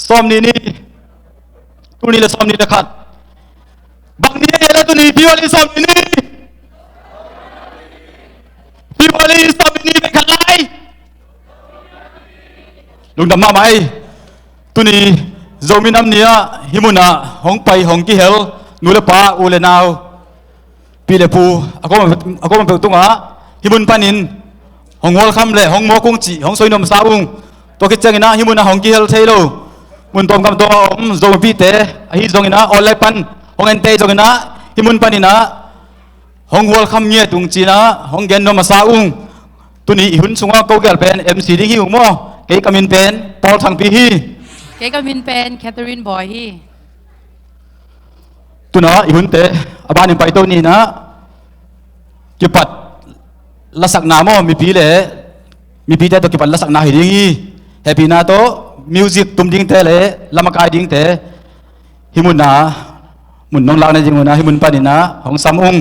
Somni ni tuni le somni dekat bang ni ele tuni piwali somni ni bekalai lung dam ma mai tuni zominam nia himuna hong pai hong ki hel nule pa ule naw pile pu ako ma tunga himun panin hong wol kham le hong mo kung chi hong soinom saung to ki changina himuna hong ki hel thailo mun tom kam to zong pi te hi zongina olai pan hong en te zongina himun panina hong wol kham nge tung china hong gen no masaung tuni hun sunga ko gal pen mcd hi mo ke kamin pen paul thang pi hi ke kamin pen Catherine boy hi tuna hun te abani pai to ni na ki pat lasak na mo mi pi le mi pi te to ki pat lasak na hi ding hi happy na to music tum ding te le lamakai ding te himun na mun nong lak na jing na himun pa ni na hong samung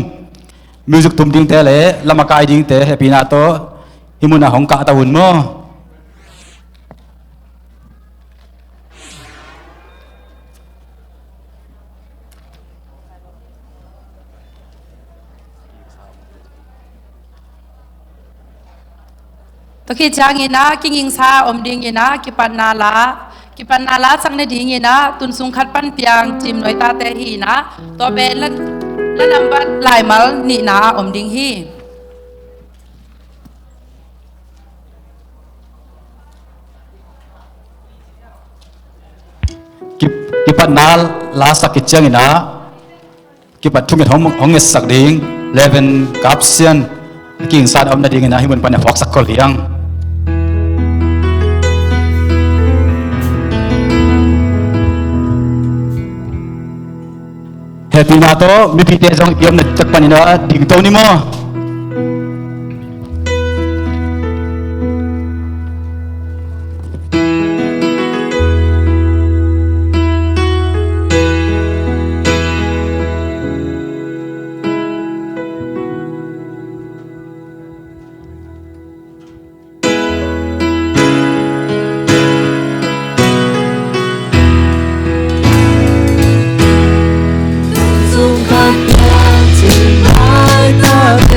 music tum ding te le lamakai ding te happy na to himun na hong ka ta hun mo to khi chang ina king ing sa om ding ina ki pan na la sang ne ding ina tun sung khat pan piang chim noi ta te hi na to be la number lai mal ni na om ding hi ki pat na la sak ki chang ina ki pat thung hong hong sak ding 11 kap sian king san om na ding ina himun pan na phok sak kol hiang happy na to mi pi te jong yom na chak pan ina ding to ni mo Hãy subscribe cho kênh Ghiền Mì Gõ để không bỏ lỡ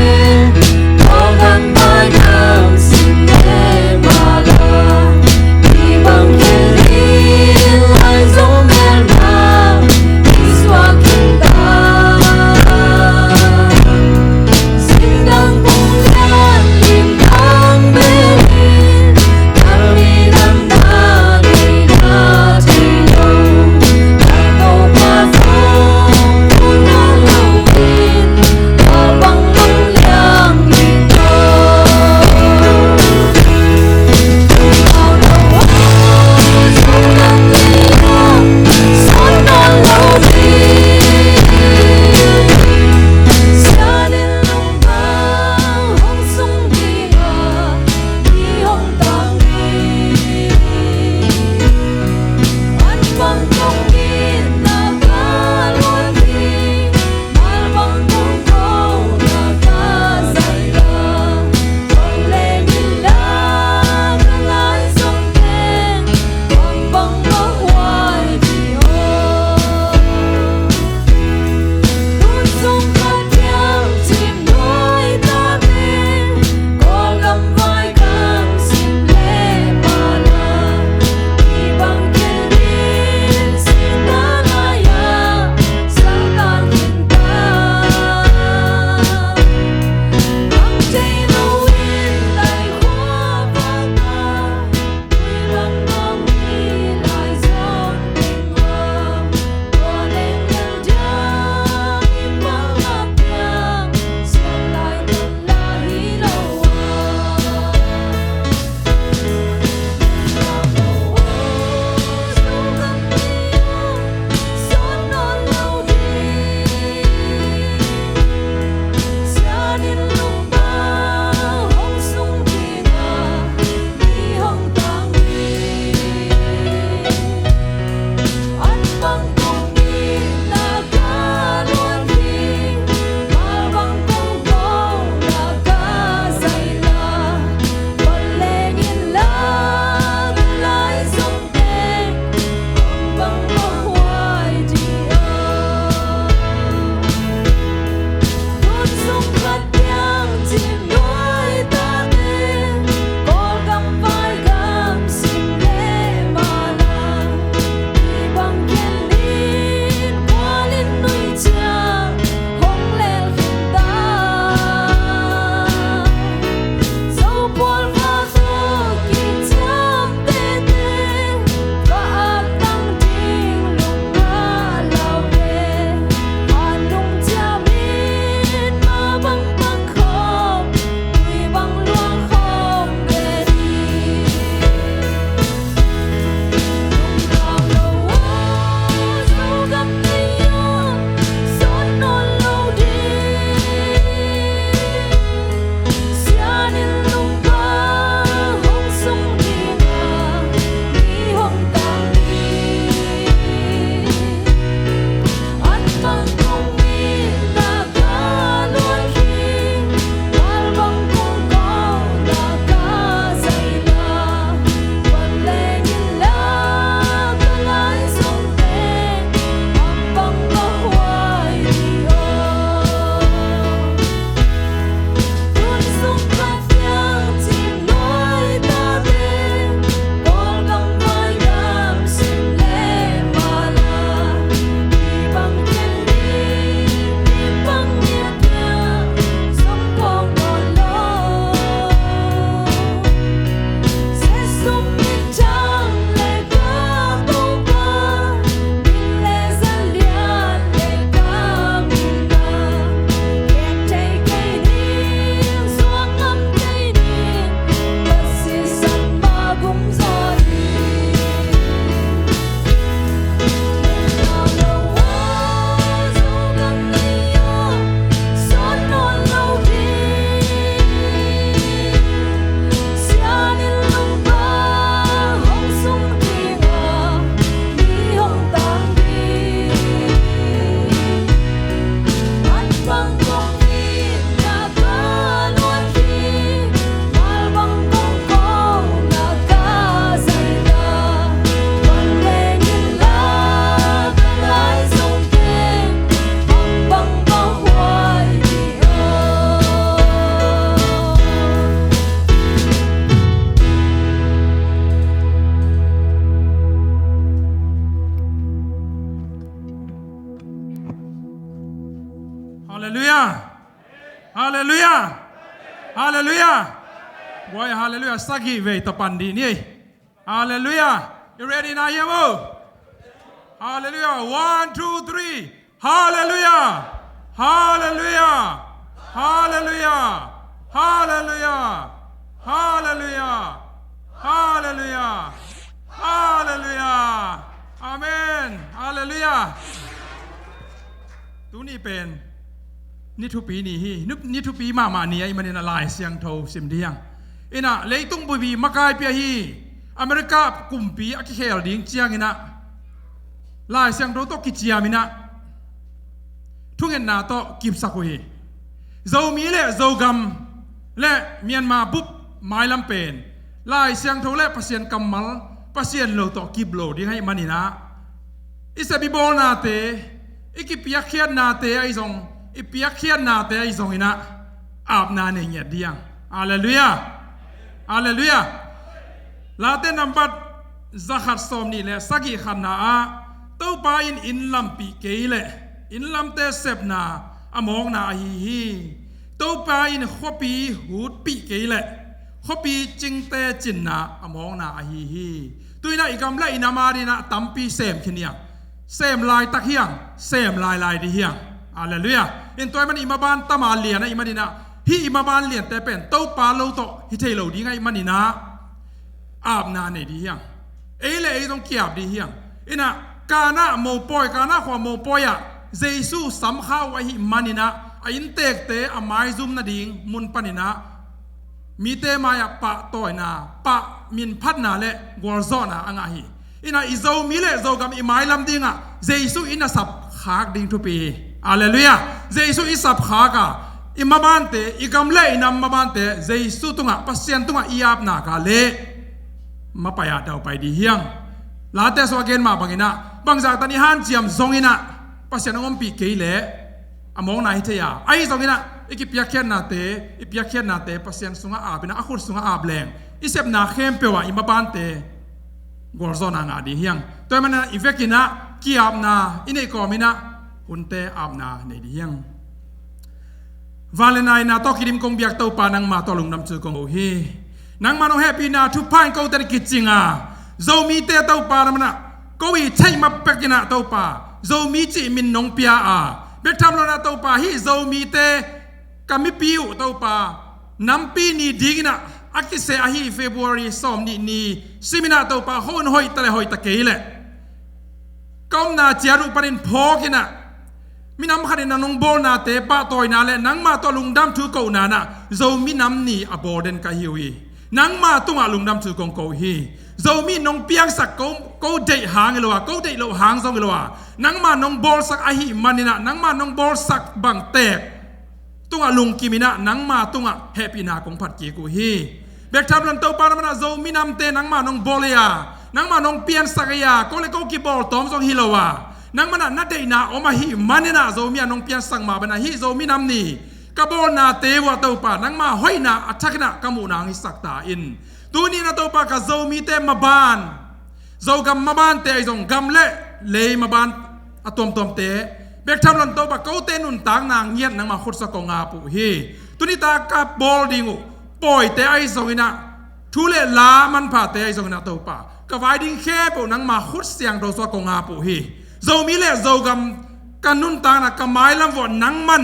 Hallelujah Hallelujah Hallelujah Boy Hallelujah Sagi ve tapandi ni Hallelujah You ready now Yemo Hallelujah 1 2 3 Hallelujah Hallelujah Hallelujah Hallelujah Hallelujah Hallelujah Hallelujah Amen Hallelujah ตัวนี้เป็นนิทุปีนี่ฮีนิทุปีมาเนี่ยมันนี่นะลายเสียงโทสิมเดียงอินะเลยตุ้งบุบีมากายเปียฮีอเมริกากุมปีอักเคลดิ้งเจียงอินะลายเสียงโทโตกิเจียมินะทุ่งเงินนาโตกิบสักวีเจ้ามีเล่เจ้ากำและเมียนมาบุบไม้ลำเป็นลายเสียงโทเล่พัศยันกำมัลพัศยันโลโตกิบโลดิ้งให้มันนี่นะอิสบิโบนาเตอีกปียกเขียนนาเตไอซงอีปียกเขียนนาเตไอซงอินะอาบนาเนียดียังอาเลลูยาอาเลลูยาลาเตนัมบัดซักฮัดสอมนี่แหละสักกี่ขันนาเต้าปาอินลำปีเกยเลอินลำเตเซบนาอมองนาฮีเต้าปาอินขบีหูดปีเกยเลขบีจิงเตจินนาอมองนาฮีตัวน่ะอีกคำเล่อินามาดีนะตัมปีเซมขี้เนี่ยเซมลายตักเฮียงเซมลายดีเฮียงอาเลลูยาอินตัวมันอิมาบานตามาเลียนะอิมาดีนะฮีอิมาบานเลียนแต่เป็นเต้าปาโลโตฮิเทโลดีไงมันนี่นะอาบนาเนี่ยดีเฮียงเอเลต้องเกียบดีเฮียงอินะกาหน้าโมปอยกาหน้าความโมปอยอะเจสุสัมข้าวไว้หิมันนี่นะอินเตกเตอไมซุมนาดิงมุนปนินะมีเตมายปะต่อยนาปะมินพัดนาเละกอลซอนาอ่างฮีอินะอิโซมิเลโซกับอิไมลำดิงอะเจสุอินะสับขากดิงทุปีอาเลลูยาเจสุอิสับขากะอิมาบานเตอิกำเล่อินามมาบานเตเจสุตุงะปัสยันตุงะอีอาบนากาเลมาไปอาดเอาไปดีเฮียงลาเตสวาเกนมาบังอินะบางจากตานิฮันเจียมซงอินะปัสยันงอมปีเกยเลอมองนาฮิเทียไอซงอินะอีกปียกเขียนนาเตอีปียกเขียนนาเตปัสยันสุงะอาบินะอัคุรสุงะอาบแรงอิเซบนาเข้มเปวะอิมาบานเตกอลซอนางาดีเฮียงตัวมันอีเฟกินะกีอาบนาอินเอกอมินะหุนเตอาบนาในดีเฮียงวาเลนายนาตอกิดิมกงเบียกเต้าปานังมาตอลุงนำจือกงโอฮีนังมาโนแฮปปี้นาทุพานเขาแต่กิจริงอ่ะโจมีเตเต้าปาแล้วมันอ่ะก็วิใช่มาเป็กนะเต้าปาโจมีจิมินนงเปียอ่ะเบ็ดทำแล้วนะเต้าปาฮีโจมีเตกามิปิวเต้าปาน้ำปีนี่ดีกินะอักเสอาฮีเฟบรุรีสอมนี่ซิมินาเต้าปาโหนหอยตะเลหอยตะเกยแหละก้มนาเจียรุปนินพอกินะมีน้ำขันนนงโบนาเตปะตอยนาเลนังมาตัวลุงดำถือเก่านานะโจมีน้ำนี่อบอเดนกะฮิวีนังมาตุงลุงดำถือกงเก่าฮีโจมีนงเปียงสักเก่าเดยหางเลยวะเก่าเดยโลหางซองเลยวะนังมานงบอลสักอาฮีมันนี่นะนังมานงบอลสักบังแตกตุงลุงกิมินะนังมาตุงเฮปีนากงผัดกีกูฮีเบกทำลันเต้าปาร์มันโจมีน้ำเตนังมานงบอลเลยะนังมานงเปียงสักยาก็เลยเก่ากีบอลตอมซองฮิโลวะนังมันนัดเดนาออกมาฮีมันนี่นะโจมีนงเปียงสังมาเป็นฮีโจมีน้ำนี่กบอนาเตวะเต้าปานังมาห้อยนาอัจฉริยะกมูนางฮิสักตาอินตัวนี้นะเต้าปากะโจมีเตมาบานโจกัมมาบานเตไอซงกัมเล่เลยมาบานอะตอมเตเบกทำลันเต้าปากเขาเตนุนต่างนางเงียบนังมาขุดสกงาปุฮีตัวนี้ตากับบอลดิงูปล่อยเตไอซงอินะทุเลลามันผ่าเตไอซงอินะเต้าปากะไว้ดิ้งแค่ปุนังมาขุดเสียงโดสกงาปุฮีโจมีเล่โจกัมกันนุนต่างนะกะไม้ลำวนังมัน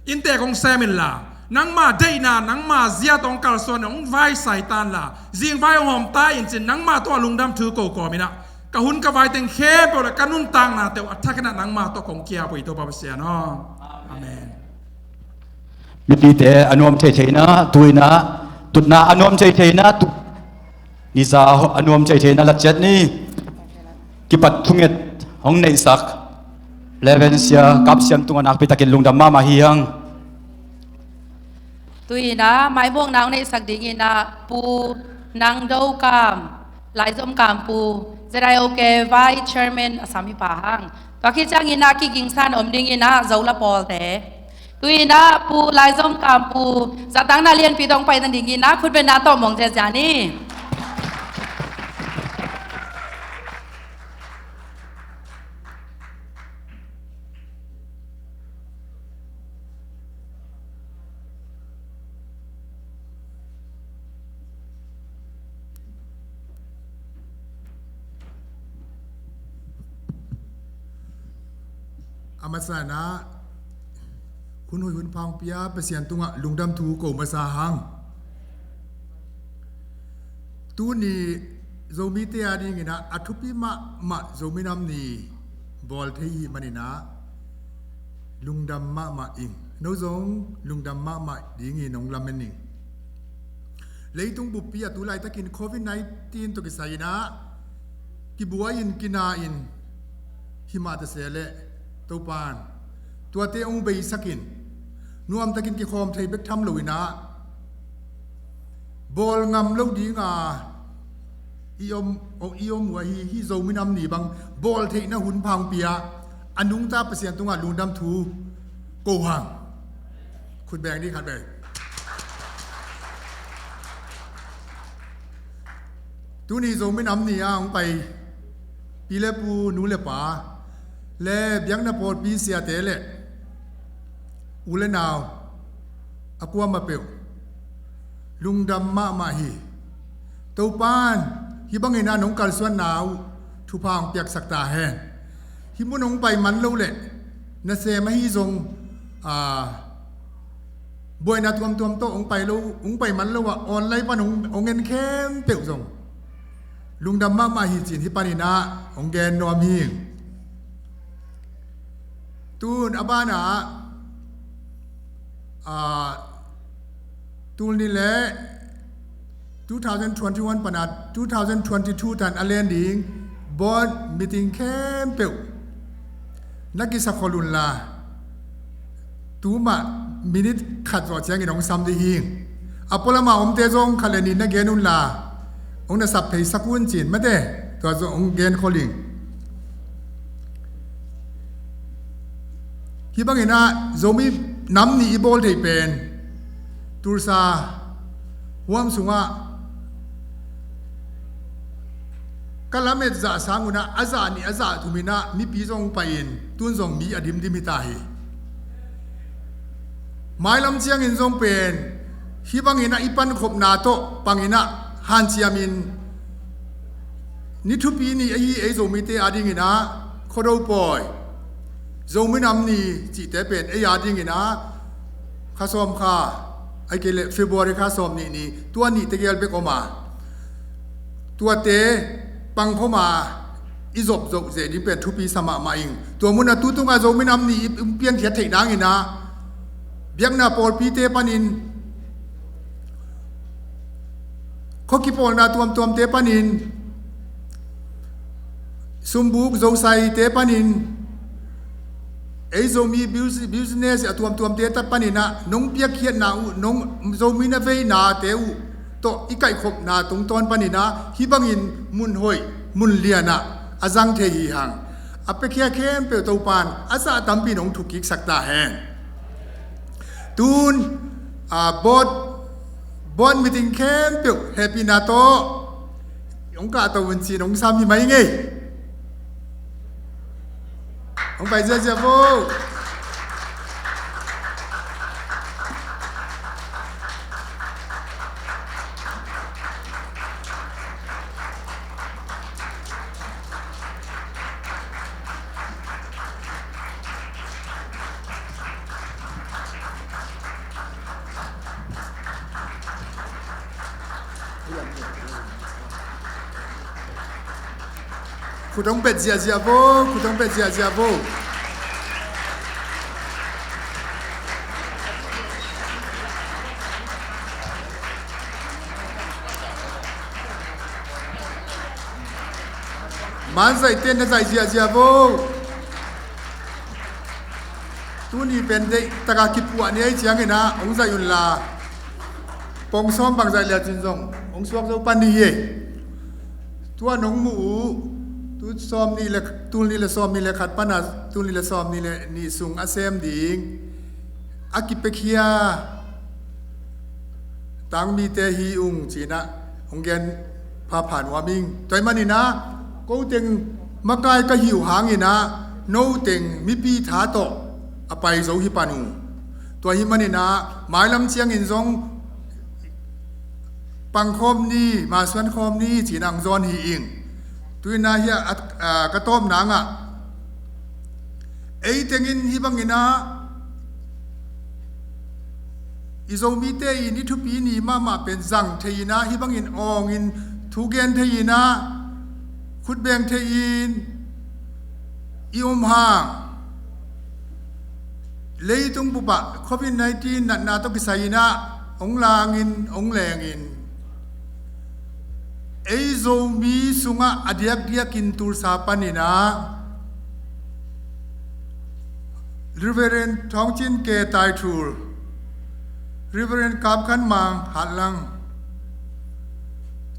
อินเตของเซมิลลานังมาได้นานังมาเสียตองกาลส่วนของไว้ใส่ตาลละจิงไว้หอมตายอินจินนังมาตัวลุงดำถือโกโก้มินะกะหุนกะไว้เต็งเข้ปวดกันนุ่นตังนะแต่ว่าถ้าขนาดนังมาตัวของเกียร์ปุยตัวบาเสียเนาะอาเมนมิดีเตอนุมเฉยๆนะตุยนะตุดนะอนุมเฉยๆนะตุนิสาอนุมเฉยๆนะลัดเจ็ดนี่กิปัดทุ่งเอ็ดของในสักเลเวนเซียกับเสียมตุงนักไปตะกินลุงดำมาเฮียงตุยนะไม้ม่วงนางในสักดิ่งนะปูนางดูกามลายจมกามปูจะได้โอเคไว้เชอร์แมนสามีป่าหังตัวคิดจังอินะกิกิงซันอมดิ่งนะเจ้าละปอลแต่ตุยนะปูลายจมกามปูจะตั้งนาเรียนปีตองไปตันดิ่งนะคุณเป็นนาต่อมองเจจานี่ มาสานะคุณหุยคุณพองเปียเปเสียนตุงะลุงดำทูโกมาสาหังตูนี่โซมิเตียดีงินะอัทุปิมะโซมินัมนี่บอลเทียมันนี่นะลุงดำมาอิงโนซงลุงดำมาดีงินองลำเมนิงเลยตุงบุปผีตุไลตะกินโควิด-19ตุกิสายนะกิบัวอินกินาอินหิมาตะเสเลตัวปานตัวเตองเบยสักินนวมตะกินกิคอมไทยเบกทำลวินะบอลงำเลวดีงาอีอมว่าฮีโซมินำหนีบังบอลเทนะหุ่นพังเปียอันนุงตาเปเสียนตรงลุงดำทูโกหังคุณแบงนี่ขัดแบงตัวนี้โซมินำหนีอ่ะไปปีเลปูนูเลปาเลเบียงนาโปดปีเสียเตเลอุเลนาวอากวมาเปียวลุงดำมาฮีตัวปานฮิบังเงินนองกัลส่วนหนาวทุพางเปียกสักตาแห้งฮิมุนองไปมันเล่าเละนาเซมาฮีทรงบวยนาทวมโตองไปเล่าองไปมันเล่าว่าออนไลน์ปานองเงินเข้มเปียวทรงลุงดำมาฮีจินฮิปานินาองแกนนอมฮีตูนอบานาตูนนี่แหละ2021 ปนัด2022 ทันอเลนดิงบอดมีติงเข้มเปียวนักกิสักคนลุนลาตูมามินิทขัดรอเชียงกินองซัมดีฮิงอพอลมาอมเตจงคาเลนินนักเกนุนลาองนัสับเพย์สักวันจีนไม่ได้ตัวจงเกนคอลิงที่บางเห็นนะโซมีน้ำนี่อีโบลที่เป็นตูซาหวมสุงะกะละเมจ่าสังุนะอาซานี่อาซาทุมินะมีปีจงไปอินตุนจงมีอดิมดิมิตาฮีหมายลำเชียงอินจงเป็นที่บางเห็นนะอีปันขบนาโตปังเห็นนะฮันเชียมินนิทุปีนี่ไอ้โซมิเตอาดิงินะโคโดปอยโซมินำนี่จิเตเป็นไอ้อาดิงินะข้าสมข้าไอ้เกลเฟบรุยข้าสมนี่ตัวนี้ตะเกียลเบกออกมาตัวเตปังเข้ามาอิจบเจดิเป็นทุปีสมามาอิงตัวมุนตุตุงอาโซมินำนี่เปลี่ยนเขียนเทดังงินะเบียงนาปอลปีเตปานินเขาคิดพอนาตัวเตปานินสมบุกโจไซเตปานินไอโซมีบิสเนสตัวเตตปานินะน้องเปียกเขียนนาอุน้องโซมีนาเวนาเตอุโตอีไก่ขบนาตรงตอนปานินะฮิบังอินมุนหอยมุนเลียนะอาจังเทหีหังอเปเคียเข้มเปตัวปานอาซาตัมปีน้องถูกกิกสักตาแหงตูนบอนมีติงเข้มเปียวแฮปปี้นาโตองกาตัววันจีน้องซ้ำมีไหมไงองไปเจ้าโบคุณต้องเป็ดเจียโบคุณต้องเป็ดเจียโบมันใส่เต้นนะใส่เจียโบตัวนี้เป็นเด็กตะกาคิดปวดนี่ไอ้เจียงไงนะองค์ใจยุนลาปองซ้อมบางใจเลียจินจงองค์สวกเจ้าปันนี่เย่ตัวน้องหมูตุซ้อมนี่แหละตุนี่แหละซ้อมนี่แหละขัดปนัดตุนี่แหละซ้อมนี่แหละนี่สูงอาเซมดิงอากิเปเคียตังมีเตฮีอุงจีนะองเกนพาผ่านวามิงใจมันนี่นะกูเต็งมากายก็หิวหางนี่นะโนเต็งมีปีถาโตอไปโซฮิปานูตัวหิมันนี่นะหมายลำเชียงอินซงปังคมนี่มาสวนคมนี่จีนังซอนฮีอิงตุยนาเฮียกระต้มนางอ่ะ ไอ้เต็งินฮิบังอินะอิโซมีเตอินิทุปีนีมาเป็นจังเทียนะฮิบังอินอองอินทุเกนเทียนะขุดแบงเทียนอิอมฮางเลยตุงปุบะโควิด-19นัดนาตกิสัยนะองลางินองแรงอินไอโซมีสุงะอดียกเดียกินตูสาปานินะริเวเรนท้องจินเกตายทูลริเวเรนกาบขันมังหัดลัง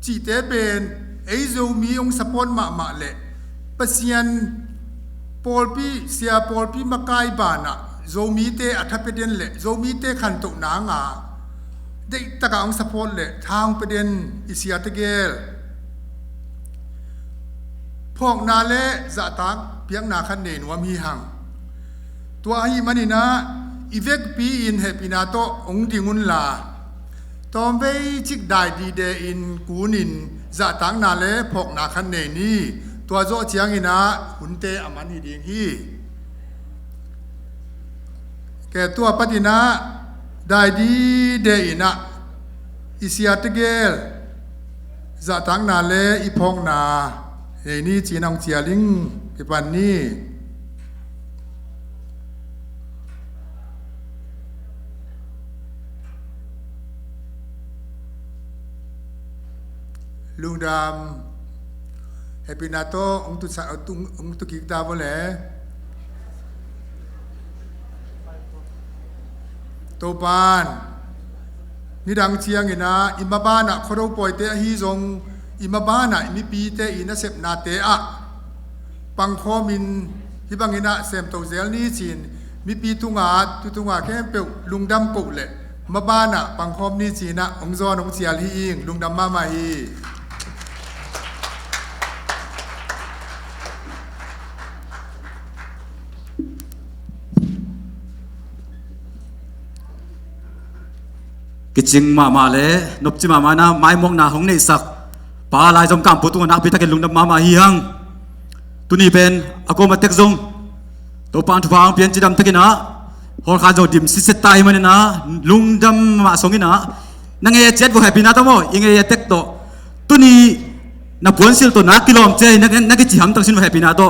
จีเตเป็นไอโซมีองสปอนมาเละปัสยันปอลปีเสียปอลปีมากายบานะโซมีเตอัฐประเด็นเละโซมีเตขันตุนางาได้ตะกางสปอนเละทางประเด็นอิสยาตเกลพวกนาเละจะตักเพียงนาคันเนนวามีหังตัวฮีมันนี่นะอีเวกปีอินเฮปินาโตองดิงุนลาตอมเวจิกได้ดีเดอินกูนินจะตังนาเละพวกนาคันเนนี่ตัวโจเจียงอินะหุนเตอมันฮิดิงฮีแกตัวปฏินะได้ดีเดอินะอิสยาตเกลจะตังนาเละอีพงนาเฮนี่จีนองเจียลิงปิปันนี่ลุงดำเฮปินาโตองตุสะองตุกิกตาบ่แลโตปานนี่ดังเชียงอินะอิมาบานะโคโรปอยเตอฮีซงอิมาบานะมีปีเตอินะเซบนาเตอะปังคอมินฮิบังอินะเซมโตเซลนี่จินมีปีตุงาแค่เปลุงดำกุเลมาบานะปังคอมนี่จีนะองซอนองเสียลีอิงลุงดำมาฮีกิจิงมาเลยนบจิมานะไม้มองนาของในสักปลาลายจมกำปุตุนักพิทักษ์ลุงดำมาเฮียงตุนี่เป็นอากมาเต็กซงตัวปานทุพางเปลี่ยนจีดำตะกินะฮอลคาโจดิมซิเซตายมันนะลุงดำมาส่งกินะนังเอเจ็ดบุหรี่ปีนาตโมยังเอเต็กโตตุนี่นับผลสิลตัวนักกิโลมเจนักกิจหำตั้งสินบุหรี่ปีนาโต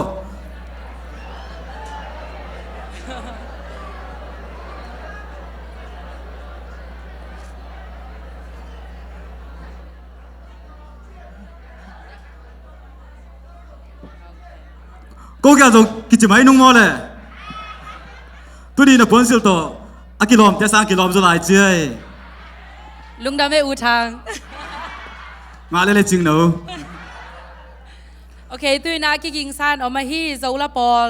ก็แค่จะกิจไม่นุ่งมอเลยตัวนี้นะผลสิลตัวอากิโลมแต่สร้างกิโลมจะหลายเจ้ยลุงดำไม่อูทางมาเลยจริงเนอะโอเคตัวนักกิงซานออกมาฮีโซลาปอล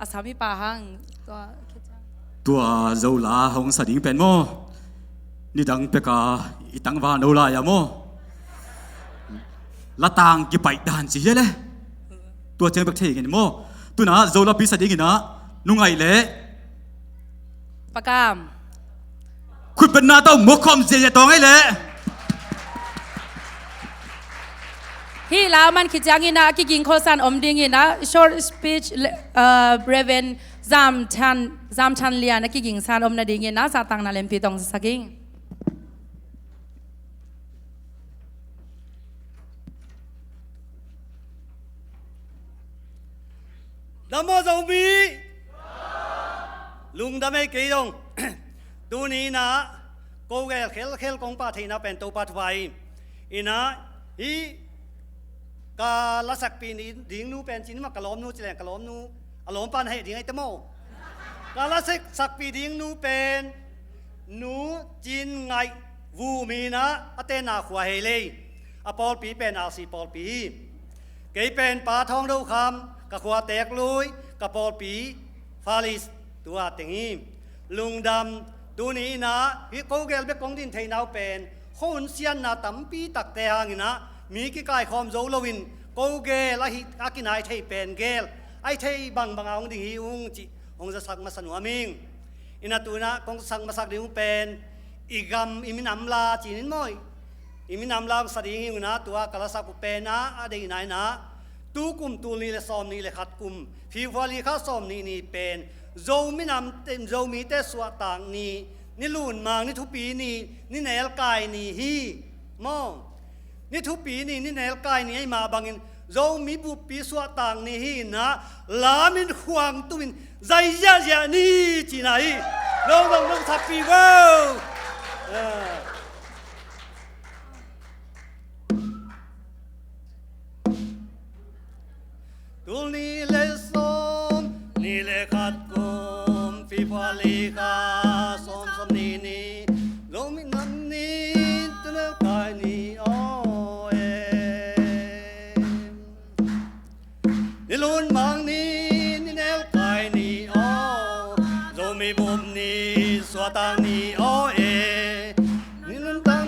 อาสามีป่าหังตัวโซลาหงสดิ่งเป็นโมนี่ดังเปกาอีตังวานโอลายาโมละต่างกี่ไปด่านสิเลยตัวเจ้าบักเทกันโมตัวน่ะโซลาพิสดิ่งนะนุ่งไงเละปากามคุณเป็นนาต้องมุขคอมเสียตองไงเละฮีลาวมันคิดยังงี้นะกิงโคสันอมดิ่งงี้นะ short speech Reven จามชันเลียนะกิงซานอมนาดิ่งงี้นะซาตังนาเลมปีตองสักิงดัมโมซอมบีลุงดำไม่กี่ยงดูนี้นะโกเกลเคลกงปาทีนะเป็นตัวปัทไวอีนะอีกาลสักปีนี้ดิ่งนู้เป็นจินมากกะล้อมนู้จิแรงกะล้อมนู้อล้อมปันให้ดิ่งไอตะโมกาลสักปีดิ่งนู้เป็นนู้จินไงวูมีนะอเตนาขวาเฮเลยอปอลปีเป็นอาซีปอลปีเกยเป็นปลาทองดูคำกะขวาแตกลุยกะปอลปีฟาลิสตัวเต็งอีลุงดำตัวนี้นะฮิโกเกลเบกงดินไทยนาวเป็นคนเสียนนาตั้มปีตักแต่หางนะมีกี่กายคอมโจลวินโกเกลฮิอากินไอไทยเป็นเกลไอไทยบังเอาดิ่งฮิอุงจิองจะสักมาสนุอามิงอินาตัวนะกงสักมาสักดิ่งเป็นอีกำอิมินำลาจีนินมอยอิมินำลาสดิ่งฮิวนะตัวกะลาสักเป็นนะอดีนายนะ ตูกุมตูนี่เลยซ้อมนี่เลยขัดกุมฟิวฟาลีข้าซ้อมนี่เป็นโจมินำเต็มโจมีแต่สวดต่างนี่ลุนมางนี่ทุปีนี่แนลกายนี่ฮีมองนี่ทุปีนี่แนลกายนี่ไอ้มาบังอินโจมีบุปีสวดต่างนี่ฮีนะลามินห่วงตุมินใจยานี่จีไหนน้องทับปีเว้าตูนี่เลยซ้อมนี่เลยขัดกุมฟีฟาลีกาซ้อมนี่โลมินันนี่ตัวเล็กกายนี่โอ้เอ็มนี่ลุนบางนี่แนวกายนี่โอ้โลมีบุมนี่สวดตังนี่โอ้เอ็มนี่ลุนตัง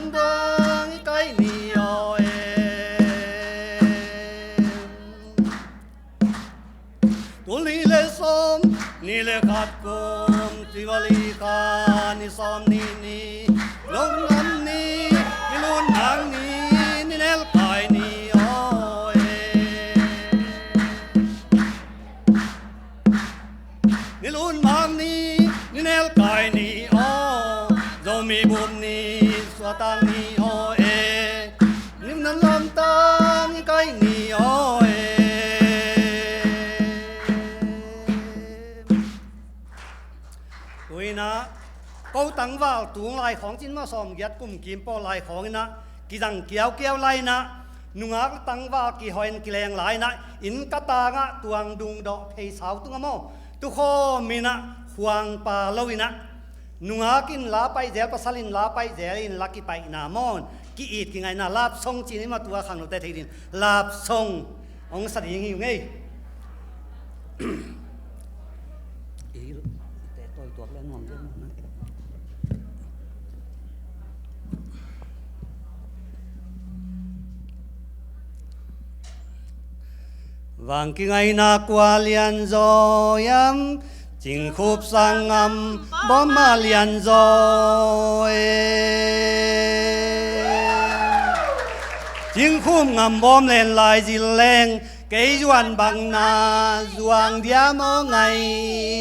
กายนี่โอ้เอ็ตูนี่เลยซ้อมนี่เลยขัดกุมฟิวาลีกานี่ซ้อมนี่ลงน้ำนี่ลุนหางนี่แนวกายนี่โอ้เอ็นี่ลุนบางนี่แนวกายนี่โอ้โจมีบุญนี่สวดตังนี่โอ้เอ็นี่นั่นลำตังกายนี่โอ้เอ็นะกูตั้งว่าตัวลายของจินมาซ้อมยัดกุมกิมปอลายของนะกีดังเกี่ยวลายนะนุงากตั้งว่ากีหอยกีแรงลายนะอินกตางะตวงดุงดอกเพยสาวตุงโมตุโคมีนะห่วงปาลวินะนุงากินลาไปเจลปัสลินลาไปเจลินลักกีไปนามอนกีอีดกีไงนะลาบทรงจีนมาตัวขังหลุดแต่ทีดินลาบทรงองค์สติยังอยู่ไงvàng kia ngày na qua liền rồi em chinh khúc sang ngầm bom mà liền rồi chinh khúc ngầm bom lên lại gì lên cái doan bằng na doang dia mơ ngày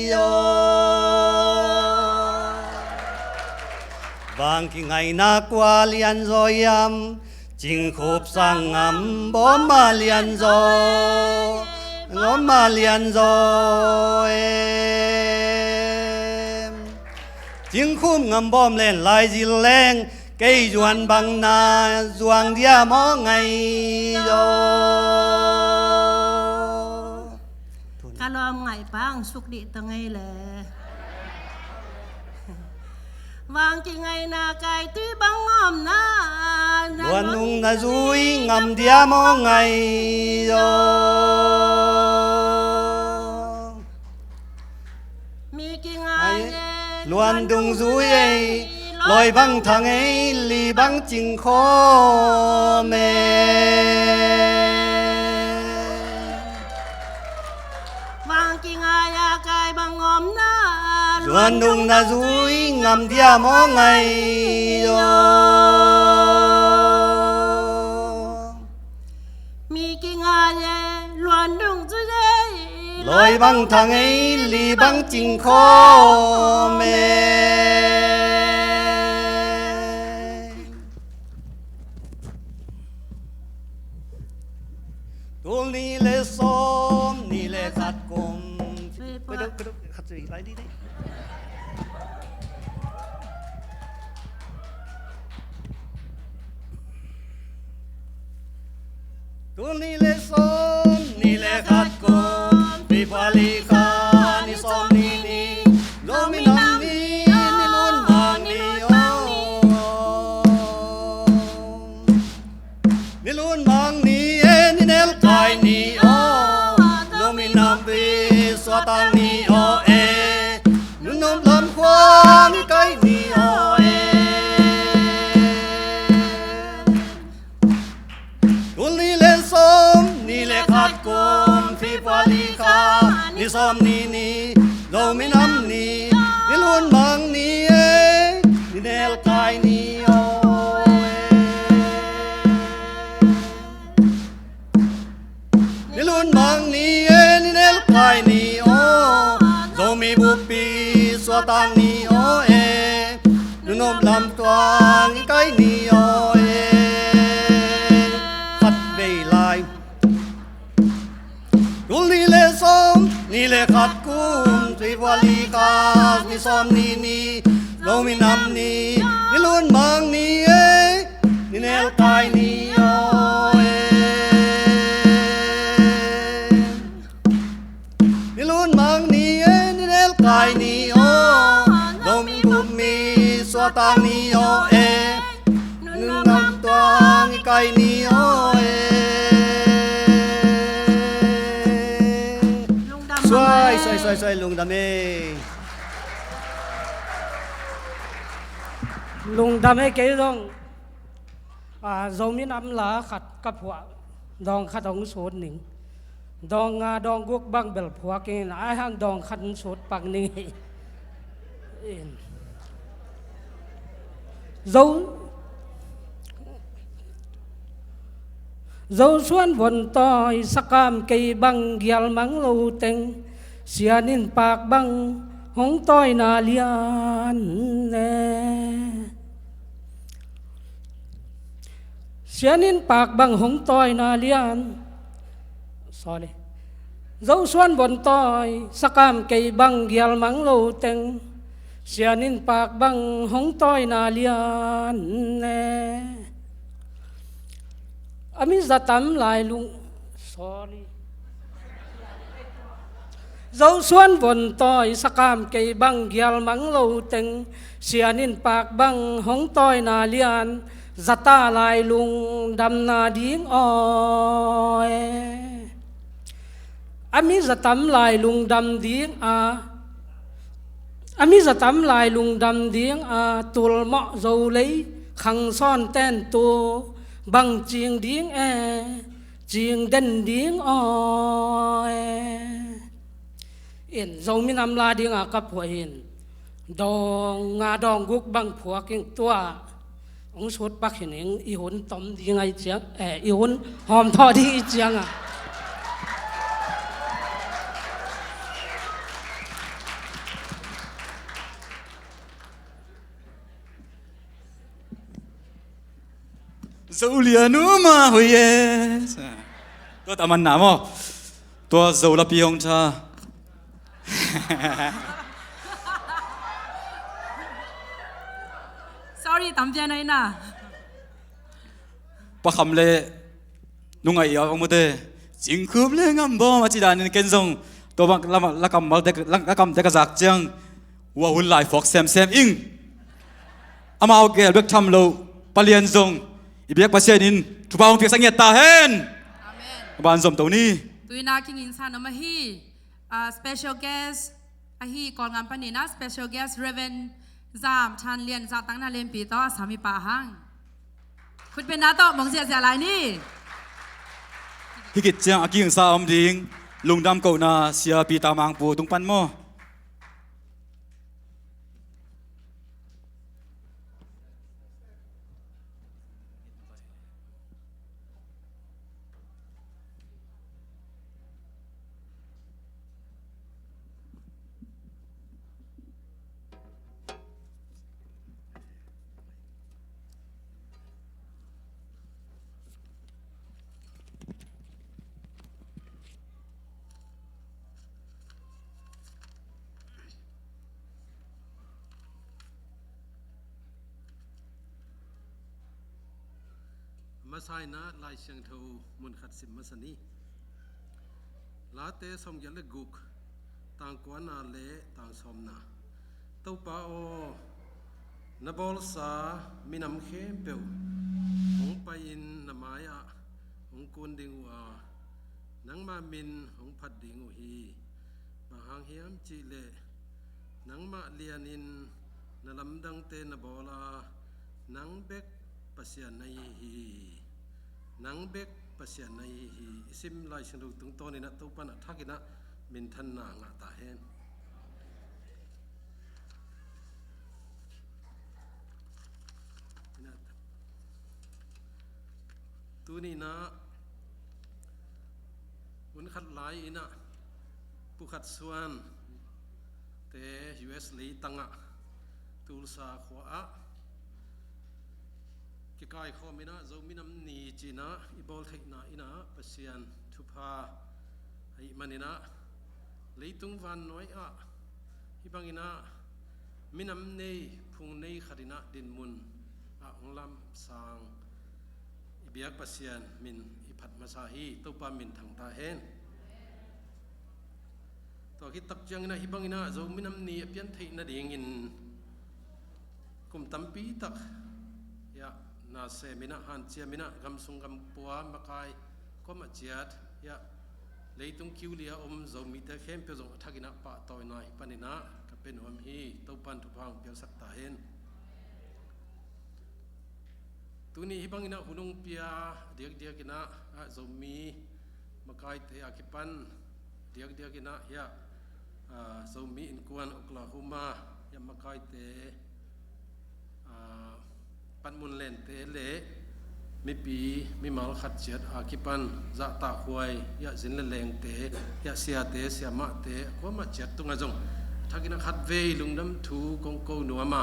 rồi vàng kia ngày na qua liền rồi em chinh khúc sang ngầm bom mà liền rồi ngóm mà liền rồi chinh khúc ngầm bom lên lại gì lên cây doan bằng na doang dia mó ngày rồi cả lom ngày bang suk đi tầng ngày lệ vàng chỉ ngày na cài tuy băng ngầm na luan nung na dui ngầm dia mó ngày rồi mi ki ngày luan dung dui ấy lôi băng thằng ấy li băng chinh khó mê vàng chỉ ngày na cài băng ngầm na luan nung na dui ngầm dia mó ngày rồi mi ki ngày luan dung dui lôi băng thằng ấy li băng chinh khó mê tu ni le som ni le khát cùng cái đó khát gì lại đi đấy tu ni le som ni le khát cùng vì qua li kha ni som ni lo mi nam ni luôn mang ni ni luôn mang ni nel kai ni lo mi nam vi so tang ni nun nom lam khoa ni kai ni tu ni le som ni le นมลำตัวงี้ไกนี่โอเอขัดเบลายดูนี่เลส้มนี่เลขัดกุ้มทริวาลีกาสนี่ส้มนี่โลมินำนี่ล้วนมังนี่เอนี่เนลกายนี่โอเอนี่ล้วนมังนี่เอนี่เนลกายนี่โอโลมิบุมีสวตานี่โอเอนึ่งนำตัวงี้ไกนี่โอเอสวยลุงดำเอลุงดำให้เกยดองเรามีน้ำลาขัดกับหัวดองขัดของสดหนึ่งดองดองกุกบังเบลผัวกินห้างดองขัดสดปังนี่dấu xuân vốn tỏi sắc cam cây băng gial mắng lâu tình xia nín bạc băng hóng tỏi na lian nè xia nín bạc băng hóng tỏi na lian sorry dấu xuân vốn tỏi sắc cam cây băng gial mắng lâu tình xia nín bạc băng hóng tỏi na lian nè Ami zatam lai lung sorry dấu xuân vốn tỏi sắc cam cây băng gial mắng lâu tình xia nín bạc băng hóng tỏi na lian zata lai lung đam na điếng oi Ami zatam lai lung đam điếng Ami zatam lai lung đam điếng tul mọ dâu lấy khăng son ten tu bằng chiêng điếng chiêng đần điếng yên dâu mi nam la điếng cặpหัวyên dong dong guk bằng phua kinh tua ông sốt bạc hiện y hôn tóm đi ngay chiang y hôn hòm thọ đi chiang dấu liền nữa mà hồi tôi tạm ăn nắm à tôi dấu là pi hong cha sorry tạm biệt này na bà khăm lệ nung ngày yêu ông mute chính khớp lệ ngắm bom mà chỉ đàn nên kén rong tôi bằng la cầm mal la cầm te cái giặc chăng wa hun lại phok xem ing amao gel bek tham lo palian rong ibiak pasienin tupang piak sanget ta hen amen ban zom to ni tuina king insan ama hi special guest hi kon ngam panina special guest Reverend Zam Chan Lian za tang na lem pi to sami pa hang khut pen na to mong sia lai ni hikit chang aking sa om ding lungdam ko na sia pi ta mang pu tung pan moมาใส่นะลายเชียงทูมุนขัดสิมมาสนีลาเตสมยันเลกุกต่างกวนนาเลต่างสมนาเต้าป้าโอนบอลสามีน้ำเข้มเปียวหงไปอินน้ำไม้หงกุนดิงวัวนังมามินหงพัดดิงอุฮีบางหางเฮียมจีเลนังมาเลียนินนลำดังเตนบอลานังเบกปัสยานัยฮีนังเบกปัสยานัยฮีซิมลายเชิงดูตึงโตนี่นะตุปันทักินะมินทันนางตาเฮนตัวนี้นะมันขัดหลายนะผู้ขัดส่วนแต่ US ลีตังอะตูลสาขวา กิกายข้อมินะโจมินำนีจีนะอีบอลเทนะอินะปัสยันทุพาให้มันนะเลยตุงวันน้อยอ่ะฮิบังอินะมินำเนยพุงเนยขัดินะดินมุนอ่ะองลำสางอีเบียกปัสยันมินอีพัดมาซาฮีตุปามินทางตาเฮนตัวคิดตักจังนะฮิบังอินะโจมินำนีเปลี่ยนเทนะเดียงอินกุมตัมปีตักยะนาเซมินะฮันเจียมินะกำสุงกำปัวมะกายก็มาเจียดยะเลยตุงคิวเลียโจมีแต่เข้มเปียจงทักินะปะต่อยนายปานินะก็เป็นอมฮีตุปันทุพังเปียสักตาเฮนตัวนี้ฮิบังอินะหุนงเปียเดียกกินะโจมีมะกายเตะกิปันเดียกกินะยะโจมีอินกวนโอคลาโฮมายะมะกายเตปันมุนเลนเตเลมีปีมีมาลขัดเจียดอาคิปันจะตาหวยยะจินเลเลงเตยะเสียเตเสียมะเตก็มาเจียดตุงอาจงถ้ากินขัดเวลุงดำทูกงโกนัวมา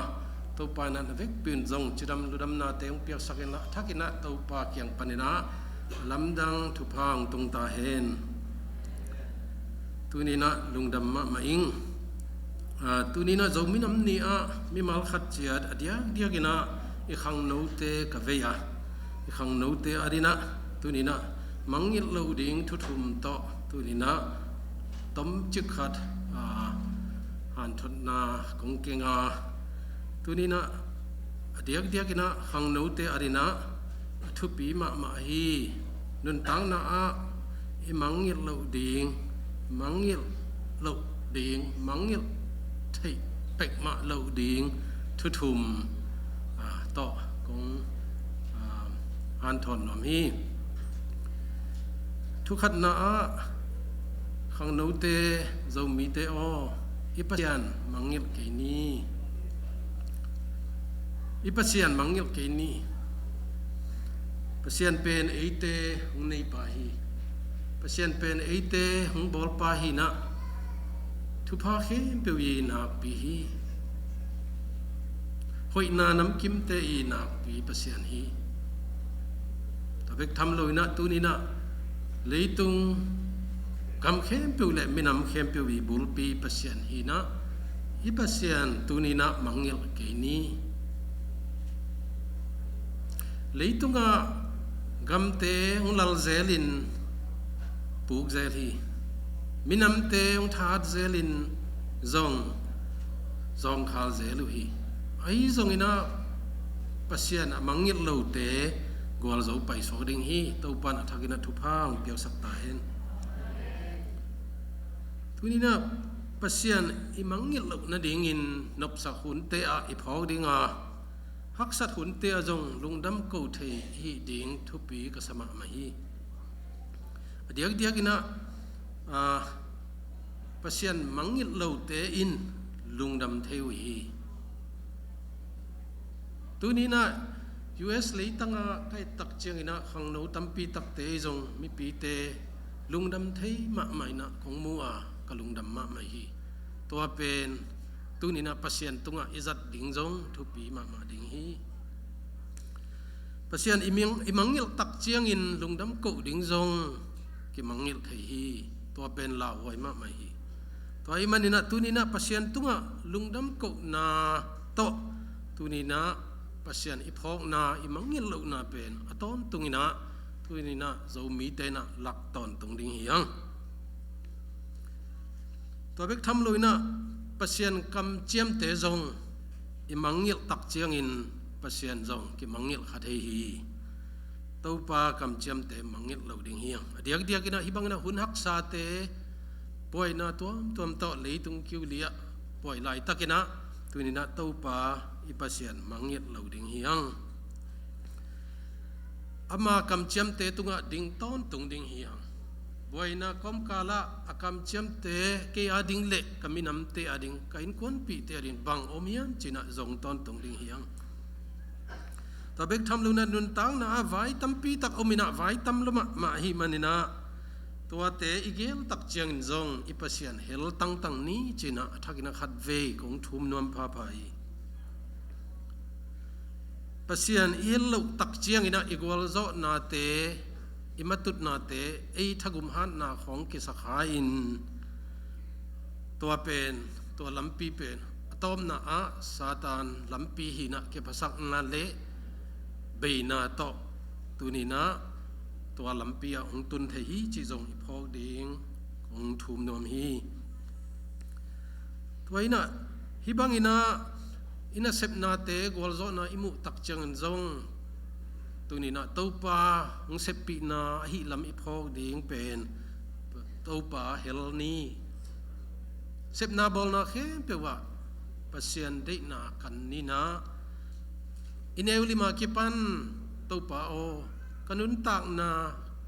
ตัวปานันเวกปืนจงจิดำลุดำนาเตงเปียกสักเนละถ้ากินตัวปาเกียงปานินะลำดังทุพังตุงตาเฮนตัวนี้นะลุงดำมาอิงตัวนี้นะจะมีน้ำนี้มีมาลขัดเจียดเดียกินะอีขังโนเตกเวียอีขังโนเตอารินะตัวนี้นะมังยิลโลดิ้งทุทุมโตตัวนี้นะต้มจิกขัดหันทนาคงเกงตัวนี้นะเดียกินะขังโนเตอารินะทุปีมาฮีนุนตังนะอีมังยิลโลดิ้งมังยิลโลดิ้งมังยิลไทยเป็กมาโลดิ้งทุทุมต่อกงอันทนนอมีทุกขัดนาขังโนเตโจมีเตออิปัสยันมังเงลเกนีอิปัสยันมังเงลเกนีปัสยันเป็นเอเตหงในปาฮีปัสยันเป็นเอเตหงบอลปาฮีนะทุพาเขมเปียวยีนาปีฮีหอยนาน้ำกิมเตอีนักปีปัสยันฮีแต่เบกทำลอยนะตัวนี้นะเลยตุงกำเข้มเปียวเล่ไม่นำเข้มเปียววีบุลปีปัสยันฮีนะอีปัสยันตัวนี้นะมังเงลเกนีเลยตุงกำเตงลัลเซลินปูกเซลีไม่นำเตงทาดเซลินซองขาวเซลุฮีไอ้ทรงอินะปัสยันมังยิลโลเตกวลโจไปสวดิงฮีตัวปันอัฐกินะทุพังเปียวสักตาเห็นทุนี้นะปัสยันอิมังยิลโลนั่นดิ่งอินนบสักหุ่นเตะอิพอดิ่งฮักสัตหุ่นเตะจงลุงดำกูเทฮีดิ่งทุปีกสมามาฮีเดียกอินะปัสยันมังยิลโลเตอินลุงดำเทวีตัวนี้นะ US เลยตั้งใครตักเชียงนะขังโนตั้มปีตักเตจงมีปีเตลุงดำเทมะใหม่นะของมัวกับลุงดำมะใหม่ฮีตัวเป็นตัวนี้นะปัสยันตุงอิจัดดิ่งจงทุปีมะดิ่งฮีปัสยันอิมังยิลตักเชียงอินลุงดำกูดิ่งจงกิมังยิลเทฮีตัวเป็นลาวไว้มะใหม่ฮีตัวอิมันนี่นะตัวนี้นะปัสยันตุงลุงดำกูนาโตตัวนี้นะปัสยันอิพอกนาอิมังยิลลูนาเป็นอตอนตุงนะตุงนะโจมีเตนะหลักตอนตุงดิ่งเฮียงตัวเบกทำลุยนะปัสยันกำเจียมเตจงอิมังยิลตักเจียงอินปัสยันจงกิมังยิลขัดเฮีตัวปากำเจียมเตมังยิลลูดิ่งเฮียงเดียกกินะฮิบังนะหุ่นฮักซาเตป่วยนะตัวโตเลยตุงคิวเลียป่วยไหลตักินะตุนี้นะตัวปาอิปัสยันมังยิลลูดิ่งเฮียงอามากำเจียมเตตุงะดิ่งต้นตุงดิ่งเฮียงบ่อยนะคอมกาละอากำเจียมเตเกียดิ่งเล็กกำมินำเตอดิ่งกัอินควนปีเตอดิ่งบังอมยันจีน่ะจงต้นตุงดิ่งเฮียงตาเบกทำลุนันนุนตังนะไว้ตั้มปีตักอมินะไว้ตั้มละมาหิมันนี่นะตัวเตอีเกลตักเจียงจงอิปัสยันเฮลตั้งนี้จีน่ะทักนักขัดเวของทุ่มนวมพาพาย pasian ilu tak chiang ina igwal zo na te imatut na te ei thagum han na khong ki sakhain tua pen tua lampi pen atom na a satan lampi hi na ke pasak na le beina to tunina tua lampi a ong tun the hi chi jong phok ding ong thum nom hi tuaina hibang ina sep na te gol zo na imu tak chang zong tunina topa ong sep pi na hi lam i phok ding pen topa hel ni sep na bol na khe pe wa pasien de na kan ni na ineuli ma ki pan topa o kanun tak na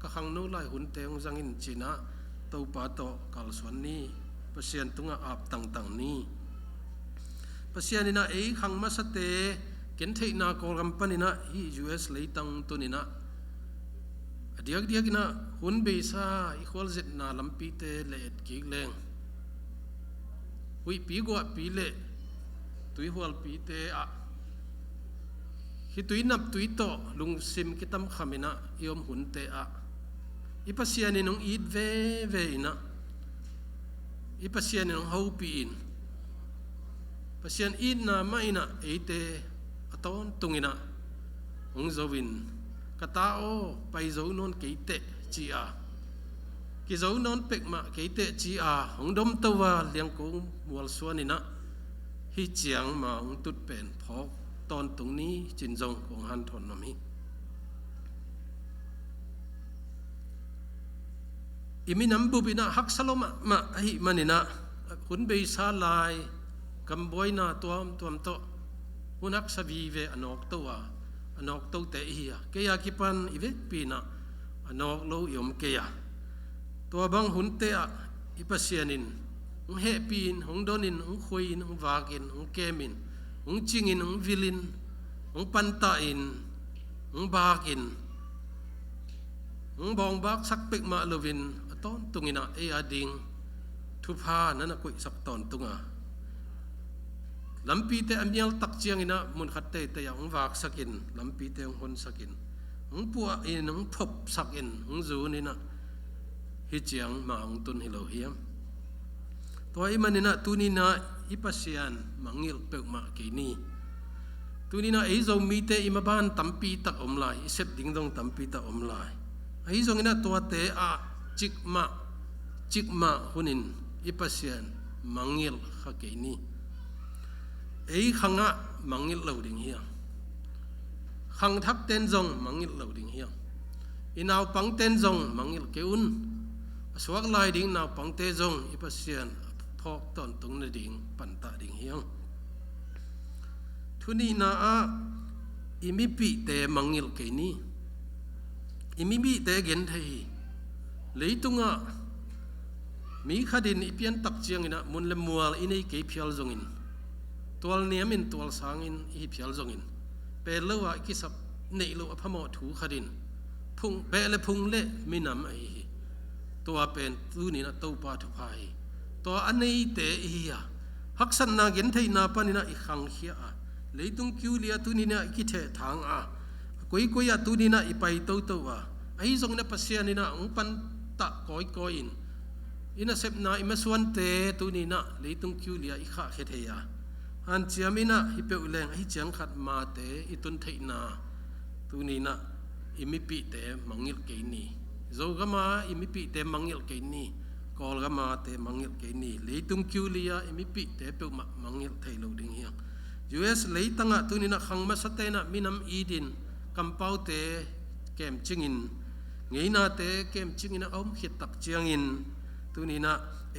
ka khang no lai hun te ong zangin china topa to kal swan ni pasien tunga ap tang tang ni pasian ina ei khang ma sate ken thei na kol company na hi US leitang tunina adiak diak ina hun be sa i khol zet na lampi te let ki leng hui pi gwa pi le tui hwal pi te a hi tui nap tui to lung sim kitam khamina yom hun te a i pasian inong eat ve ina i pasian inong ho pi in pasian in na maina eite aton tungina ong zowin kata o pai zo non keite chi a ki zo non pek ma keite chi a ong dom tawa liang ko mual suanina hi chiang ma ong tut pen phok ton tung ni chin jong ong han thon nom hi imi nambu bina hak saloma ma hi manina kun be sa lai kamboi na tuam to unak savi ve anok to te hiya ke ya kipan ive pina anok lo yom ke ya to bang hun te a ipasianin ung he pin hong donin ung khoin ung wakin ung kemin ung chingin ung vilin ung panta in ung bakin ung bong bak sak pek ma lovin aton tungina e ading thupha nana koi sak ton tunga lampi te amial tak chiang ina mun khatte te yang wak sakin lampi te hon sakin ung puwa in ung phop sakin ung zu ni na hi chiang ma ung tun hilo hiam toy manina tunina ipasian mangil pe ma ke ni tunina ei zo mi te imaban tampi tak omlai isep ding dong tampi tak omlai ei zong ina to te a chikma hunin ipasian mangil kha ke ni ei khanga mangil lo ding hiang khang thak ten zong mangil lo ding hiang inaw pang ten zong mangil keun aswak lai ding naw pang te zong ipasian phok ton tung na ding panta ding hiang thuni na a imipi te mangil ke ni imibi te gen thei leitunga mi khadin ipian tak chiang ina mun le mual inei ke phial zong in tual niamin tual sangin hi phial zongin pe lowa ki sap nei lo aphamo thu khadin phung pe le phung le minam ai tua pen tu ni na to pa thu phai to anei te hiya haksan na gen thei na panina i khang khia a leitung kyu lia tu ni na ki the thang a koi ya tu ni na i pai to wa ai zong na pasian ni na ong pan ta koi in ina sep na imaswan te tu ni na leitung kyu lia i kha khe the ya an chiamina hi pe uleng hi chiang khat ma te itun theina tunina imipi te mangil ke ni zo gama imipi te mangil ke ni kol gama te mangil ke ni leitung kyulia imipi te pe mangil thailo ding hiang US leitanga tunina khangma satena minam idin kampau te kem chingin ngeina te kem chingina om khit tak chiangin tunina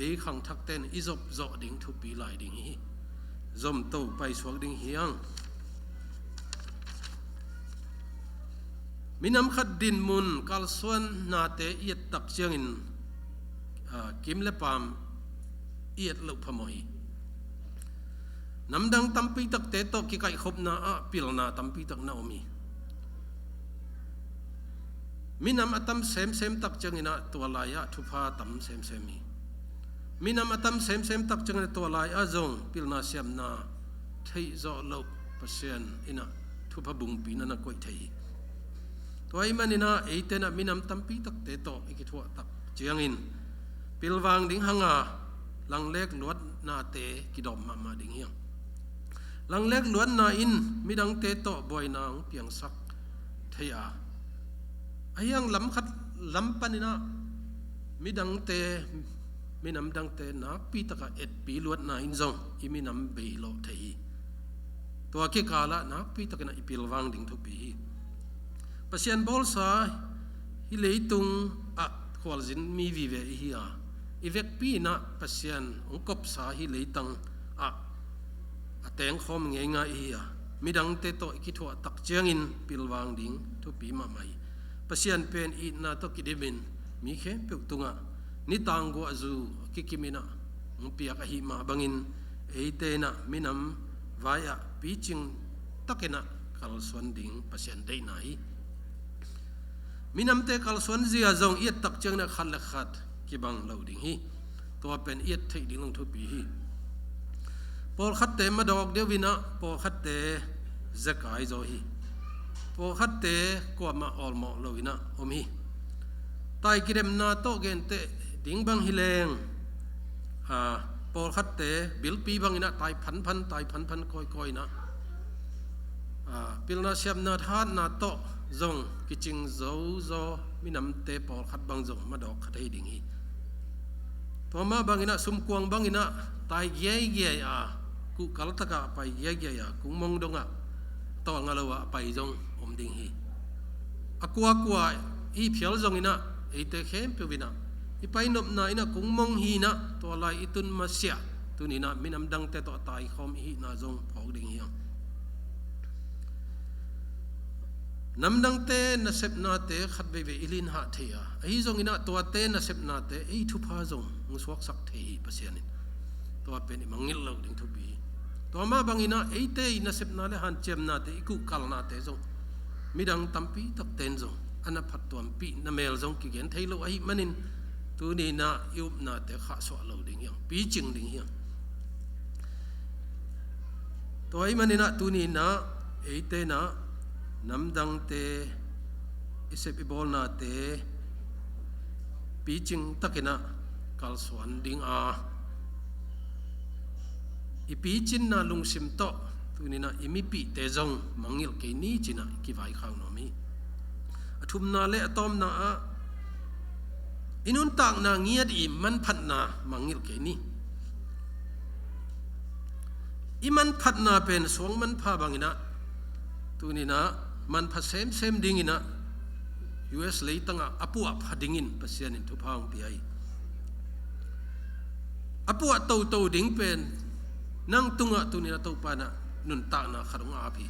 ei khang thak ten izop zo ding thu pi lai ding hi zom to pai suak ding hiang minam khat din mun kalsuan na te iet tak chiangin kim le pam iet lo phamoi namdang tampi tak te to ki kai khop na a pil na tampi tak na omi minam atam sem tak changina tualaya thupa tam sem mi minam atam sem tak changina tualaya zong pilna siam na thei zo lo pasien ina ทุพบุงปีนันก้อยไทยตัวไอ้มันนี่นะไอ้เต้นมีน้ำตั้มปีตักเตโตอีกทั่วตักเจียงอินปิลวางดิ้งหังอาลังเล็กลวดนาเตกิดอมมาดิ้งเฮียงลังเล็กลวดนาอินมีดังเตโตบ่อยนางเปียงสักเทียไอ้ยังลำขัดลำปันนี่นะมีดังเตมีน้ำดังเตนะปีตะกะเอ็ดปีลวดนาอินซงอีมีน้ำเบยโลเทียตัวเกี่ยกาละนะปีตะกะนะอีปิลวางดิ้งทุปีปัจจัยบอลสาฮิเลตุงอะขวลจินมีวิเวฮิอาอีเวกปีนะปัจจัยองกบสาฮิเลตังอะแตงคอมเงยง่ายฮิอามีดังเตโตอิคิทัวตักเจียงอินปิลวางดิ้งทุปีมาไม่ปัจจัยเป็นอีนาโตกิเดมินมีเข้มเปิกตุงะนิตังกัวจูกิกิมินะงปียกหิมาบังอินเอเตนะมีนำวายะปีจิงตักเนะคัลสวนดิ้งปัจจัยได้ไหนมีน้ำเตะคัลสวนเสียจงเอียดตักเจงนักขัดเล็กขัดกีบังเหล่าดิ่งฮีตัวเป็นเอียดที่ดิ่งลงทุบีฮีพอขัดเตะมาดอกเดียววินะพอขัดเตะเซกายโจฮีพอขัดเตะกว่ามาออลมอเหล่าวินะอมฮีตายกิเลมนาโตเกนเตะดิ่งบังฮิเลงพอขัดเตะบิลปีบังอินะตายพันตายพันค่อยนะปิลนาเชียมนาทานนาโตจงกิจิงโจมีน้ำเตะปอลขัดบางจงมาดอกขัดให้ดิ่งฮีพอมาบางอินะสุมกวงบางอินะตายเย่กูกัลตะกะไปเย่กูมองดงต่องาลวะไปจงอมดิ่งฮีกัวอีเพียวจงอินะไอเตะเข้มเปวินะอีไปนบนาอินะกูมองฮีนะตัวลายอิตุนมาเสียตุนีนะมีน้ำดังเตะต่อตายคอมฮีนาจงพอดิ่งฮีน้ำดังเตนะเสพนาเตขัดเวอิลินหาเทียไอ้จงอินะตัวเตนะเสพนาเตไอ้ทุพาจงงสวกสักเทีปัสยานินตัวเป็นมังงิลเราดึงทุบีตัวมาบางอินะไอ้เตนะเสพนาเลหันเจมนาเตอิกุกัลนาเตจงมีดังตัมปีตักเตนจงอันนั้นพัดตัวปีนะเมลจงกิเกนไทยโลไอ้มันินตัวนี้นะยุบนาเตข้าสวะเราดึงยังปีจิงดึงยังตัวไอ้มันินะตัวนี้นะไอ้เตนะน้ำดังเตอิเซปิบอลนาเตปีจิงตักนะกัลสวนดิ่งอีปีจินนาลุงซิมโตตัวนี้นะอิมิปีเตจงมังยิลเกนี่จินะกิไว้ข้างนอมีทุมนาเลอตอมนาอินุนต่างนาเงียดอีมันพัดนามังยิลเกนี่อีมันพัดนาเป็นสวงมันพาบังอินะตัวนี้นะมันพัดเซมดิ่งอินะ US เลยตั้งอปัวพัดดิ่งอินปัสยานินทุพางปีไออปัวโตดิ่งเป็นนั่งตุงตัวนี้นะตัวปานะนุนตากนะขัดงอาพี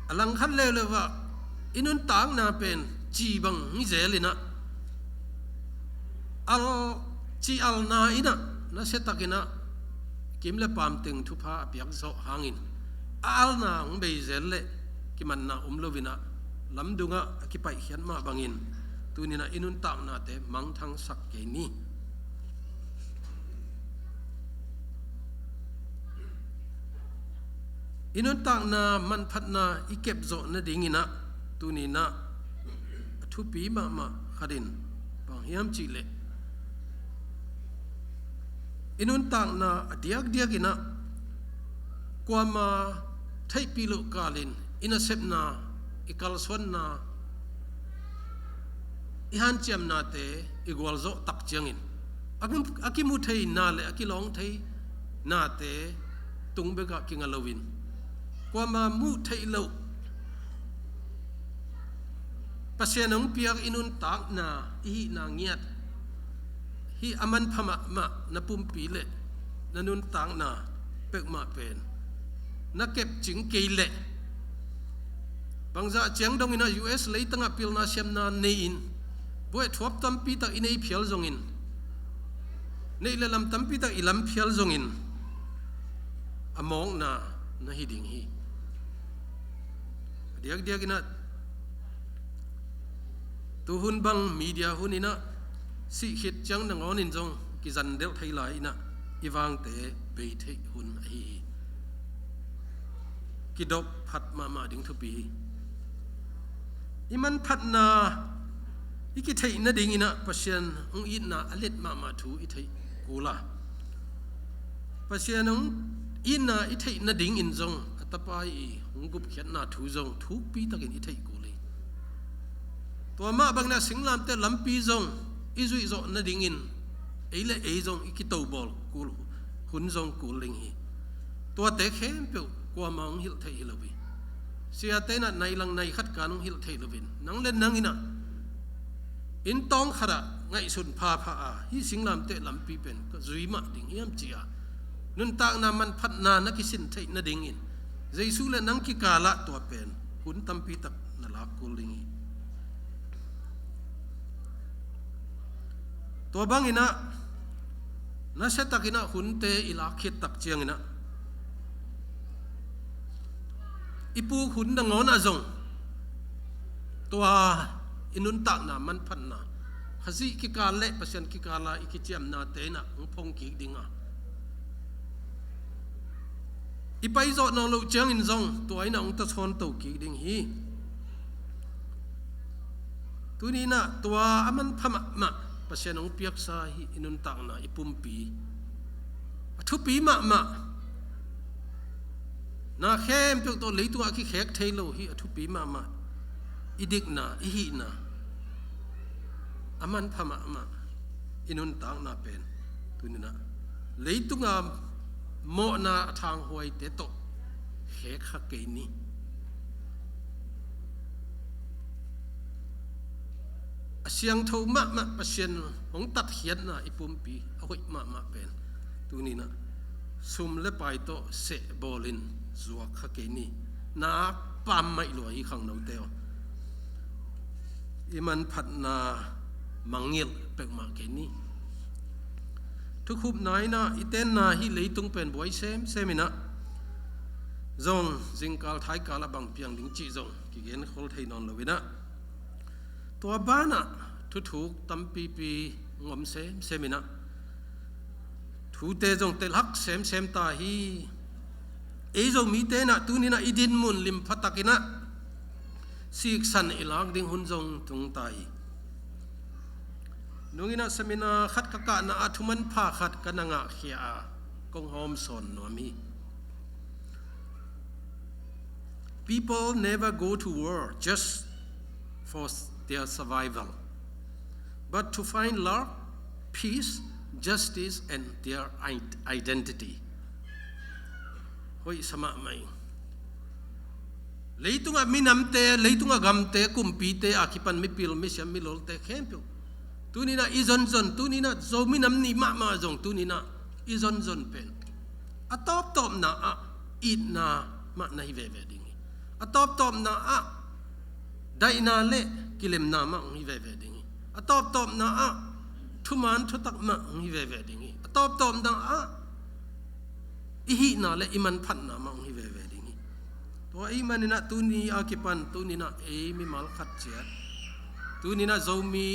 อลังคันเลยว่าอินุนตากนะเป็นจีบังมิเจลินะจีอัลนาอินะนะเสตักินะกิมเลปามตึงทุพาเปียกโซหางอินอัลนาองเบยเจลเลกิมันนะลวินะลำดุงะกิไปเขียนมาบังอินตัวนี้นะอินุนตากนะเตมังทังสักเกนีอินุนต่างนามันพัดนาอีเก็บโจนะดิ่งอินะตัวนี้นะทุปีมาขัดินบางยามจิเลอินุนต่างนาเดียกอินะกว่ามาไทยปิโลกาลินอินะเซปนาอิกัลสวนนาอิฮันเจียมนาเตอิกวาลโจตักเจียงอินอากิมุไทยนาเลอากิลองไทยนาเตตุงเบกะกิงาลวินกว่ามามุไทยโลปัสยานงเปียกอินุนตากนาอีนางเงียดฮีอามันพมะนปุ่มปีเลนันุนตากนาเป็กมาเป็นนักเก็บจิงเกยเลบางจะเจียงดงอินะ US เลยตั้งปิลนาเชมนาเนอินบ่อยทวบตัมปีตักอินไอเพียลจงอินในเลลำตัมปีตักอิลำเพียลจงอินอมองนาฮิดิ่งฮีเดียกอินะตัวหุ่นบังมีเดียหุ่นอินะสิขิดจังนังอนินจงกิจันเดลไทยไหลอินะอีวางเตะเบยเทหุ่นไอ กิดพัดมาดิ้งทุปีมันพัดนาอีกิเทยนาดิ้งอินะปัศยานองอินะอเล็ดมาถูอีเทยกูละปัศยานองอินะอีเทยนาดิ้งอินจงอัตปายองกุบเขียนนาถูจงถูปีตะกินอีเทยกูเลยตัวมาบางนาสิงลามเตลำปีจงอีจุยจงนาดิ้งอินเอเลเอจงอีกิโตบอลกูหุ่นจงกูลิงฮีตัวเตะเข้มเปียวกว่ามังหิลเทยลวิเสียเตนะในลังในขัดการองหิลเทยลวินนังเล่นนังอินะอินตองขระไงสุนพาอาฮิสิงลามเตลำปีเป็นก็จุยมาดิ่งเฮียมจีอานุนตากนามันพัดนานักสินเทยนาดิ่งอินใจสู้เล่นนังกิกาละตัวเป็นหุ่นตัมปีตักนลากูลิงฮีตัวบางอินะน่าเสตักินะหุ่นเตอิลาคิดตักเจียงอินะอีปูหุ่นดังงอนอาจงตัวอินุนตักนามันพันนาขจิกิกาเละปัศยันกิกาลาอิกิเจียมนาเตนะงพงกิดิงาอีไปจอดนองลูเจียงอินจงตัวไอ้น่ะองตะชอนตัวกิดิงฮีตัวนี้นะตัวมันพมาปัศยันองเปียกสาฮีอินุนตักนาอีปุ่มปีทุปีมานาเข้มตัวตัวเลยตัวขี้แขกเทโลฮีทุปีมาอีดิกนาอีฮีนาอามันพมาอินุนตังนาเป็นตัวนี้นะเลยตัวงามโมนาทางหวยเตโตแขกขักเกนี่เสียงโทมาปัศยันของตัดเขียนนะอีปุ่มปีเอาไว้มาเป็นตัวนี้นะซุมเลไปโตเสบอลินจัวขักเกนี่นาปั๊มไม่รวยขังเราเตียวอีมันพัดนามังเงียลเป็กมาเกนี่ทุกขุบไหนนะอีเต้นนาฮิเลยตุงเป็นบวยเซมินะจงจิงกาลไทยกาลบังเปียงดิงจีจงกิเกนขอลไทยนอนเลยนะตัวบ้านะทุกตั้มปีงอมเซมินะทูเตจงเตลักเซมตาฮีเอจงมีเตนะตูนี่นะอีดินมุนลิมพัตตะกินะสิกสันอิลักดิงหุนจงตุงไตนุงินะสมินาขัดกะกะนะอาทุมันพาขัดกันงะเขียกงหอมสอนนวมี People never go to war just for their survival but to find love peace justice and their identity เฮ้ยสมัครไหมเลยตุงมีน้ำเตะเลยตุงกำเตะกุมปีเตะอาคิปันไม่ปิลไม่เสียไม่หลงเตะเข้มเปียวตัวนี้นะอีจนตัวนี้นะโจมีน้ำนี่มาจงตัวนี้นะอีจนเป็นอัตตอบนะอีน่ามาในเวดิ่งอัตตอบนะได้นาเละกิเลมนามาในเวดิ่งอัตตอบนะทุมันทุตักมาในเวดิ่งอัตตอบนะอีหีนาเละอิมันพันนามาในเวดิ่งตัวอีมันนี่นะตัวนี้อาคิปันตัวนี้นะมีมาลขัดเจียตัวนี้นะโจมี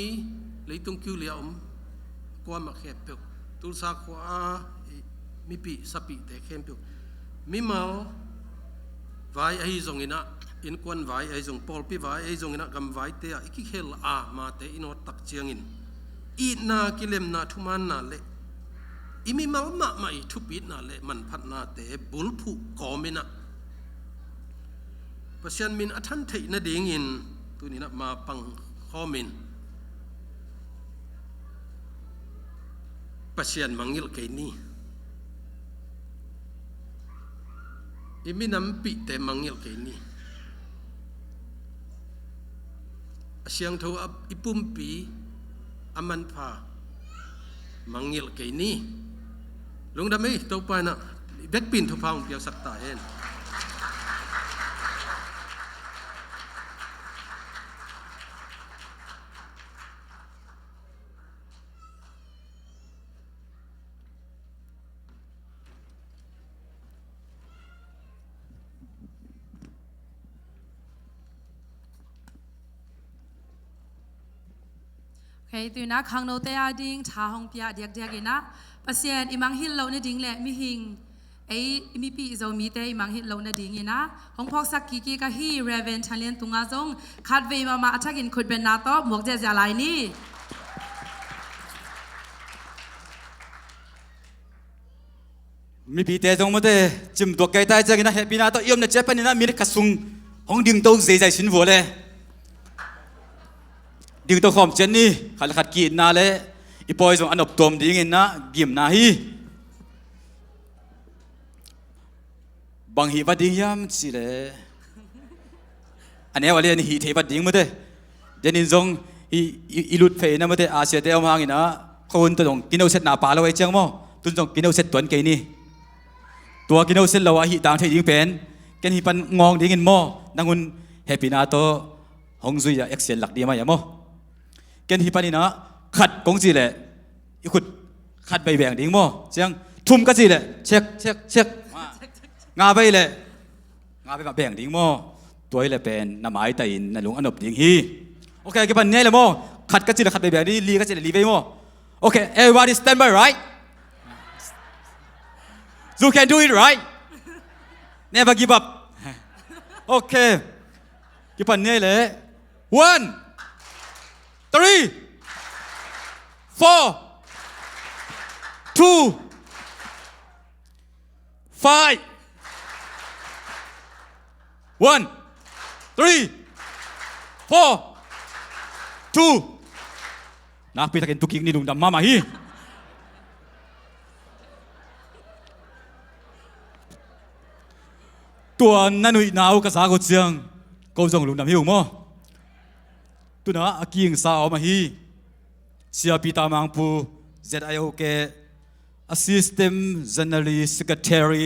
เลยตุงคิวเลี้ยมกว่ามาแคบเปียวตุลสากว่ามีปีสปีแต่เข้มเปียวมีมาไว้ไอ้จงอินะอินควันไว้ไอ้จงปอลปีไว้ไอ้จงอินะกำไว้เตะอีกเคลมาเตะอินอตักเจียงอินอีนากิเลมนาทุมันนาเละอีมีมาไม่ทุบิดนาเละมันพัดนาเตะบุลผู้ก่อมินะปัจจัยมินอัทันเทนดิ่งอินตัวนี้นะมาปังข้อมินปัจจัยมังยิลเกนี่อีมีน้ำปีแต่มังยิลเกนี่เสียงโทอีปุ่มปีอามันพามังยิลเกนี่ลงดำไหมตัวไปนะเบ็กปินทุพางเปียกสักตาเองโอเคตัวนะขังโนเตอาดิ้งชาฮองเปียเดียกอินะปัศยันอิมังฮิลเราเนี่ยดิ้งแหละมิหิง ไอ้มีปีจะมีแต่มังหิเรานาดีงี้นะห้องพอกสักกี่ก็ฮีเรเวนชันเลียนตุงอาจงคัดเวมาอัฐกินขุดเป็นนาโตหมวกเจจาลายนี่มีปีเตจงมาเตจิมตัวไกลตายจังนะเฮปีนาโตยอมนะเจ็บปนนะมีกระสุงห้องดึงโตเสียใจสินหัวเลยดึงโตขอมเจนนี่ขัดกีนาเลยอีปอยจงอันอบตัวมดีเงินนะกิมนาฮีบางฮีวัดดิ้งยามสิเลยอันนี้ว่าเรียนฮีเทวัดดิ้งมาเตเดนินจงอีลุดเฟยนะมาเตอาเซียเตอมางินะคนตัวจงกินเอาเสร็จหนาป่าเราไว้เจ้ามั้งตุนจงกินเอาเสร็จตัวนี้นี่ตัวกินเอาเสร็จเราว่าฮีต่างเทยิ่งเป็นกันฮีปันงองดิ้งเงินมั้งนั่งคุณเฮปีนาโตหงซุยเอ็กเซนหลักดีมาอย่างมั้งกันฮีปันนี่นะขัดกงสิเลยอีขุดขัดใบแบ่งดิ้งมั้งเจ้าทุ่มก็สิเลยเช็คงาไปเลยงาไปมาแบ่งดิ้งมั้งตัวนี้เลยเป็นน้ำไม้แต่อินนั่นหลงอันอบดิ้งฮีโอเคกี่ปันเนี่ยเลยมั้งขัดก็สิเลยขัดใบแบ่งนี่ลีก็สิเลยลีไปมั้งโอเค everybody stand by right you can do it right never give up โอเคกี่ปันเนี่ยเลย 1 3 4 2 5 1 3 4 2 นักพิทักษ์ตุกิกนี่ลุงดำมาฮีตัวนั่นหนุ่ยนาวกษากุเชียงก็จงลุงดำหิวมั้งตัวน่ะอากิงสาวมาฮีเสียปีตามังปู ZIOK Assistant General Secretary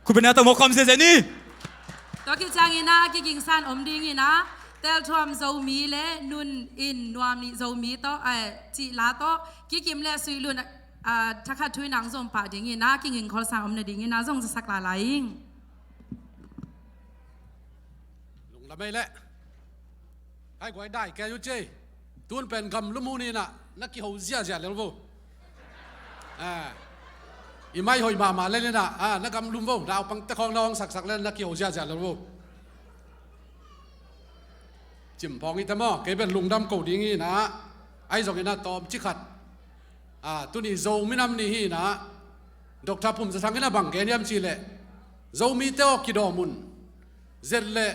คุณเป็นนักตมคอมเซนี่ตัวกิจางนะกิงสันอมดิ้งนะเตลทวมโซมีเลนุนอินนวมนี่โซมีโตจีลาโตกิมเลสุยลุนทักขัดทุยนางส่งป่าดิ้งนะกิงคอลสามอมนดิ้งนะส่งจะสักหลายลุงละไม่แหละให้กวยได้แกยุเจตุนเป็นคำลุมูนี่นะนักกี่หัวเสียเสียเลยลูกอีไม่หอยมาเล่นเลยนะนักกำลุมวงดาวปังตะคองน้องสักเล่นนักกี่หัวเสียเสียเลยลูกจิมพองอีตามอเกเป็นลุงดำเกาดีงี้นะไอ้สองนี่นะตอมจิขัดตัวนี้โจไม่นำนี่นะดอกทับผมจะทำกันนะบังแกนี่ยมชีเล่โจมีเต้ากิดอมุนเจเล่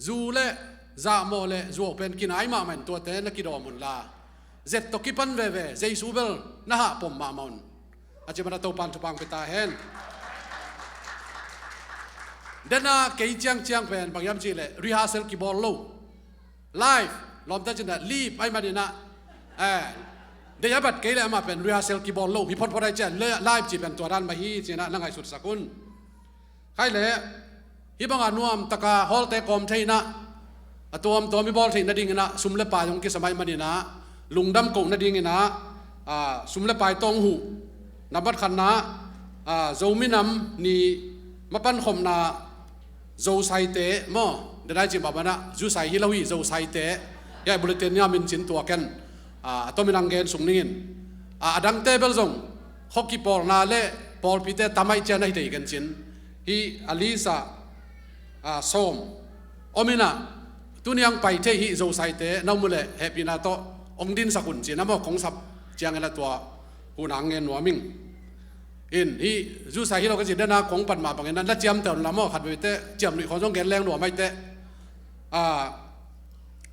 จูเล่จาโมเล่จูเป็นกินไอ้มาเหมือนตัวเต้นักกิดอมุนลาเจ็ดตกิปันเว่เจสูเบลนะฮะผมมามุนอาจจะมาตัวปันทุปังไปตาเห็นเดน่าเกยเจียงเป็นบางยามชีเล่รีฮัสเซลกีบอลโลไลฟ์ลอมตัดจันทร์ลีบไอ้มาดีนะเดี๋ยวบัดเกยเลยมาเป็นรีฮัสเซลกีบอลโลมีพอดพอได้เจนเล่ไลฟ์จีเป็นตัวด้านมาฮีจีนะนั่งไงสุดสกุลใครเล่ฮิบังอานุมตะกาฮอลเตคอมเทนะตัวมีบอลเทนดิ่งนะสุมเล็บปลายของกิสมัยมาดีนะลุงดำกงนาดิ่งนะสุมเล็บปลายตองหูนับบัดขันนะโจมินำนี่มาปั้นข่มนาโจไซเตะมั้งเดี๋ยวได้จิบแบบนั้นจูไซฮิลาวีโจไซเตะยายบุลเตนยามินจินตัวกันตัวมินังเกนสุงนินดังเตเบลซงฮอกกี้บอลนาเล่บอลพิเตตามไม่เจนให้เตะกันจินฮีอลิซาโซมอมินาตัวนี้ยังไปเทฮีโจไซเตะน้ำมือเล่เฮปินาโตองดินสกุลจินน้ำมันของสับเจียงกันตัวหูหนังเงินหัวมิงอินฮีจูไซฮิเราก็จินได้นาของปันมาบางอย่างนั้นแล้วเจียมแต่ละมั่งขัดไปเตะเจียมหนุ่ยของจงเกนแรงหนัวไม่เตะ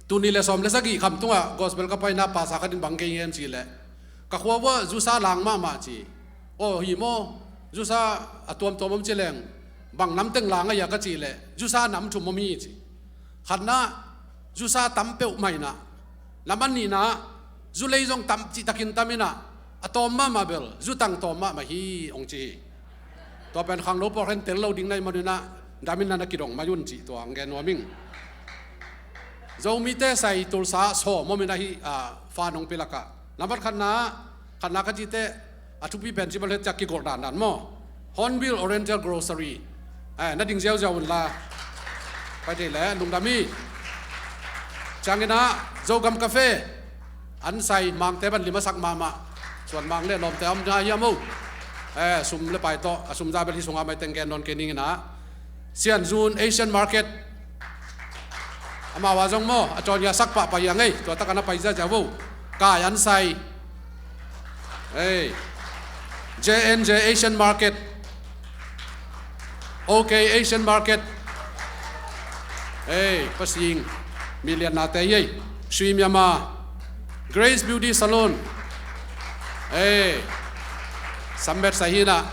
ตัวนี้เลยสมเลยสักกี่คำตัวกอสเปลก็ไปนับภาษากันบางเกยมสิเลยก็ขวบว่าจูซาลังมาจีโอ้ฮิโมจูซาตัวมันเจริญบางน้ำเต็งลังก็อยากก็จีเลยจูซาน้ำชุ่มมีจีขันนะจูซาตั้มเปลไม่นะแล้วมันนี่นะจูเลยจงตั้มจีตะกินตั้มนะตัวมาเบลจูตั้งตัวมาฮีองจีตัวเป็นขังลบพอเห็นเตลเราดิ้งในมาดูนะดามินนักกิดองมายุ่นจีตัวอังเกนวามิงโจมีเตใส่ตุลสาโซมมินาฮีฟานองเปลักะนับขันนาคจิเตทุกปีเป็นจิบัลเลจักกิโกดานมั้งฮอนบิลออเรนเจลกรอสเซอรี่นั่นดิ้งเจ้าวันละไปได้แล้วลุงดามีจังเงินะโจกัมกาแฟอันใส่มังเตบันลิมาสักมาส่วนมังเล่นลมแต่อมยายามู ซุ่มเลยไปโตซุ่มจ่าไปที่สงอาไม่เต็งแกนนอนเกนิ่งนะเซียนจูนเอเชียนมาร์เก็ตมาว่าจงโมอาจารย์ยาสักปะไปยังไงตัวตะกันไปจะจะวูกายันไซJNJ Asian Market OK Asian Market pasing million na tayo Sri Myanmar Grace Beauty Salon Sambet sahina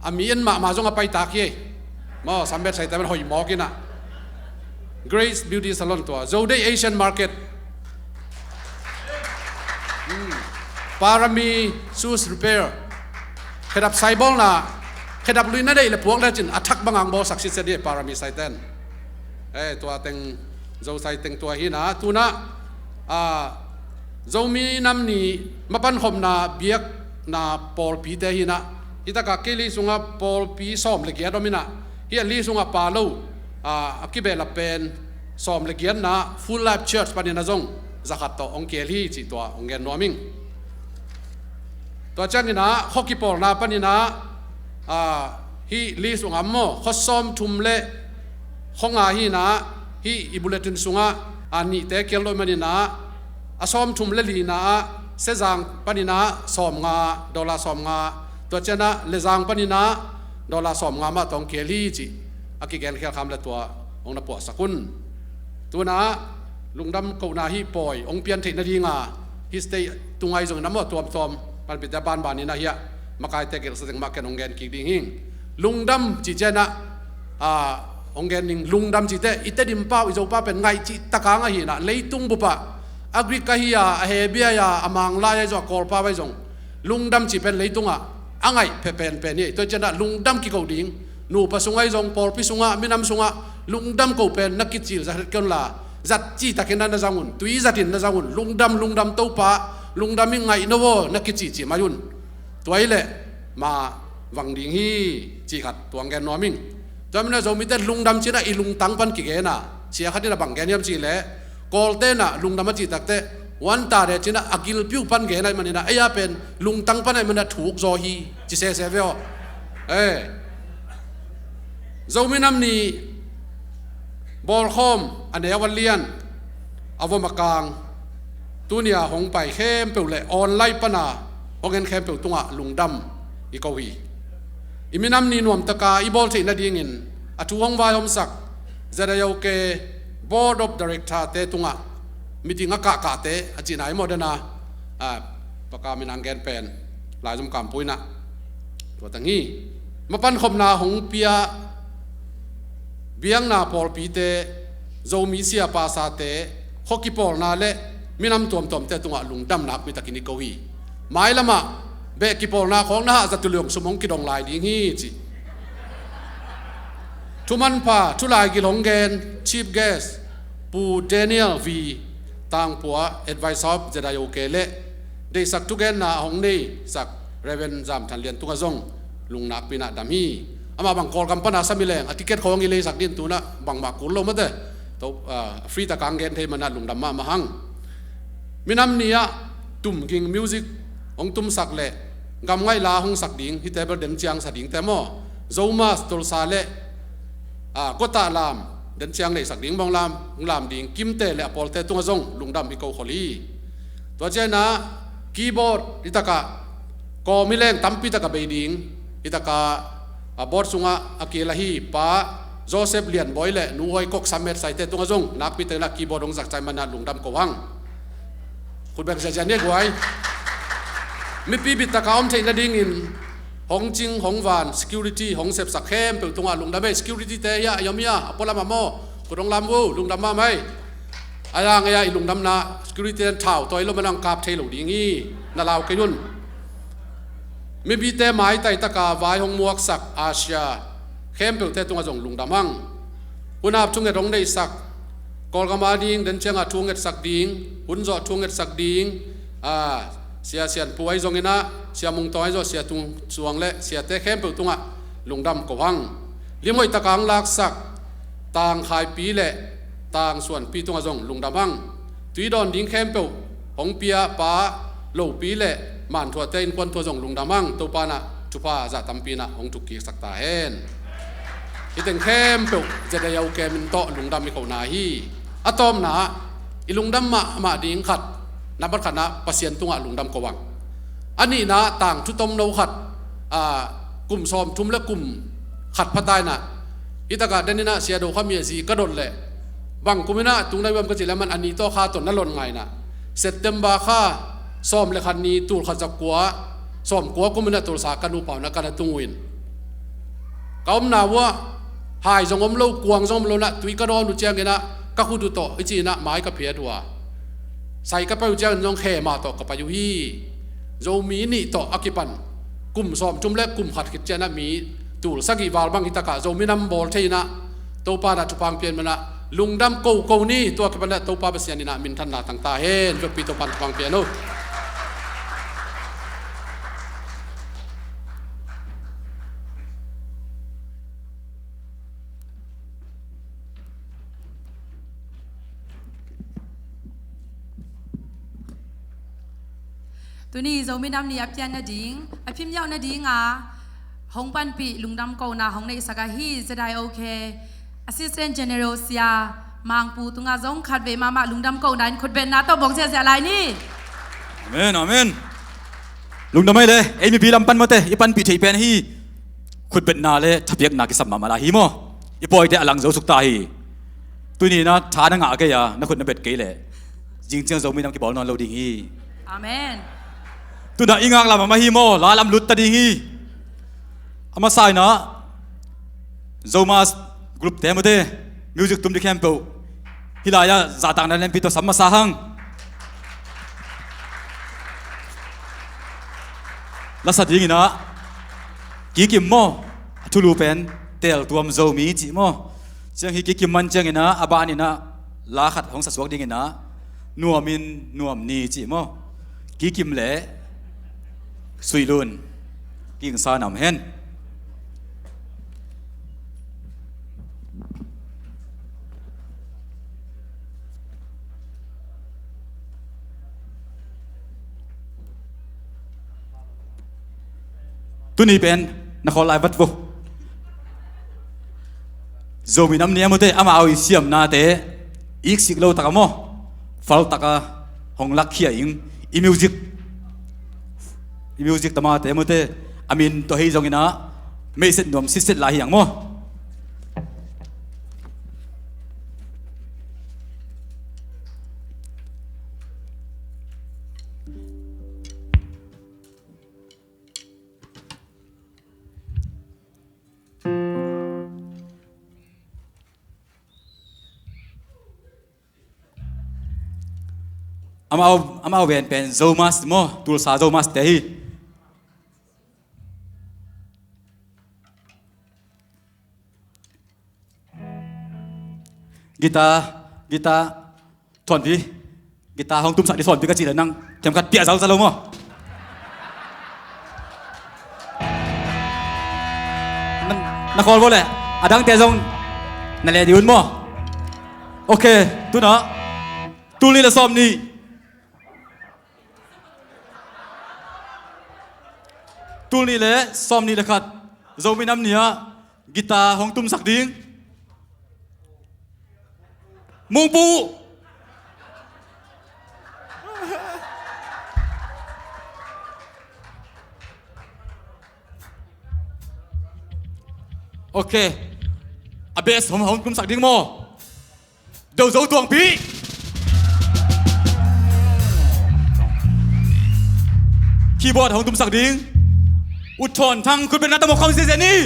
amiin ma zong apay taki mo sambet say taman hoy mo kina Grace Beauty Salon to Zode Asian Market Parami Shoes Repair Kedap saibol na kedap luin na day le puwag na jin attack bangang bo saksit sa di Parami saiten to ateng zo saiteng to hina tuna zo mi nam ni mapan khom na biak na Paul pi te hina ita ka keli sunga Paul pi som le gia domina hi li sunga pa lo akibe la pen som le gia na Full Life Church panina zong zakat to ong keli chi to ong gen noming to changina hoki Paul na panina hi li sunga mo khosom thumle khonga hi na hi ibuletin sunga ani te kello manina asom thumle li na sezang panina som nga dola som nga to chana lezang panina dola som nga ma tong keli chi akigen khel kham la to ong na po sakun tuna lungdam ko na hi poi ong pian the na ringa hi stay tungai jong na mo tom tom pan pita ban ban ni na hiya makai te kel sateng ma ken ong gen ki ding hing lungdam chi chana ong gen ning lungdam chi te ite dim pa izo pa pen ngai chi taka nga hi na leitung bu pa agri kahia hebia ya amang la ya jo kol pa bai jong lungdam chi pen leitunga angai pe pen pen ni to chana lungdam ki ko ding nu pa sungai jong por pi sunga minam sunga lungdam ko pen nakit chil za ken la zat chi takenan na zangun tui zatin na zangun lungdam to pa lungdam mi ngai no wo nakit chi mayun toile ma wang ding hi chi khat tuang gen noming jamna zo mi te lungdam chi na ilung tang pan ki ge na chia khatina bang gen yam chi le kolte na lungdam chi takte wan ta re china agil piu pan ge nai manina aya pen lung tang pan ai mana thuk zo hi chi se veo zo minam ni bol khom ane awalian avomakang tunia hong pai khem pe le online pana hongen khem pe tunga lungdam i ko hi iminam ni nuam taka i bol thi na ding in atu hong vai hom sak zarayo ke board of director te tunga meeting ka te achinai modena paka minang gen pen lai zum kam puina to tangi mapan khom na hong pia biang na pol pi te zo mi sia pa sa te hoki pol na le minam tom te tunga lungdam nak mi takini ko hi mai lama be ki pol na khong na za tulyong sumong ki dong lai ding hi chi tuman pa tulai gi longgen chief guest pu Daniel V tang pua advice of jadayo kele de sak tugen na hong nei sak reven jam than lian tunga zong lungnak pina dam hi ama bang kol kampana samileng atiket khong ile sak din tuna bang ma kul lo mate to free ta kang gen the mana lungdam ma hang minam nia tum ging music ong tum sak le gam ngai la hong sak ding hi table den chiang sa ding te mo zoma stol sa le kota lam den chiang nei sak ding bang lam ding kim te le apol te tunga zong lungdam i ko kholi to chena keyboard itaka ko mileng tampi taka beiding itaka board sunga akela hi pa Joseph Lian boy le nu hoi kok samet sai te tunga zong nak pi te la keyboard ong zak chai mana lungdam ko hang khut bek ja jan ne gwai mi pi bit taka om theina ding in hong jing hong wan security hong sep sak khem pe tunga lungdam be security te ya yomia apola ma mo kurong lam wo lungdam ma mai ayang ya lungdam na security thau toy lo manang kap thelo ding hi na law ke yun mi bi te mai tai taka vai hong muak sak Asia khem pe te tunga jong lungdam hang hunap chung rong dei sak kol gama ding den chenga thunget sak ding hunzo thunget sak ding sia sian puai zong ina sia mung toy zo sia tung suang le sia te khem pe tunga lungdam ko hang limoi takang lak sak tang khai pi le tang suan pi tunga jong lungdam hang tui don ding khem pe hong pia pa lo pi le man thua te in kwan thua jong lungdam hang to pa na ชุป้าจะตั้มปีนะองทุกกีสักตาเห็นอีตึงเข้มเปล่าจะได้เอาแกมินโตลุงดำมีเขาหนาฮีอะตอมนะอีลุงดำมาดิ้งขัดนับบัดขัดนะปัสเซียนตุงะลุงดำกวังอันนี้นะต่างทุตมโนขัดกลุ่มซ้อมทุ่มและกลุ่มขัดพัดได้นะอิตากาเดนนี่นะเสียดูข้ามีสีกระโดดเลยบางกุมินะตุงได้วันก็จะแล้วมันอันนี้ตัวข้าตนนั่นหล่นไงนะเซตเต็มบาข้าซ้อมเลยคันนี้ตูขัดจักกัวซ้อมกัวกุมินะตูสากันดูเปล่านะกันตุงวินก้าวนาว่าหายจงอมโลกวางจงอมโลนะตุยกระโดดดูเจียงกันนะก็คูดูโตไอจีนะไม้กับเพียดัวใส่กระเป๋าเจียงจงเขมาโตกับปายุฮีโจมีนี่โตอากิปันกลุ่มซ้อมจุ่มเล็กกลุ่มขัดกิจเจนะมีตูสักกี่วาลบางอิตากาโจมีน้ำบอลเทียนะตัวปานะจุปังเปลี่ยนมันนะลุงดำโกนี่ตัวกิปันนะตัวปาเปเสียนี่นะมินทันนาต่างตาเห็นจบปีตัวปันจุปังเปลี่ยนโนตัวนี้เราไม่นำนี่อับยันนาดิงอภิมยาวนาดิงห้องปันปีลุงดำเกานาห้องในสกาฮีจะได้โอเค Assistant General เสียมังปูตุงาจงขัดเวมาลุงดำเกานั้นคนเป็นนาตัวบงเสียอะไรนี่อาเมนอาเมนลุงดำไม่เลยเอ็มพีลำปันมาเตะอีปันปีที่เป็นฮีขุดเป็นนาเลยทับยักนากิสัมมาลาฮีโมอีปอยเตะอลังเจ้าสุกตาฮีตัวนี้นะท้านังอาเกียนักขุดนับเบ็ดเกยเลยจริงๆเราไม่นำกีบอลนอนเราดิ่งฮีอาเมนตัวน่ะอิงางลามาฮีโมลาลำลุดตาดิ่งฮีอามาใส่นะโจมาสกรุ๊ปเต็มเตะมิวสิกตุ้มดิแคมเปิลฮิลายาจัดตั้งนั่นเป็นตัวสัมมาสาหังลักษณะดิ่งนะกี่กิมโมทุลูเป็นเตลตัวมโจมีจิโมเจ้าฮิกี่กิมมันเจ้าเงินะอาบานินะลาขัดของสัตว์สวกดิ่งนะนัวมินนัวมนีจิโมกี่กิมเล่สุยลุนกิ่งซานำเห็นตัวนี้เป็นนักขอลายวัดวุโจมีน้ำเนียมุเตอามาเอาอิเสียมนาเตอีกสิกโลตะกโมฟัลตะกะหงลักเขียอิงอีมิวสิกตะมาเตมุเตอามินตัวเฮยจงอินะไม่เสร็จนวมสิเสร็จลายอย่างโมอามาเอาเป็นโจมาสโมตัวสาโจมาสเตฮีกีตาร์ถอนพี่กีตาร์ห้องตุ้มสักที่ถอนพี่ก็จีเลยนั่งเข็มขัดเปียเสาจะลงมั้งนักขอรู้เลยอาดังเตะทรงนั่นแหละดีอุ่นมั้งโอเคตัวน่ะตัวนี้ละซ้อมนี่ตัวนี้เลยซ้อมนี่เลยครับเราไม่นำเนี่ยกีตาร์ห้องตุ้มสักดิ้งมุงปูโอเคอาเบสห้องตุ้มสักดิ้งโมเดี๋ยวเราตวงปีคีย์บอร์ดของตุ้มสักดิ้งอุทธรทั้งคุณเป็นนักตะมกคอมเซนี่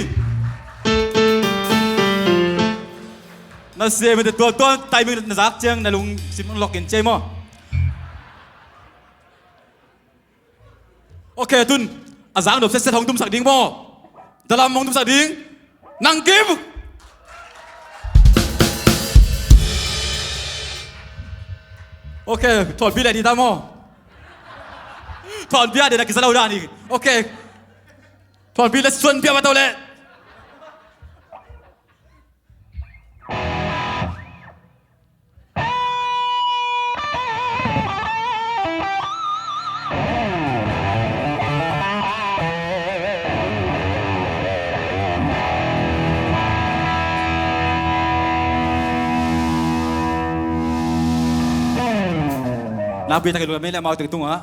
น่าเสียมันจะตัวไตมึงน่ารักเจียงน่าลุงสิมันหลอกเห็นเจมั้งโอเคตุนอาจารย์ดบเซตของตุ้มสักดิ้งมั้งดาราของตุ้มสักดิ้งนั่งกิมโอเคถอดพี่เลยดีตามมั้งถอดพี่เดี๋ยวนักกิจเราได้นี่โอเคถอนพี่และส่วนพี่มาตัวเลย นาปีตะกิลุไม่แล้วมาถึงตุ้งอ่ะ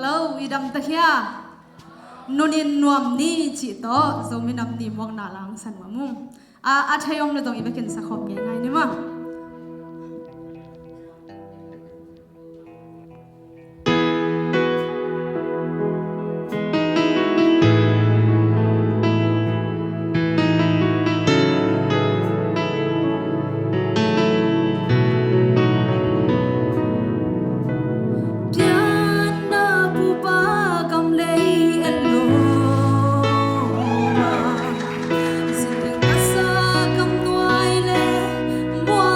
lâu idam ta khia nunin nuam ni chỉ to zomin am ni mong na lang san ma mum a thayom na dong ibekin sa khom ngai ngai ni ma Hãy subscribe cho kênh Ghiền Mì Gõ để không bỏ lỡ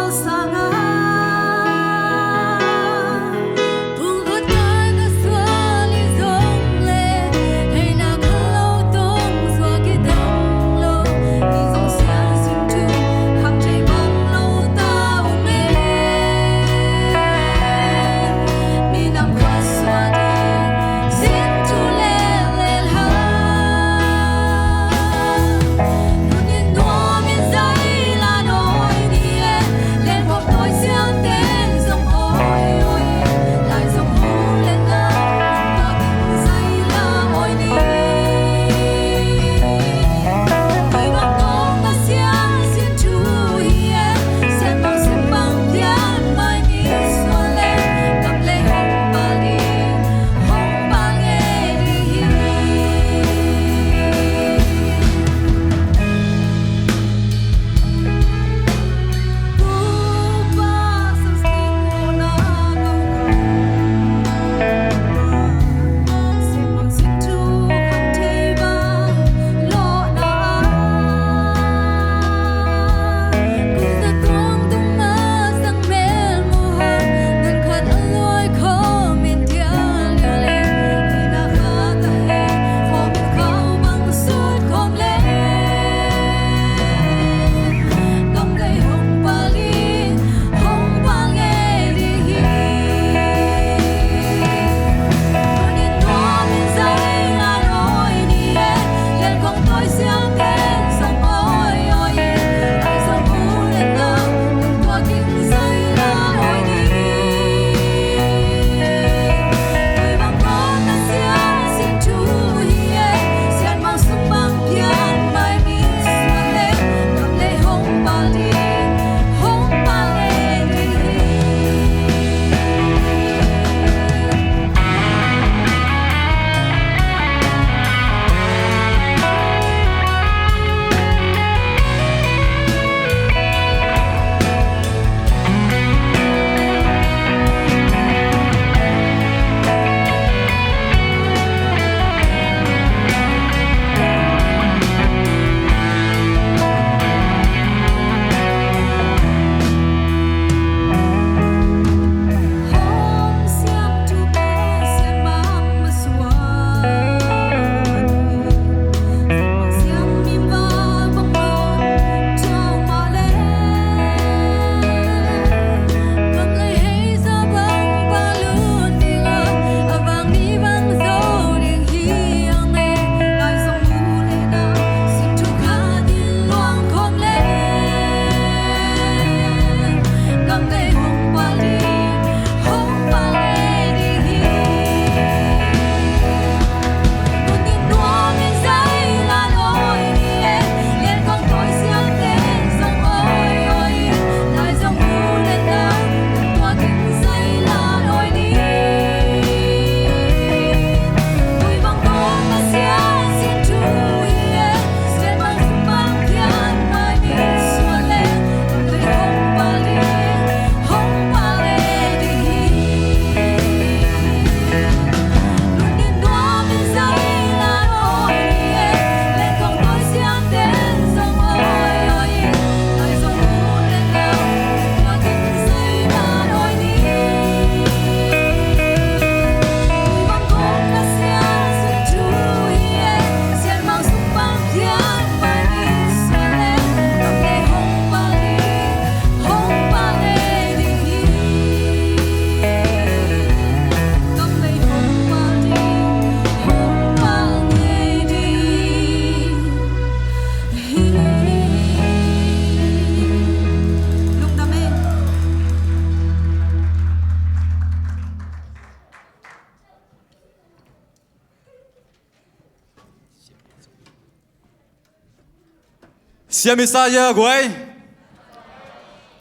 เสียมิซาเยอะกวย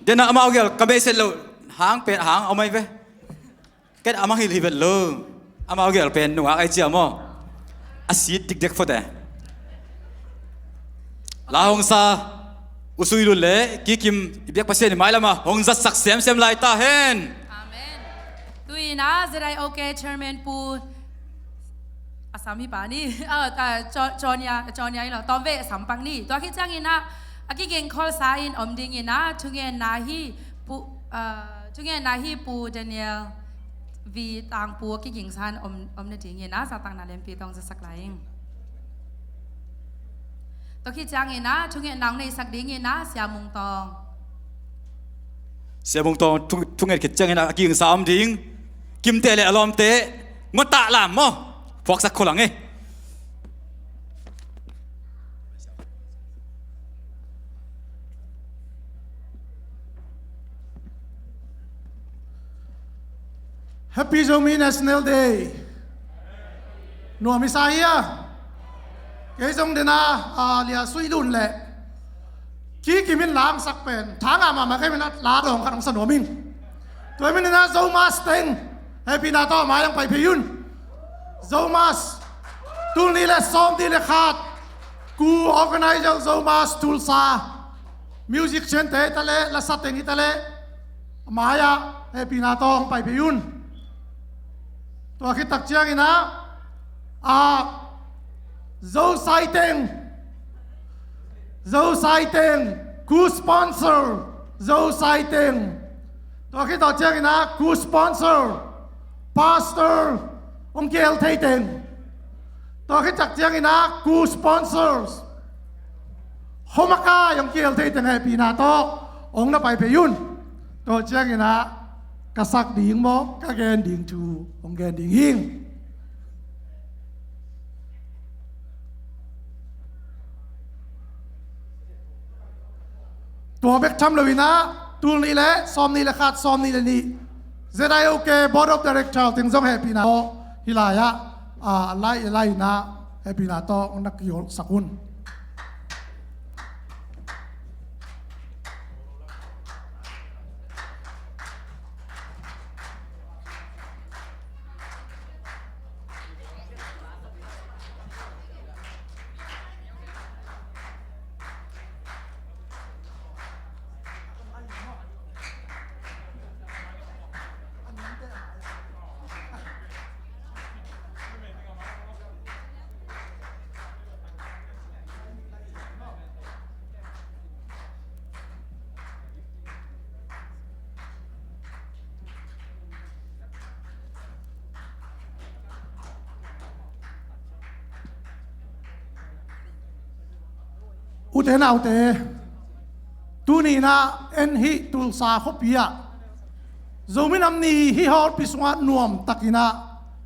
เดี๋ยวนะเอามาเอาเกี่ยวกับเบสเสร็จแล้วหางเป็นหางเอาไหมเว้ยแกเอามาหิลิเวลเลยเอามาเอาเกี่ยวเป็นหนูไอเจียมั้งอาศิดดิกๆฟอดเดลาหงซาอุสุยลุเล่กิคิมอิเบียกพัศน์ไม่ละมาหงซาสักเสียมเสียมไล่ตาเห็นอาเมนตุยนะจะได้โอเคเชอร์แมนปูอาสามีป่านี่จอนยาอีหรอตอนเวสัมปังนี่ตัวคิดจังอินะอากิเก่งคอลซาอินอมดิงอินะทุกเงินนาฮีปูเดนิเอลวีต่างปูกิเก่งซานอมเนติงอินะสตังนาเลมปีต้องจะสักไหลตัวคิดจังอินะทุกเงินนางในสักดิงอินะเสียมุงตองทุกเงินคิดจังอินะอากิงสามดิงกิมเตะเลยอารมณ์เตะงดตะลามมั้งพวกสักคนหลังไงHappy Zomi National Day หน่วยมิสายะเกยจงเดน่าเลียสุยดุนแหละกี่กิมินล้างสักเป็นทางมาไม่เคยเป็นลาดของขนมสนวมินตัวมินนะโซมาสเต็งให้พี่นาต่อมายังไปพยุนโซมาสตูนี่แหละซ้อมที่เลขาดกูออกไนซ์โซมาสตูลซามิวสิกเชนเตะทะเลและสเต็งทะเลมายาให้พี่นาต่อไปพยุนตัวคิดตักเจียงนะโซไซเต็งกูสปอนเซอร์โซไซเต็งตัวคิดตักเจียงนะกูสปอนเซอร์พาสเตอร์องเกลเทเต็งตัวคิดตักเจียงนะกูสปอนเซอร์ฮอมากาองเกลเทเต็งให้ปีนาโตองน่ะไปเพยุนตัวเจียงนะกษักดิ่งมอกกะแกนดิ่งจูองแกนดิ่งหิงตัวเบกทำเลยนะตูนี่แหละซ้อมนี่แหละขาดซ้อมนี่แหละนี่จะได้โอเคบอร์ดออฟดีเรคเตอร์ถึงส่งให้พี่นาโตฮิลายะไล่นะให้พี่นาโตนักโยนสักุลอุเทนเอาเตตูนี่นะเอ็นฮิตุลซาขบียะโซมินัมนีฮิฮอร์พิสวานนวมตักินะ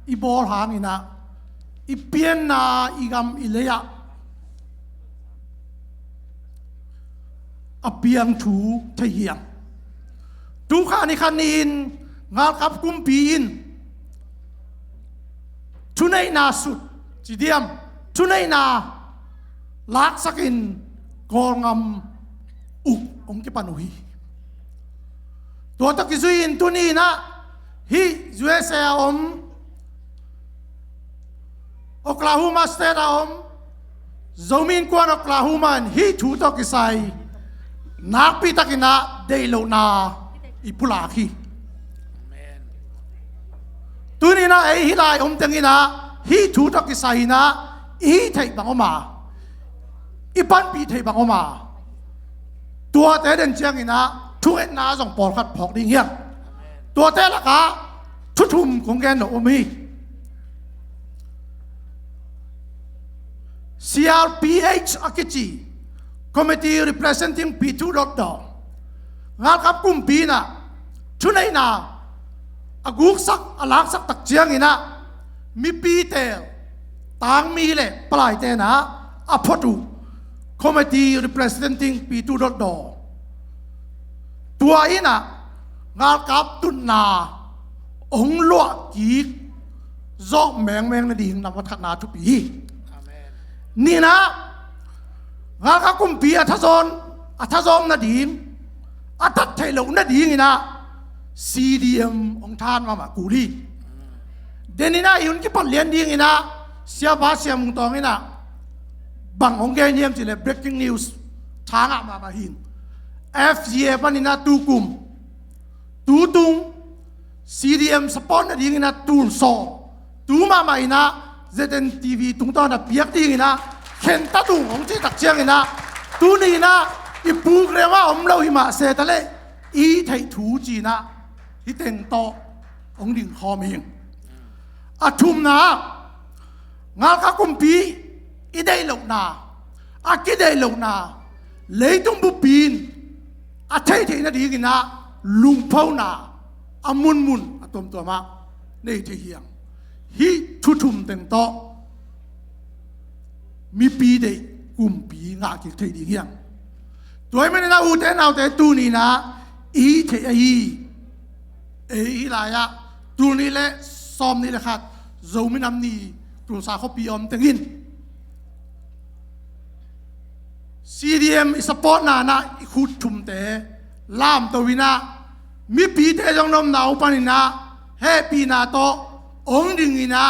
อีบอลหางินะอีเปียนนาอีกัมอิเลียอเปียงถูเทียงดูขานิคันินงานกับกุมปีนทุนไอนาสุดจีเดียมทุนไอนาลักสักินกองอมอุกองค์กิปันอุฮีตัวตะกิซุยนตัวนี้นะฮิจูเอเซียโอคลาโฮมาสเตทโซมินกวนโอคลาโฮมันฮิถูตะกิไซนักพิทักษ์นะเดโลนาอิปุลาคีตัวนี้นะไอฮิลายตังกินะฮิถูตะกิไซนะฮิไทยบังอมาอีปันปีเทบังออกมาตัวเตเดนเจียงอินะทุกเอ็นนาส่งปอดขัดพอกดิ่งเฮียตัวเตละกะทุทุมของแกนโอมี CRPH อากิจี Committee Representing P2 Doctor งานกับกลุ่มปีน่ะชุนไอนาอากุกสักอลักสักตักเจียงอินะมีปีเตลต่างมีเลยปลายเตนะอพอดูCommittee representing P2 Doctor ตัวอินะงานกับตุนนาองลวกกีกจอกแมงนดิ่งนำวัฒนาทุกปีนี่นะ งาข้ากุมปีอัฐซองนาดีนอัฐเทลนาดีงินะCDM องทานมากูรีเดนินะยุนกิปัลเลียนดีงินะเสียบาเสียมุงตองงินะบางองเกเนียมจิเล breaking news ทางมาบาหิน FGA ปนินะตูกุมตูตุง CDM สปอนนาดีงินะตูนซอตูมาไม่นะ ZNTV ตุงตอนน่ะเปียกดีงินะเข็นตะตุงองที่ตักเชียงงินะตูนี่นะอีปูเรียกว่าอมเราหิมะเสตะเลอีไทถูจีนะที่เต็งโตองดิ่งคอมเองอาทุมนะงาข้ากุมปีอีได้หลงนาอากิได้หลงนาเลยต้องบุปีนอาเทยนะดีกินนะลุงเผานาอามุนอาตมตัวมาในเทียงฮิทุมเต็งโตมีปีเดกุมปีงากิเทยดีเฮียงตัวไม่ได้นะอูเตนเอาแต่ตูนี่นะอีเทอีลายะตูนี่แหละซ้อมนี่แหละครับโจมินำนี่ตัวสาเขาปีอมเต็งอิน CDM อิสปอร์ตนาอีขุดทุมเตลามตัววินามีปีเตจงนมนาอุปนินะเฮปีนาโตองดิงินะ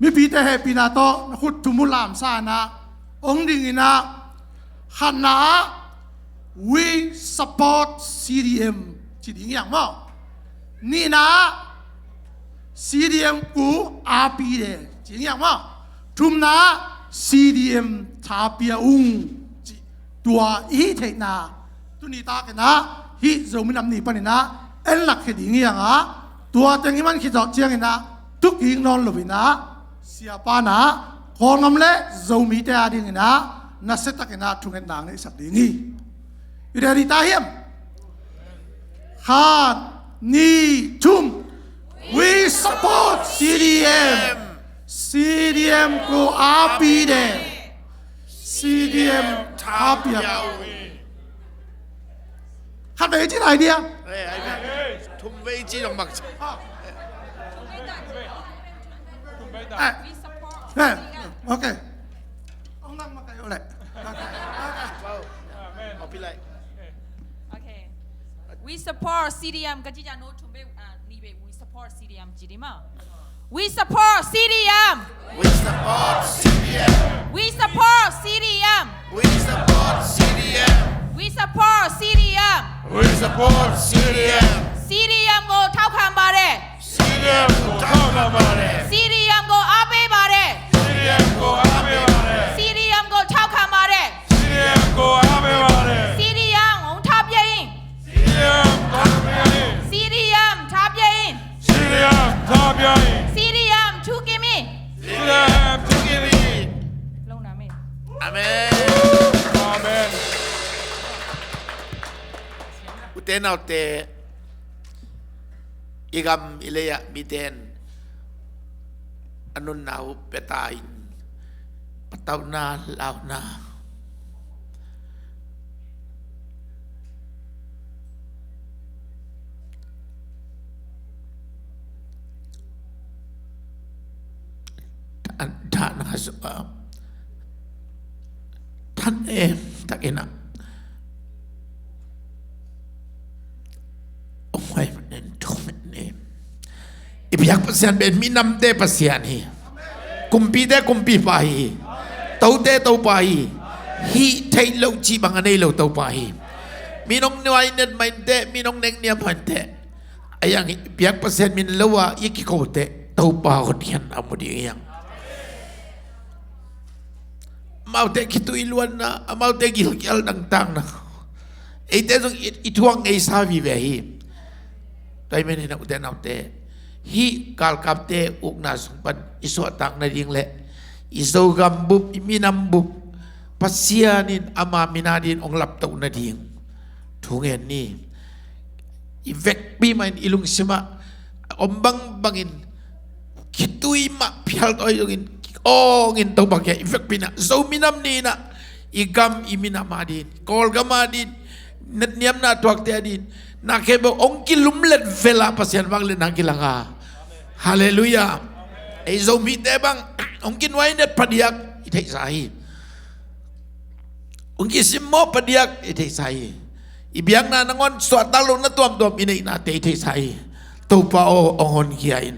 มีปีเตเฮปีนาโตขุดทุมุลามซานะองดิงินะขันนา we support CDM จีดิ่งอย่างมั้งนี่นะ CDM กูอาปีเดจีดิ่งอย่างมั้งทุมนะ CDM ทาเปียอุงตัวอีเทนาตุนิตากันนะฮิโจมินำนี่ปนินะเอ็นหลักจีดิ่งอย่างอ่ะตัวเต็งมันคิดจอดเจียงนะทุกยิงนอนหลบนะเสียปานะของน้ำเละโจมิเตอาดิ่งนะนัสเซตักนะทุกเงินนางในสักดิ่งนี้อยู่ในริตาเฮียมข้านี่ทุม we support CDM กูอาปีเด CDM ทาเปียขัดไปที่ไหนเดียทุ่มไว้ที่ตรงบักโอเคเอานั่งมาไกลเอาเลยเอาไปเลย Okay. We support CDM. Kajija no tumbe nibe. We support CDM. Jirima. We support CDM. We support CDM. We support CDM. We support CDM. We support CDM. We support CDM. CDM go taukan bare. CDM go taukan bare. CDM go abe bare. CDM go abe bare. CDM go taukan bare. CDM go abe bare. CDM on top yin. CDM top yin. CDM top yin. CDM top yin. CDM to give me. CDM to give me. Long na me. Amen. Amen. Uten autte igam ileya miten anun nau petain patau na lau naท่านท่านเองตักเองนะโอ้ยมันเน้นทุกมันเน้นอีพยักภาษาเป็นมีน้ำเตภาษานี่กุมปีเตกุมปีไปเต้าเตเต้าไปฮีไทยเราจีบังอันนี้เราเต้าไปมีน้องนายเน็ตไม่เตมีน้องเน็กเนี่ยมันเตไอ้ยังพยักภาษาเป็นเลวะยี่กี่คนเตเต้าไปคนเดียนอามุดียังmau te kitu iluan na mau te gilgel dang tang na e te jong ituang ei sa vi ve hi tai men na uten au te hi kal kap te uk na sung pan iso tang na ding le iso gam bup iminam bup pasianin ama minadin ong lap tau na ding thungen ni i vek pi main ilung sima ombang bangin kitui ma phial toi jongin ngin tau bagya ifek pina zo minam ni na igam imina madin kol gamadin net niam na tuak te adin na kebo ong kilumlet vela pasien bang le nang kilanga haleluya ei zo mi te bang ongkin wainet padiak ithei sai ongki simmo padiak ithei sai ibiang na nangon swatalo na tuam inei na te ithei sai topa o ongon kiain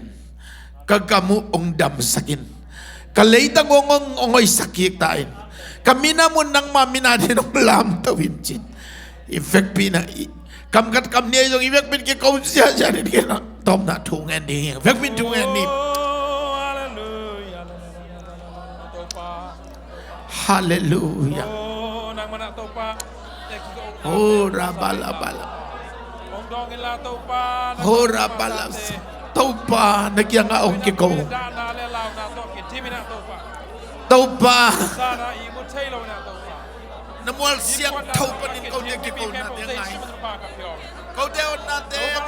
kagamu ong dam sakin kaleitang ongoi sakik tain kamina mun nang maminadin ong lam tawin chin effect pina kamkat kamnia yung effect pin ke kau sia jadi dia tom na thungen ni effect pin thungen ni hallelujah oh rabala bala oh rabala topa nagyang aong ke kau topa namual siang tau panin kau dia ke kau na dia ngai kau dia na dia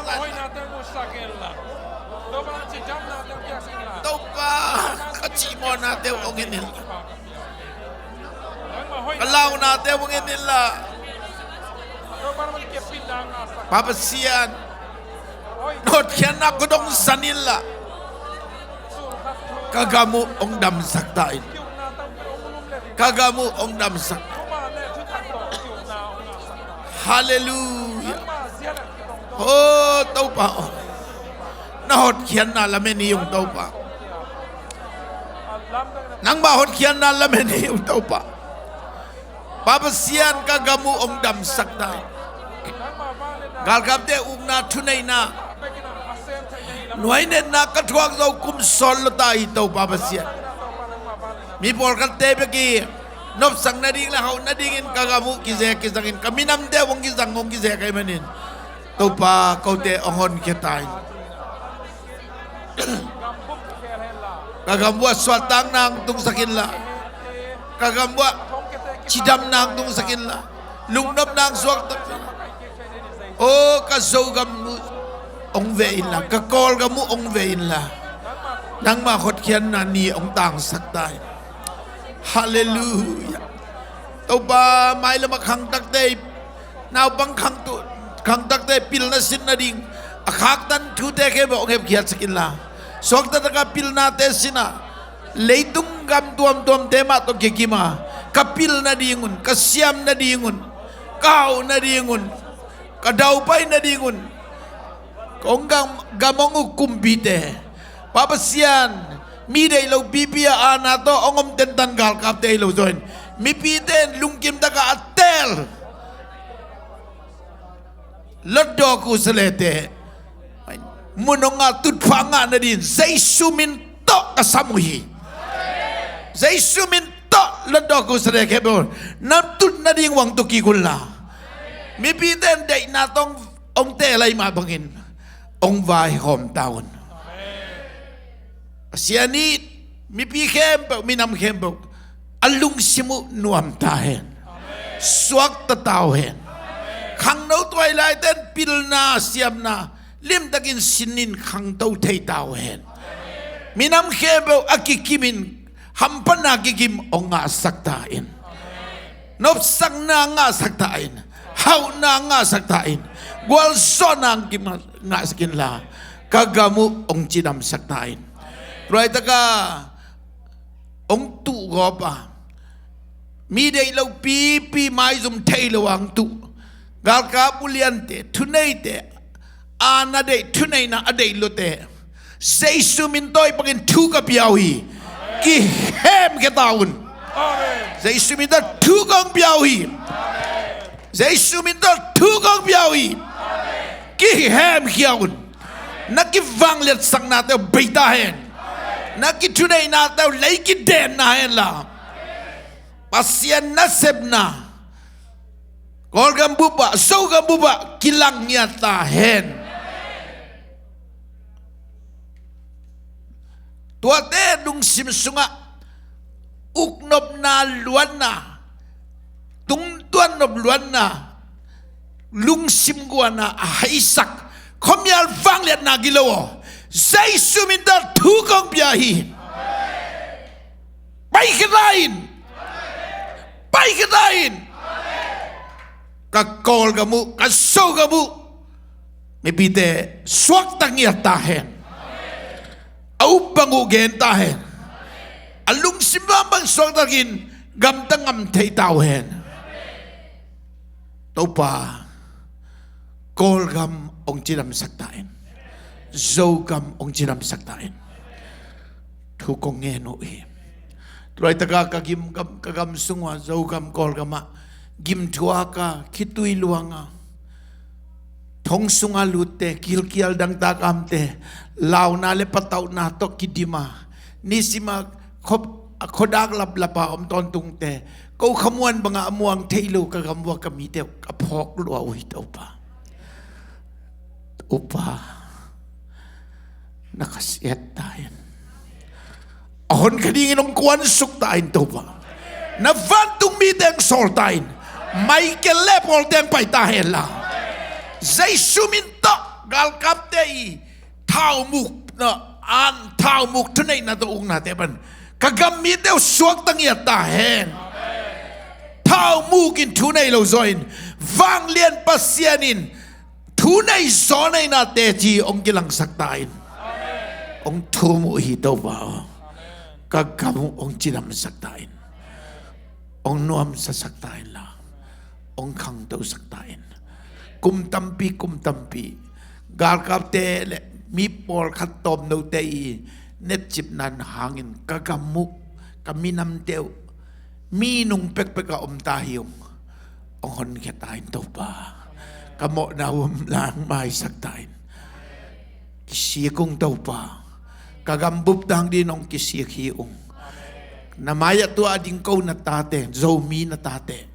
topa kacimo na dia ongenil kalau na dia ongenil la papasian not kiana kodong sanilla kagamu ong dam saktain kagamu ong dam sak hallelujah oh taupa nahot kian na lameni yung taupa nang bahot kian na lameni yung taupa papasian kagamu ong dam saktain galgap de ugna tunay na nuainet na katuang daw kumsol tayo ito papasiyan mi porkat tebe ki nop sang nading lahaw nadingin kagamu kizek kizangin kaminam de wong kizangong kizek kay manin to pa kaute ongon kitay kagambua swatang nang tung sakinla kagambua cidam nang tung sakinla lungnop nang swak oh kasogam ong vein la kakol gamu ong vein la nang mahot kian na ni ong tang saktai hallelujah to ba mai la makhang takte naw bang khang takte pil na sin na ding akhak tan thu te ke bo ngep kiat sakin la sok ta ka pil na te sina leitung gam tuam tema to kikima kapil na dingun kasyam na dingun kau na dingun kadau pai na dingun konggang gamong kumbite papasian mi dei lo bibia ana to ongom tentan gal kap dei lo join mi piten lungkim daga atel loddo ku selete munonga tutfanga na din zaisumin to kasamuhi zaisumin to loddo ku selete bon natut na ding wang tukikulla mi piten dei na tong ong te lai ma bangin ong vai hometown sianit mi pi kempo minam kempo alung simu nuam tahen suak tatawen khang no toy lai ten pilna siamna lim takin sinin khang to thei tawen minam kempo akikimin hampana gikim onga saktain nop sakna nga saktain hau na nga saktain gwal sonang kim nga skin la kagamu ong cinam saktain right ka ong tu gopa mi dei lo pi mai zum thailo ang tu gal ka puliante tuneite ana dei tuneina adei lote sei sumin toy pagin tu ka piawi ki hem ke taun sei sumin da tu gong piawi sei sumin da tu gong piawi ki hem kiaun nakivang let sang na te beitahen nakitunay na te leiki den na hen la pasien na sebna kolgam buba sogam buba kilang niya tahen tuate dung simsunga uknop na luan na tungtuan nop luan na lung sim gua na haisak komyal vang liat na gilawo zai suminda tukong biyahi pai kelain kakol kamu kaso kamu mebite swak tangiat tahen au bangu gen tahen alung simba bang suang takin gam tangam thei tau hen topa kol gam ong chiram saktain zo gam ong chiram saktain thu kong nghe no hi rồi taga ka gim gam ka gam sungwa zo gam kol gama gim thua ka khitui luanga thong sunga lute kilkial dang ta kam te lau na le patau na to kidima nisima khop khodak lap lapa om ton tung te ko khamwan banga amuang theilu ka gamwa ka mi te ka phok lo oi topa upa nakasiat tayo ahon kading inong kuwan suk tayo topa na vantung mi teng sol tayo Michael Lepol teng pay tayo lang zay suminto gal kapte i tao muk na an tao muk tunay na doong natin ban kagamit daw suwag tangyat tahen tao mukin tunay lo zoin vang lian pasyanin tunay zonay na teji ong gilang saktain ong tumu hito ba kagamu ong chinam saktain ong nuam sa saktain la ong kang daw saktain kumtampi gal kapte mi pol khatom no te net chip nan hangin kagamuk kaminam teu mi nung pek pek om tahyong ong hon ketain to pa kamo na lang mai saktain kisiya kong to pa kagambup dang din ong kisiya hiong namaya to ading ko na tate zomi na tate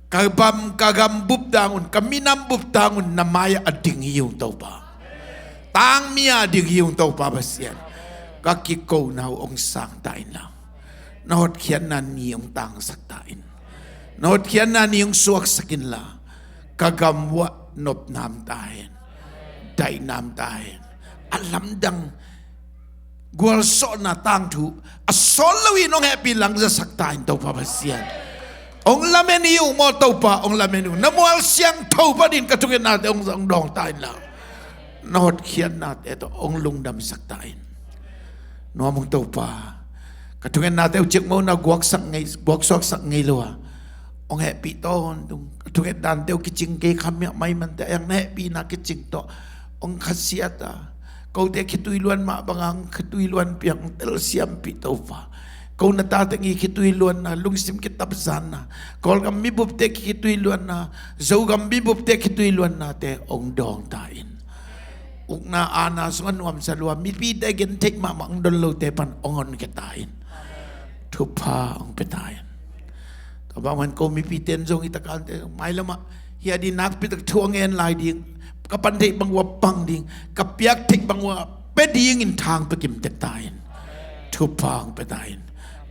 kagambup dangun kaminambup dangun namaya ading hiyong to pa tang miya ading hiyong to pa basyan kakiko na ong sang tain lang nahot kian na niyong tang saktain nahot kian na niyong suwak sakin la kagamwa nop nam tahin day nam tahin alam dang gwal so na tang tu asolawi nong happy lang sa saktain to pa basyan ong lamen iyong mo to pa ong lamen iyong namual siyang to pa din katungin natin ong dong tahin lang nahot kian natin ito ong lungdam saktain no mong to pa katungin natin ujik mo na guwag sak ngay luwa ong happy to katungin natin ujik kiching kay kami may mante ang happy na kiching to ong kasiyata kau te kituiluan ma bangang kituiluan piang tel siam pito pa kau natatangi kituiluan na lungsim kitab sana kol kam mi bupte kituiluan na zau kam mi bupte kituiluan na te ong dong tain ukna ana sungan wam salwa mi pi te gen tek ma mang don lo te pan ongon ketain thupa ong petain kaba man ko mi pi ten zong itakal te mai lama hiya di nak pi tak thuang en lai ding kapan te bang wa pang ding kapiak tek bang wa peding in thang pekim tek tain thupa ong petain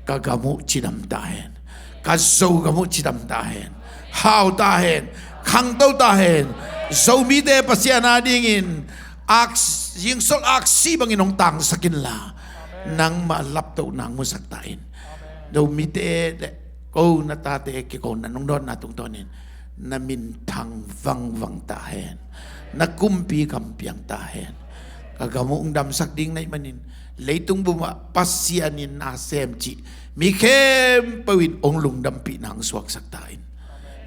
kagamu chinam tahen kazo gamu chinam tahen how tahen khang tau tahen zo mi te pasiana dingin aks ying sol aksi banginong tang sakin la nang malap tau nang musaktain do mi te ko na tate ki ko na nong don na tung tonin na min thang wang tahen na kumpi kampiang tahen kagamu dam sak ding nai manin leitung buma pasyanin na semchi mi kem pawin ong lungdam pi nang suwak saktain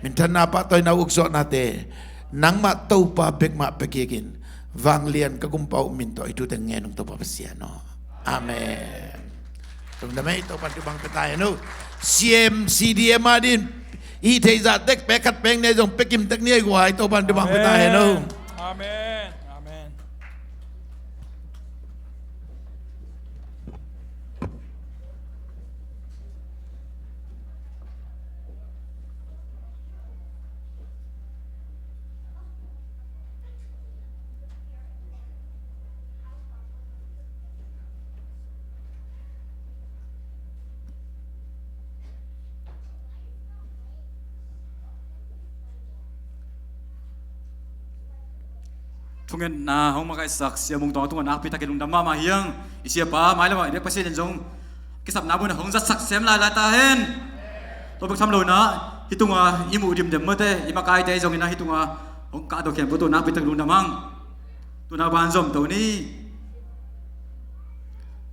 mintan na pa toy na ukso nate nang ma tau pa bek ma pekigin vang lian kagumpaw minto itu tengenong to papasyano amen kung damay ito pantibang petaya no CM CDM adin itay za tek pekat peng ne jong pekim tek niya guwa ito pantibang petaya no amen amen tungen na hong makai sak sia mung tong tungan nak pita ke lungdam ma hiang isia pa mai la dia pasi den jong kisap na bu na hong za sak sem la la ta hen to bek tham lo na hitunga imu dim dem mate ima kai te jong ina hitunga hong ka do ken bu to na pita lungdam mang tu na ban zom to ni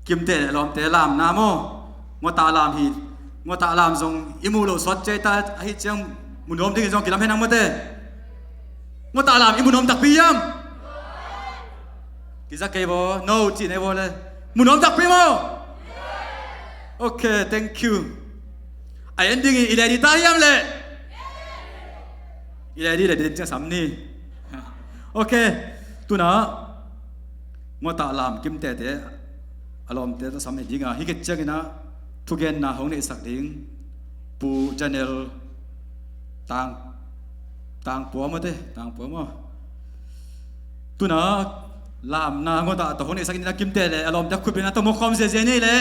kim te lom te lam na mo ngô ta làm dòng imu lo sót chơi ta hay chăng muốn ôm thì dòng kỹ làm hay năng mất thế ngô ta làm imu ôm đặc biệt yam kỹ ra cây bò no chỉ này bòเลยmuốn ôm đặc biệt mà okay thank you ai ending ilai di ta yam le ilai di là đến chẳng sắm ni okay tu na ngô ta làm kim tệ thế alom tệ ta sắm này gì ngà hi cái chân na thu gen na hong ne sak ding pu channel tang po ma te tang po ma tu na làm na ngô ta to hong ne sak ni na kim tệ le alom ta khu pe na to mo khom je ni le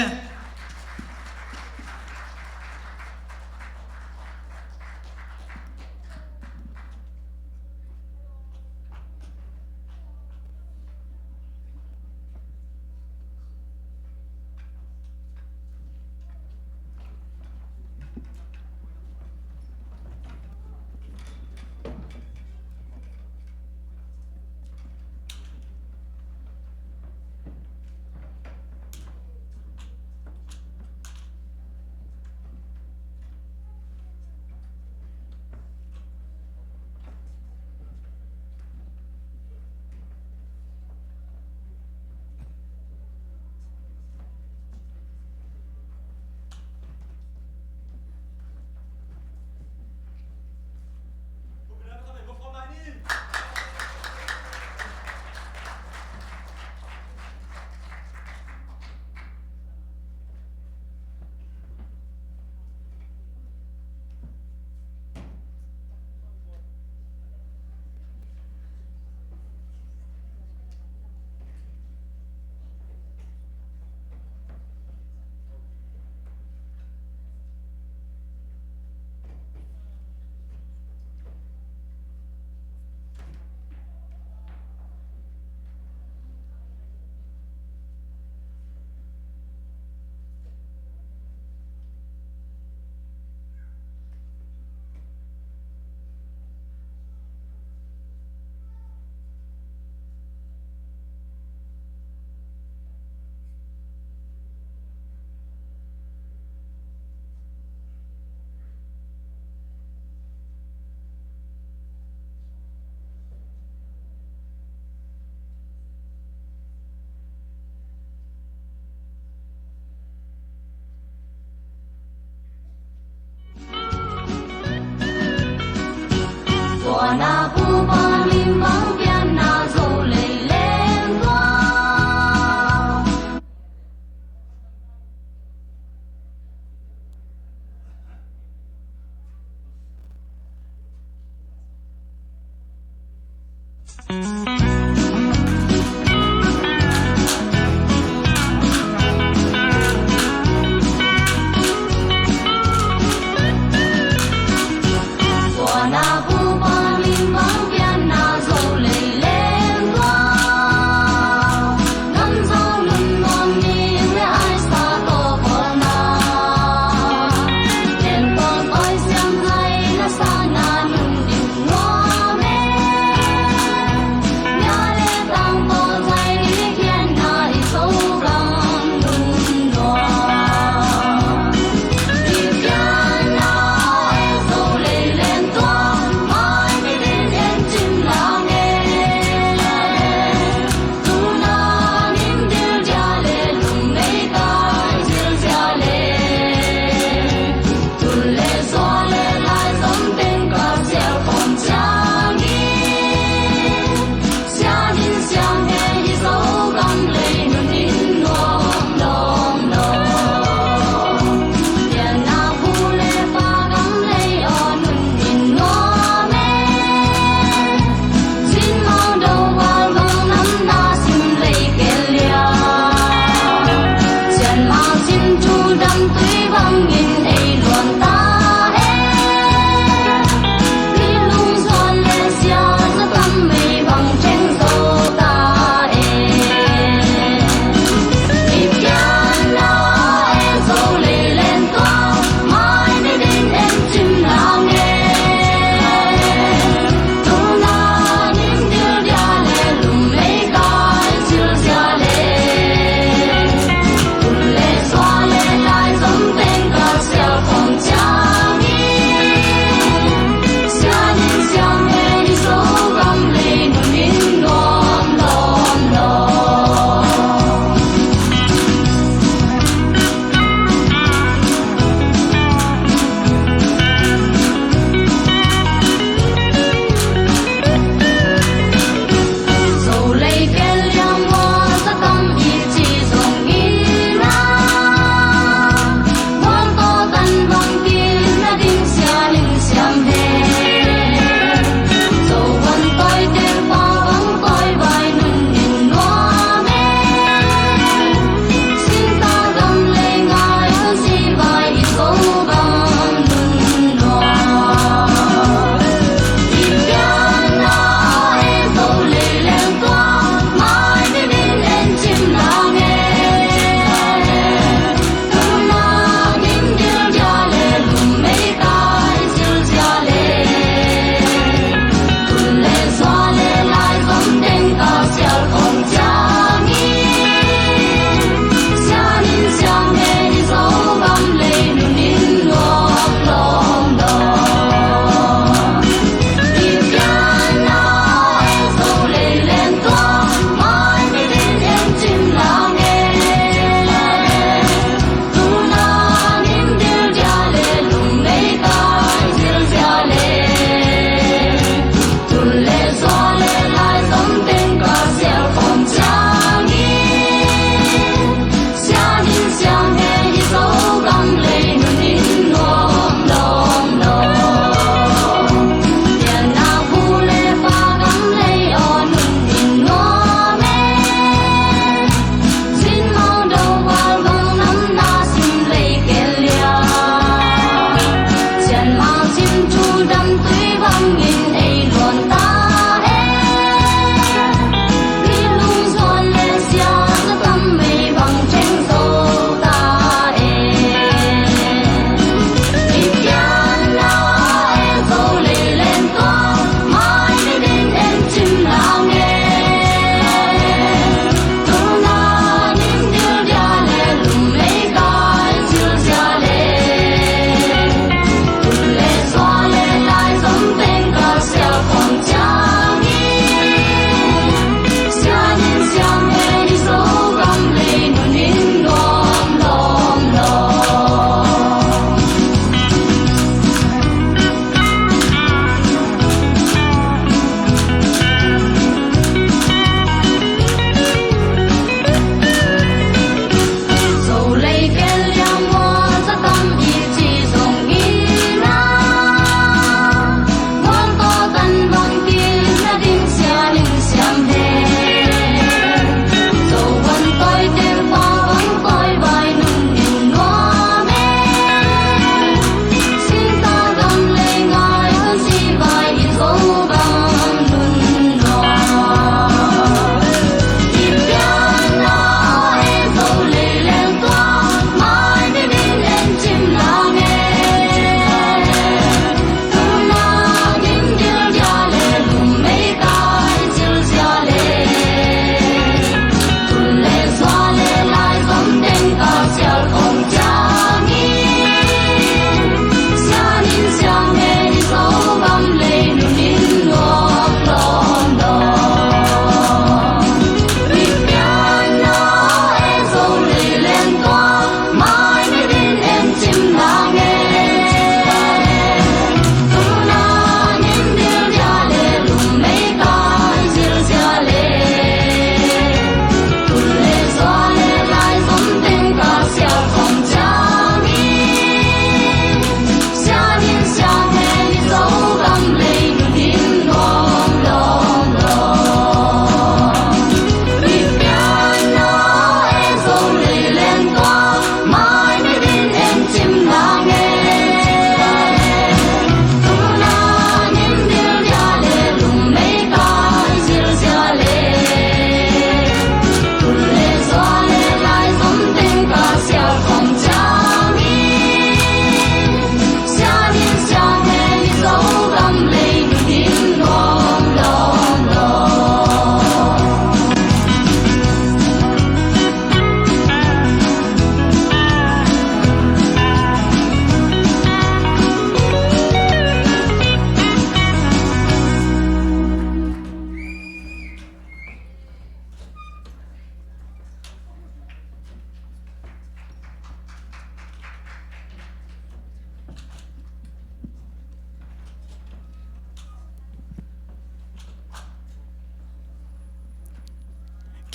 na pu ba lim bang pian na zo le lem qua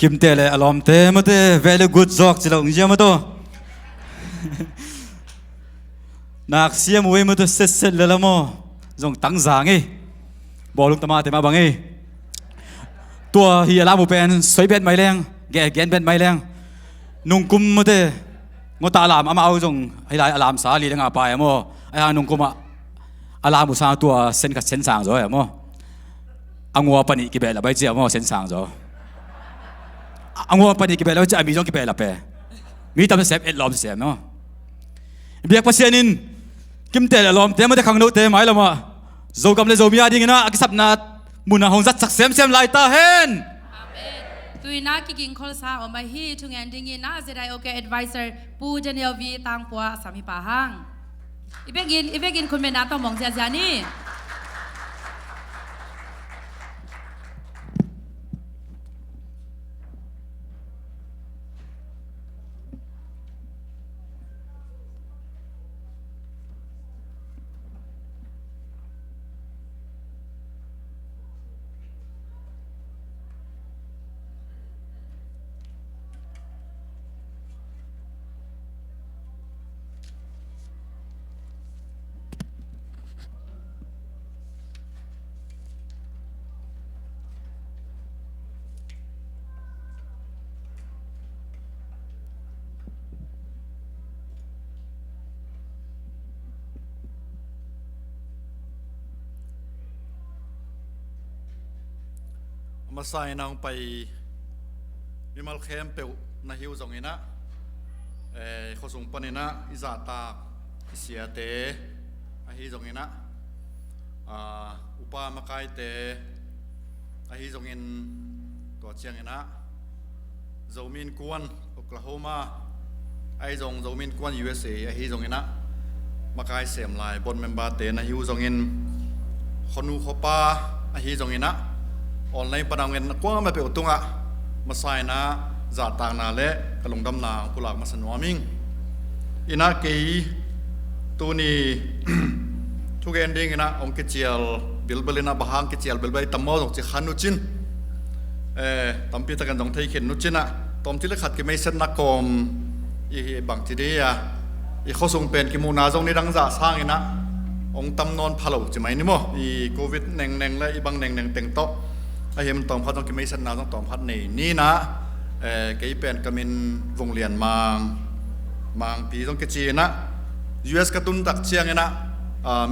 คิมเตเลยอารมณ์เตมาเต very good joke จิลงเจียมาตัวนักเสียมวยมาตัวเสร็จเลยละมั้งจงตั้งจางไงบอลลูกตมาเตมาบังไงตัวเฮียลาบุเป็นสวยเป็นไม่แรงแกแกนเป็นไม่แรงนุ่งกุมมาเตงตาลามอามาเอาจงให้ได้อารามสาลีทั้งอาไปมั้งไอ้ฮานุ่งกุมอารามบุษาตัวเส้นกับเส้นสางจ้ะมั้งอังวัวปนิกิเบลไปเจียมั้งเส้นสางจ้ะอังวัวปนิกิเบลแล้วจะมีจงกิเบลละเปมีตำเสพเอ็ดลอมเสียมั้งเบียกพัศนินกิมเตลลอมเตมาเตขังโนเตไม่ละมั้งโจกำเลโจมีอะไรกันนะกิสับนัดมุนาหงจัดสักเสียมไล่ตาเห็นตุยนักกิงคอลซาอมาฮีทุงแอนดิ้งน่าจะได้โอเคแอดไวเซอร์ปูเจเนียวีตังปัวสามีป่าห้างอีเบกินคุณเมนาต้องมองเสียจานี่ มาใส่นางไปมีมัลเข้มเปิวนาฮิวจงเงินะเขาส่งปนินะอิจาตาเสียเตอาฮิจงเงินะอุปมาไกเตอาฮิจงเงินตัวเชียงเงินะโจมินกวนโอคลาโฮมาไอโจมินกวน USA อาฮิจงเงินะมาไกเสียมลายบนเมมเบอร์เตนาฮิวจงเงินขนูขปาอาฮิจงเงินะออนไลน์ปนังเงินกว้างมาเป็นตุงะมาใส่นะจัดต่างนาเละกระลงดำนาผู้หลักมาสนวมิงอินาเกยตัวนี้ทุกเอ็นดิ้งนะองค์กิจลบิลเบลินาบางกิจลบิลเบลตัมโมตงจิขันนุจินตัมปีตะกันตงไทยเข็นนุจินะตอมที่เล็กขัดกิไม่เส้นนักกรมอีบางทีเดียอีเขาส่งเป็นกิมูนาจงนี้ดังจ่าสร้างอินะองค์ตำนนพะโลจะไหมนี่มั้งอีโควิดเน่งและอีบางเน่งเต็งโตไอเห็นตอมพัดต้องกิไม่เส้นนาต้องตอมพัดนี่นะเกี่ยเป็นกมินวงเลียนมังปีต้องกิจนะ US กระตุ้นตักเชียงนะ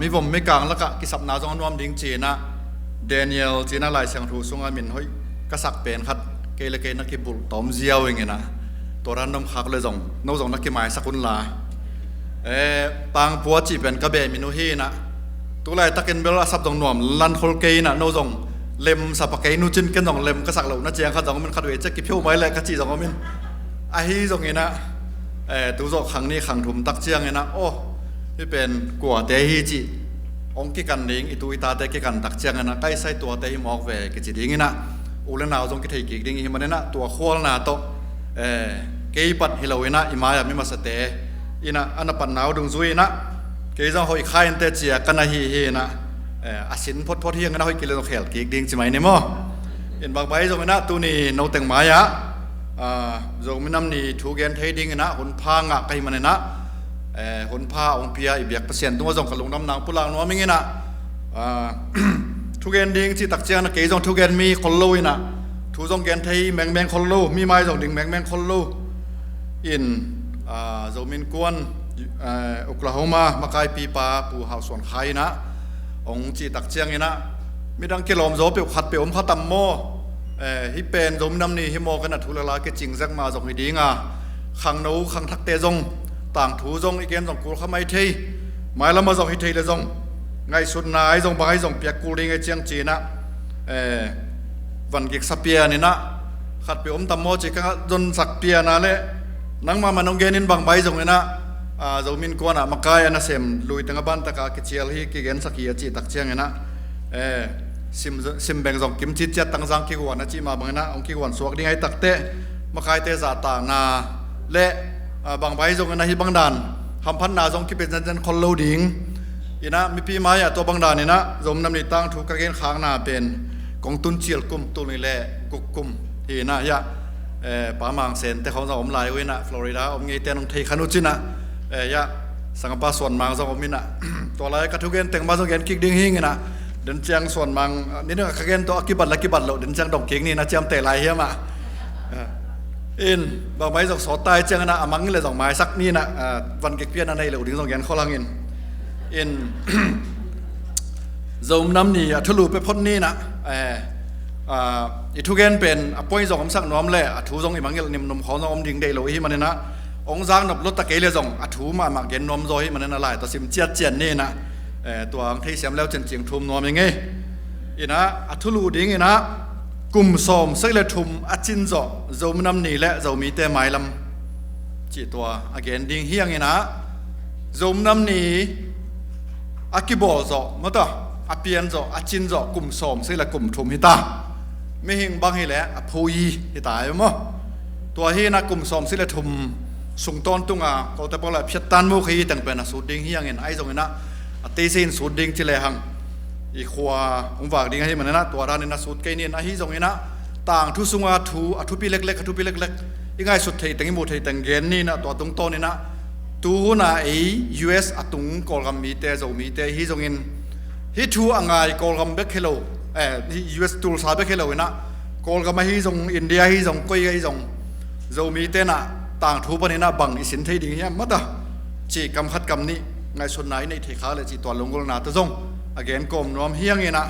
มีวงไม่กลางแล้วก็กิสับนาจงนวมดิ้งจีนะเดนิเอลจีน่าลายเสียงถูสงอามินเฮ้ยกษักเป็นขัดเกลเกนักกิบุลตอมเจียวอย่างเงี้ยนะตัวรันน้ำขักเลยจงน้องจงนักกิหมายสักุลลาปางปัวจีเป็นกระเบมินุฮีนะตัวไรตักกินเบลสับจงนวมลันโคลเกนะน้องจงเล็มสับปะเกยนูจินกันจงเล็มกษักเหล่านั้นเจียงขัดจงมันขัดเวจะกิพิวไว้เลยกระจีจงอามินไอ้จงเงี้ยนะตัวจงขังนี้ขังถุมตักเจียงเงี้ยนะโอ้ที่เป็นกัวเตฮีจีองค์กิกันดิ้งอิตุอิตาเตกิกันตักเจียงนะใกล้ใส่ตัวเตหิมอกเวกิจิดิ้งนะอุลนาวจงกิเทกิดิ้งหิมันนะตัวขั้วนาโตเกยปัดฮิโลวินะอิมายามิมาสเตอินะอันปันนาวดุงซุยนะเกยจงหอยไข่เตเจียกันนะฮีนะอาศินพดเฮียงกันหอยกิเลนเขลกิดิ้งใช่ไหมเนี่ยมั้งเห็นบางใบจงนะตัวนี้โนเต็งมายะจงไม่นำนี่ถูกแกนเทดิ้งนะหุ่นพางะใครมันนะหุ่นผ้าองค์เพียอีเบียกเปอร์เซ็นต์ตัวจงกระลงน้ำนางผู้หลังนัวมิงนะทุกแกนดิ้งที่ตักเจียงนะเกยจงทุกแกนมีคนลุยนะทุกจงแกนไทยแมงคนลุมีไม้จงดิ้งแมงคนลุอินจงมินกวนโอคลาโฮมามาไกปีปาปูหาวส่วนไข่นะองค์ที่ตักเจียงนะมีดังกิโลมโจเปียวขัดเปียวข้าตัมโมฮิเป็นจงน้ำนี่ฮิโมกันนะทุลลาเกจิงแซกมาจงฮิดิ้งขังนู้ขังทักเตจงต่างถูจงอีเกมจงกูเข้าไม่ทีหมายละมาจงฮิทีเลยจงไงสุดนายจงบางจงเปียกกูริงไอเจียงจีนะวันกิกสเปียนี่นะขัดเปียมตัมโมจิกะจนสักเปียนะเละนังมามันองเกนินบางใบจงนี่นะจงมินกวนมากายนะเซมลุยตั้งบ้านตะกากิเชียลฮีกิเกนสักยีจีตักเชียงนี่นะซิมแบงจงกิมจิตจัดตั้งสังกิกวนนะจีมาบางนะองกิกวนสวกดิ้งไอตักเตะมากายเตะจ่าต่างนาเละบางใบจงนะฮิบังดานทำพันนาจงคิดเป็นจันคนโลดิ้งอีนะมีพี่ไม้ตัวบางดานนี่นะจงนำนิตั้งถูกกระเกนค้างนาเป็นกองตุนเชียลกุมตุนนี่แหละกุกกุมทีนะยะ ป่ามังเซนแต่เขาจะอมลายไว้นะฟลอริดาอมเงยเต้นองเทคานุจินะยะสังกปาส่วนมังจะอมมินะตัวอะไรก็ทุกเกนแต่งมาส่งเกนกิกดิ้งหิงนะเดินเชียงส่วนมังนี่นึกขเกนตัวกิบัตละกิบัตเราเดินเชียงดอกเก่งนี่นะเจียมเตะลายเฮียมาอินบางไม้ส่งสอตายเจียงนะมังนี่เลยส่งไม้สักนี่นะวันเก็กเพี้ยนอะไรเราดึงส่งเกนข้อลังอินzoom น้ำนี่ทะลุไปพ้นนี่นะอีทุกเกนเป็นป่วยส่งคำสั่งน้อมเลยทูส่งอีมังเกลนิมนมของส่งอมดิ่งเดลโลหิมันเนี่ยนะองค์จางนับรถตะเกียเลยส่งทูมาหมักเกนนมโซหิมันเนี่ยนะลายตัวซิมเจียเจียนนี่นะตัวอังที่เสียมแล้วเจียงทุ่มนอมยังไงอีนะทุลุดิ่งอีนะกลุ่มสมสักเลยทุ่มจินจ่อ zoom น้ำนี่แหละเรามีแต่ไม้ลำจีตัวเกนดิ่งเฮียงอีนะ zoom น้ำนี่กิบอลจ่อมาต่อเปียนจ่อจินจ่อกลุ่มสมสักเลยกลุ่มทุ่มฮิตาไม่หิงบางให้แหละพูยีที่ตายมั้งตัวที่นักกลุ่มสมสิเลทุมส่งต้นตุงเขาแต่บอกเลยพิจารณามุขีแต่งเป็นสูตรดิ่งเฮียงเงินไอ้ตรงนี้นะตีสินสูตรดิ่งที่เลยหังอีขวาองฝากดิ่งให้มันนะตัวร้านนี้นะสูตรเกณีนไอ้ตรงนี้นะต่างทุสุงทุปีเล็กๆทุปีเล็กๆยังไงสุดที่แต่งมุดที่แต่งเกณฑ์นี่นะตัวตรงต้นนี่นะตัวน่ะไอ้ US ตุงกอลกัมมีเตจมีเตฮิตรงนี้ฮิทูอ่างไงกอลกัมเบคเฮโลUS ตูลสาบแค่เราเนะกอลก็มาฮิซงอินเดียฮิซงกุยฮิซงเรามีเตนะต่างทูปนี่นะบังอิสินที่ดิ่งเฮียมัดอ่ะจีกำคัดกำนี้ไงส่วนไหนในเทขาเลยจีตัวลงกลนาตะซงagain กลมรวมเฮียงนี่นะ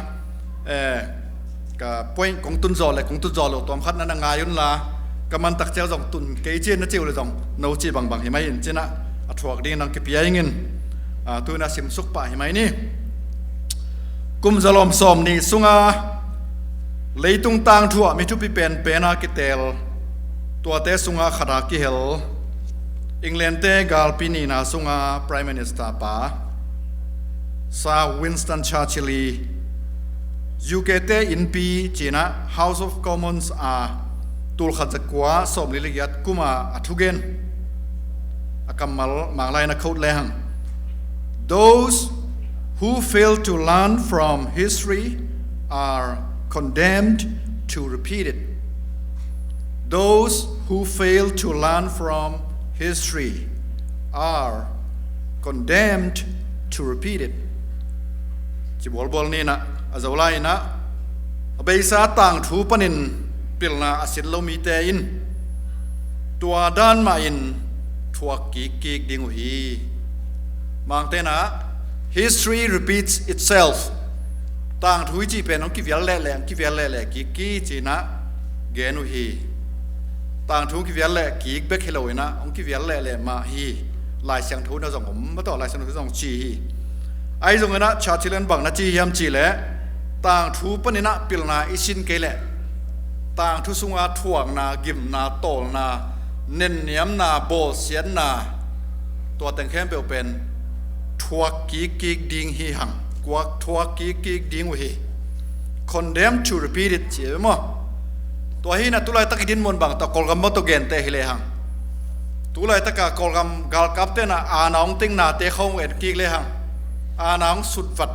กับป่วยของตุนจอเลยของตุนจอเราตัวคัดนั้นงายุนละกับมันตักเจ้าจงตุนเกจินนะเจ้าเลยจงโนจีบังเห็นไหมเจนะอัฐวกดิ่งนังกิปยายิงตัวน่ะสิมสุกป่าเห็นไหมนี่กุมจลอมสอมนี่สุงาเลยตุงตังทั่วมิทุปิเป็นนากิเตลตัวเตสุงาขดากิเฮลอังกฤษเตกาลปินีนาสุงา Prime Minister ปาซาวินสตันชาร์ชิลียูเคเตอินปีจีน่า House of Commons ตุลขัดจักวาสอมลิลิยัดกุมาอัทุเกนอากัมมัลมาลายนักขุดเลหัง those who fail to learn from history are condemned to repeat it. Those who fail to learn from history are condemned to repeat it. จีบอลนี่นะอาจจะไล่นะเบสาต่างทูปนินปิลนาอสิลโลมีเตอินตัวด้านมาอินทัวกีกีดิงหีมังเตนะHistory repeats itself. ต่างทุยจีเป็นองกิเวียลแหล่กิเวียลแหล่กีจีนะเกนุฮีต่างทุกิเวียลแหล่กีเบคเฮโลนะองกิเวียลแหล่มาฮีลายเสียงทุนะส่งผมมาต่อลายเสียงทุส่งจีฮีไอ้ตรงนั้นชาติเลนบังนะจียามจีแหล่ต่างทุปนินะปิลนาอิชินเกแหล่ต่างทุสุงอาทวงนากิมนาโตนาเน้นเนียมนาโบเสียนนาตัวแต่งแค่เปลเป็นทัวกีกิกดิ่งฮีหังกวักทัวกีกิกดิ่งวี condemned to repeat it เชื่อมั้ยตัวฮีน่ะตุลายตะกิดินมนบังตะกอลกัมมอตเกนเตฮิเลหังตุลายตะกะกอลกัมกาลกับเตนะอาน้องติงนาเตเขาเอ็ดกิกเลหังอาน้องสุดวัด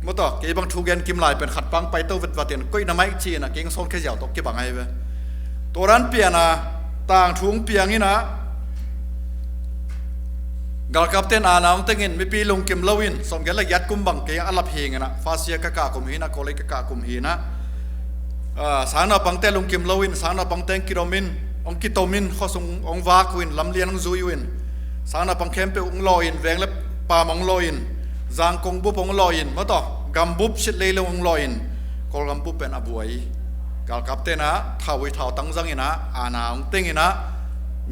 มอตเกบังทูเกนกิมลายเป็นขัดปังไปเต้าวัดวัดเตียนก้อยน้ำไม้จีน่ะเก่งโซนแค่ยาวตกเก็บบังไงเว้ยตัวนั้นเปียนะต่างทุ่งเปียงนี่นะกาลกับเต้นอาณาองเตงินไม่ปีลงเก็มลวินสมกันละยัดกุมบังเกียอัลลับเฮงนะฟาเซียกะกะกุมฮีนะโคเลกะกะกุมฮีนะสารนาปังเตลงเก็มลวินสารนาปังเตงกิโรมินองกิโตมินข้อสงองวาควินลำเลียนองซุยวินสารนาปังเข้มเปองลอยน์แวงเล็บปามองลอยน์จางกงบุปองลอยน์มาต่อกัมบุบชิดเลยลงลอยน์กอลกัมบุบเป็นอบุยกาลกับเต้นะท้าวิท้าตั้งจังอินะอาณาองเตงินะ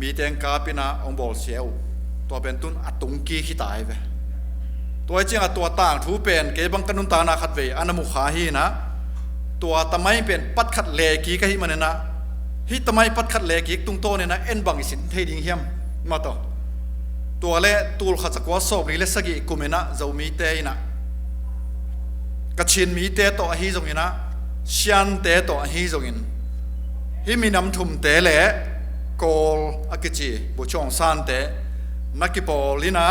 มีเตงกาปินะองบอลเชียวตัวเป็นตุนอัตุงกีขี้ตายไปตัวจริงตัวต่างทูเป็นเก็บังกันนุนตานาขัดเวอันมุขาฮีนะตัวทำไมเป็นปัดขัดเลกีก็ฮีมันเนี่ยนะฮีทำไมปัดขัดเลกีตุงโตเนี่ยนะเอ็นบังสินเทดิงเฮียมมาต่อตัวเล่ตูลขัดสกวาสอบนี่เล่สกิกุมินะเจ้ามีเตยนะกระชินมีเตยต่อฮีจงยินะเชียนเตยต่อฮีจงยินฮีมีน้ำทุ่มเตยเล่กอลอักจีบุชองซานเตนักกีฬาลีนะ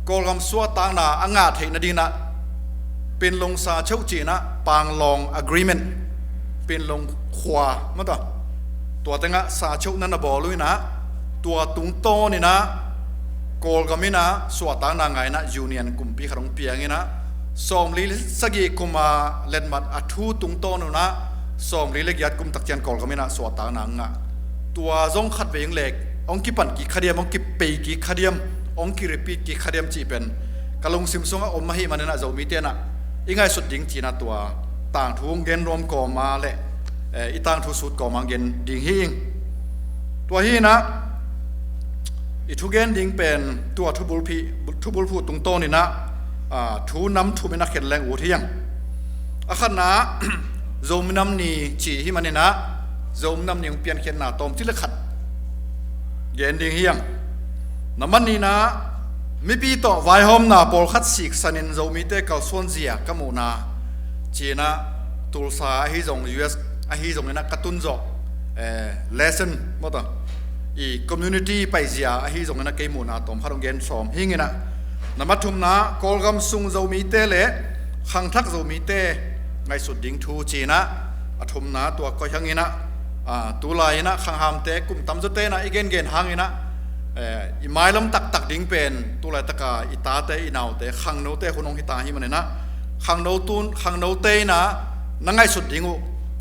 กอลกำสัวต่างนาอ่างาเทนดีนะเป็นลงซาเช่าจีนะปางลอง agreement เป็นลงขวามาต่อ ตัวแต่งะสาชุนั่นนะบอลุยนะตัวตุงโตนี่นะกอลก็มีนะสวดต่างนางไงนะยูเนียนกลุ่มปีขนมเปียงนี่นะสอมลีสกีกุมาเล่นมัดอัทูตุงโตนูนะสอมลีเล็กยัดกุมตักเจียนกอลก็มีนะสวดต่างนางะตัวจงขัดเวียงเล็กองกิปันกี่ขเดียมองกิเปย์กี่ขเดียมองกิรีปีกี่ขเดียมจีเป็นกะลงซิมซงอมมาให้มันนะจะมีเตียนะอีไงสุดดิ่งจีนะตัวต่างทุ่งเกนรวมก่อมาเละอีต่างทุสุดก่อมาเกนดิ่งหิงตัวฮีนะอีทุเกนดิ่งเป็นตัวทุบุลพูตุงโตนี่นะทูน้ำทูเป็นนักเขียนแรงอูที่ยังอาขันนะโจมน้ำนี่จีที่มันเนี่ยนะโจมน้ำนี่เปลี่ยนเขียนหน้าตอมที่ละขัดเย็นดิ่งเฮียงน้ำมันนี่นะไม่ปีต่อไวหอมนาปอลคัดสิกสันินโจมีเตเกาส่วนเสียกมูนาจีนะตุลสาฮิจง US ฮิจงเนี่ยนะกระตุ้นจอกlesson มั้งต่ออี community ไปเสียฮิจงเนี่ยนะเกมูนาตอมพารงเกนสอมหิงนะน้ำมันทุ่มนะกอลกำซุงโจมีเตเละขังทักโจมีเตไงสุดดิ่งทูจีนะทุ่มนะตัวก็ยังงี้นะตัวลายนะขังหามเตกุมตำจุดเตนะอีเกนเกนหางงี้นะอีไม้ล้มตักดิ่งเป็นตัวลายตะกาอีตาเตอีนาวเตขังโนเตคนองฮิตาฮิมันนะขังโนตุนขังโนเตนะนั่งไงสุดดิ่ง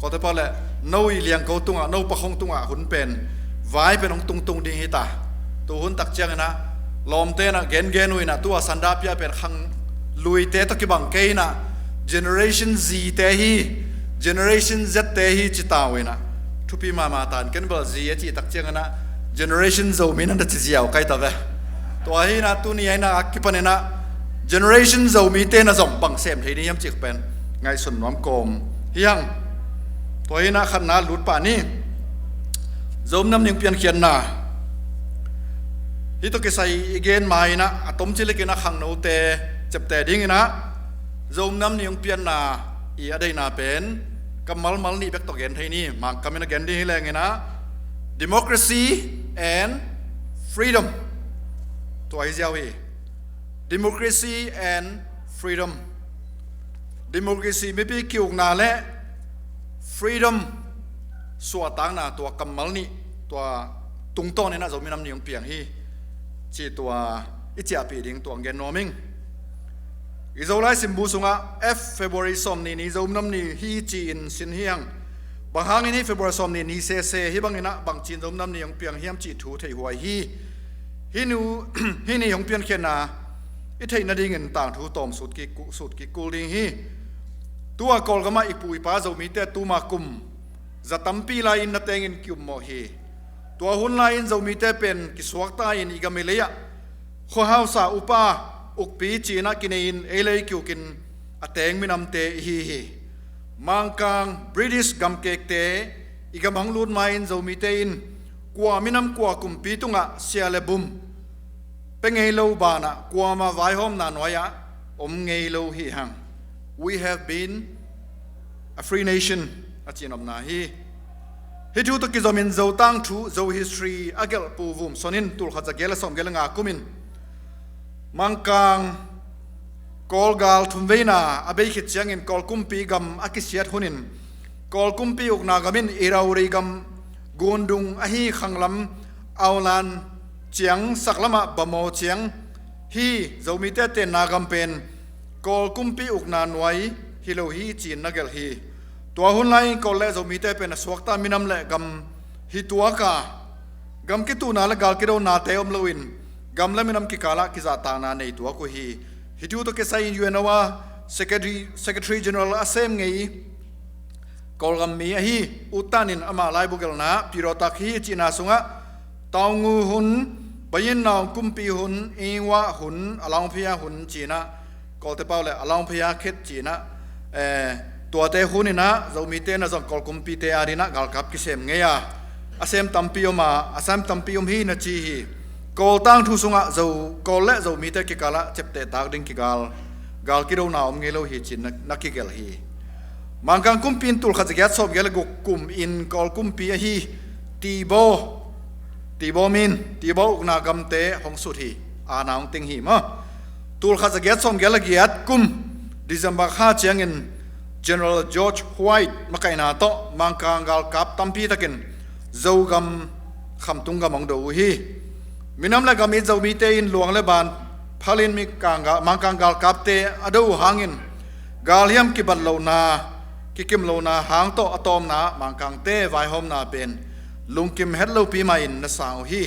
ก็แต่พอแหละโนอีเลียงเขาตุงโนประคองตุงหุ่นเป็นไว้เป็นองตุงดิ่งฮิตาตัวหุ่นตักเจียงนะลมเตนะเกนวินะตัวสันดาพิยาเป็นขังลุยเตตะกิบังเกยนะ generation Z เตฮี generation Z เตฮีจิตาวินะทุพีมาตานเกนบอล Z จิตักเจียงนะ generation Z มีนั่นจะเสียวใครตาเวตัวฮีนะตัวนี้นะกิปันนะ generation Z มีเตนะส่งบังเสมทีนี้ยำจิกเป็นไงส่วนน้ำกลมเฮียงตัวฮีนะขันนาหลุดป่านี้โจมน้ำยังเปลี่ยนเขียนนะที่ตัวเกษย์เกณฑ์มาอีนะอะตอมจิเล็กนะขังโนเตจับแต่ดิ้งนะโจมน้ำนี่ยังเปลี่ยนนะอีอะไรนะเป็นกำมัลนี่เป็กตัวเกณฑ์ไทยนี่มากำมันเกณฑ์ดิ้งแรงนะ democracy and freedom ตัวไอ้เจ้าฮี democracy and freedom democracy ไม่เป็นเกี่ยวกับนาและ freedom ส่วนต่างนะตัวกำมัลนี่ตัวตุงโตนี่นะโจมน้ำนี่ยังเปลี่ยนฮีจีตัวอิจฉาปีดิ่งตัวเงินนอมิงอิจฉาไล่สิมบูสุงะ F February สอมนี่นี่โจมน้ำนี่ฮีจีนสินเฮียงบางครั้งนี่ February สอมนี่นี่เซฮีบางนี่นะบางจีนโจมน้ำนี่ยังเปลี่ยนเฮียมจีถูไทยหัวฮีนูฮีนี่ยังเปลี่ยนเขียนนะอิไทยนาดิ่งเงินต่างถูตอมสุดกิกูดิ่งฮีตัวกอลก็มาอีปุยป้าโจมีแต่ตัวมากุมจะตั้มปีลายนัดเองกิมโมฮีตัวหุ่นลายอินจะมีแต่เป็นกิสวักตาอินอีกาเมเลียข้อหาสาอุปาอุกปีจีนักกินอินเอเลยคิวกินอเตงมินำเตฮีมังกังบริติชกัมเกกเตอีกามังลูดมาอินจะมีเตอินกว่ามินำกว่ากุมปีตุงะเสียเลบุมเป็นไงเลวบานะกว่ามาไว้หอมนานวะไงเลวฮีหัง we have been a free nation อาจีนอมนาฮีฮิจูตกิจมินเจ้าตั้งทูเจ้า history อาเกลปูวุมส่วนนินตุลขัดจะเกลสมเกลงาคุมินมังกังกอลกาลทุมเวน่าอาเบยขิดเชียงอินกอลกุมปีกัมอากิเชียดหุนินกอลกุมปีอุกนากามินอิราอุริกัมกูนดุงอาฮีขังลำเอาลานเชียงสักละมะบะโมเชียงฮีเจ้ามีเตเตนนากัมเป็นกอลกุมปีอุกนานไว้ฮิโลฮีจีนนักเกลฮีตัวหุ่นไล่ก็เล่จะมีแต่เป็นสวักตามินำเละกำฮิตัวกากำกิตูนาละกาลกิโดนาเตอมลวินกำละมินำกิกาละกิจาตานาในตัวกูฮิตัวตัวเกษย์ยูเอ็นว่า secretary general อาเซมไงกอลกำมีฮีอุตานินอามาไลบุกเกลนาพิโรตักฮีจีนาสุงะตาวงูหุ่นไปยินนาวกุมปีหุ่นอิงวะหุ่นอลองพยาหุ่นจีนะกอลเตเปาเลยอลองพยาเข็ดจีนะตัวเตหุนี่นะเรามีเตนะจงกอลกุมปีเตอารีนะกาลกับกิเซมเงียอาเซมตัมปิโอมาอาเซมตัมปิโอมฮีนะจีฮีกอลตั้งทุสุงะเรากอลเละเรามีเตกิกาละเจ็บเตตากดิ้งกิกาลกิโดนาอมเงโลฮีจินนักกิเกลฮีมังกังกุมปีนตุลขัดเกตสอบเกลกุกุมอินกอลกุมปีฮีตีโบมินตีโบอุกนากำเตหงสุดฮีอานาองติงฮีมะตุลขัดเกตสอบเกลเกียดกุมดิซัมบักฮาเชียงอินGeneral George White มาไกนาโตมังกังกาลกับตัมปีตะกิน zo gam kham tung gam ong do hi minam la gam zo mi te in luang le ban phalin mi kanga mang kang gal kap te ado hangin gal hiam ki ban lo na ki kim lo na hang to atom na mang kang te vai hom na pen lung kim het lo pi ma in na sao hi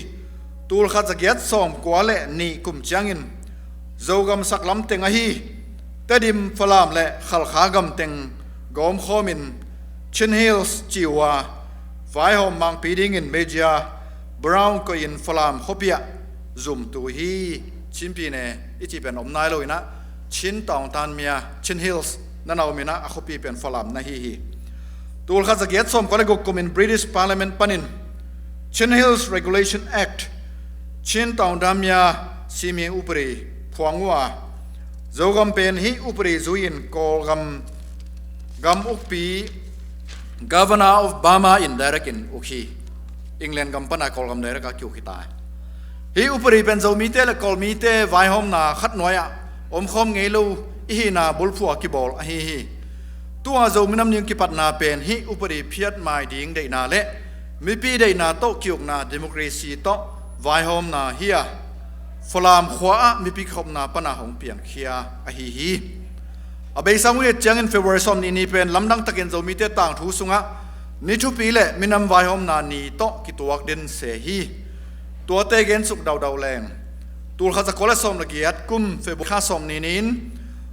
tul kha jagiat som kwale ni kum changin zo gam sak lam teng a hi tedim falam le khal kha gam teng gom khomin chin hills chiwa vai hom mang pi ding in media brown ko in falam khopia zoom tu hi chimpi ne ichi pen om nai lo ina chin tong tan mia chin hills na naw mina a khopi pen falam na hi tul kha jagiat som kole gok kum in British Parliament panin Chin Hills Regulation Act chin tong damya simi upri phuangwa zogam pen hi upri zuin kol gam ukpi Governor of Burma in direct in ukhi England gam pana kol gam direct ka kyu khita hi upri pen zo mi te le kol mi te vai hom na khat noya om khom ngei lo hi na bul phua ki bol a hi tua zo minam ning ki pat na pen hi upri phiat mai ding dei na le mi pi dei na to kyuk na democracy to vai hom na hia folam khwa mi pi khom na pana hong piang khia a hi abei sangwe chang in February som ni pen lamdang takin zo mi te tang thu sunga ni thu pi le minam vai hom na ni to ki tuak den se hi to te gen suk daw leng tul kha kola som lagiat kum February kha som ni nin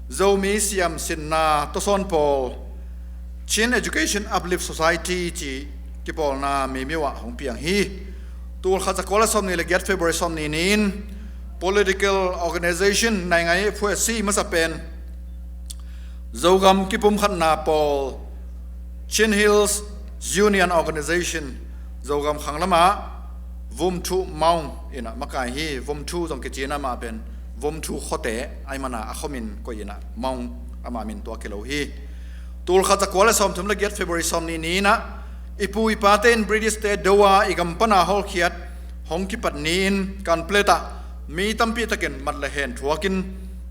zo mi siam sin na to son pol Chin Education Uplift Society chi ki pol na mi miwa hong piang hi tul kha kola som ni lagiat February som ni nin political organization nai ngai phue si masa pen zogam kipum khat na pol Chin Hills Union Organization zogam khanglama vum thu maung ina makai hi vum thu jong ke china ma pen vum thu khote ai mana a khomin ko ina maung ama min to kilo hi tul kha kola som thum la get February som ni na ipu ipaten British State dowa igam pana hol khiat hong ki pat nin kan pleta mi tampi taken mat la hen thuakin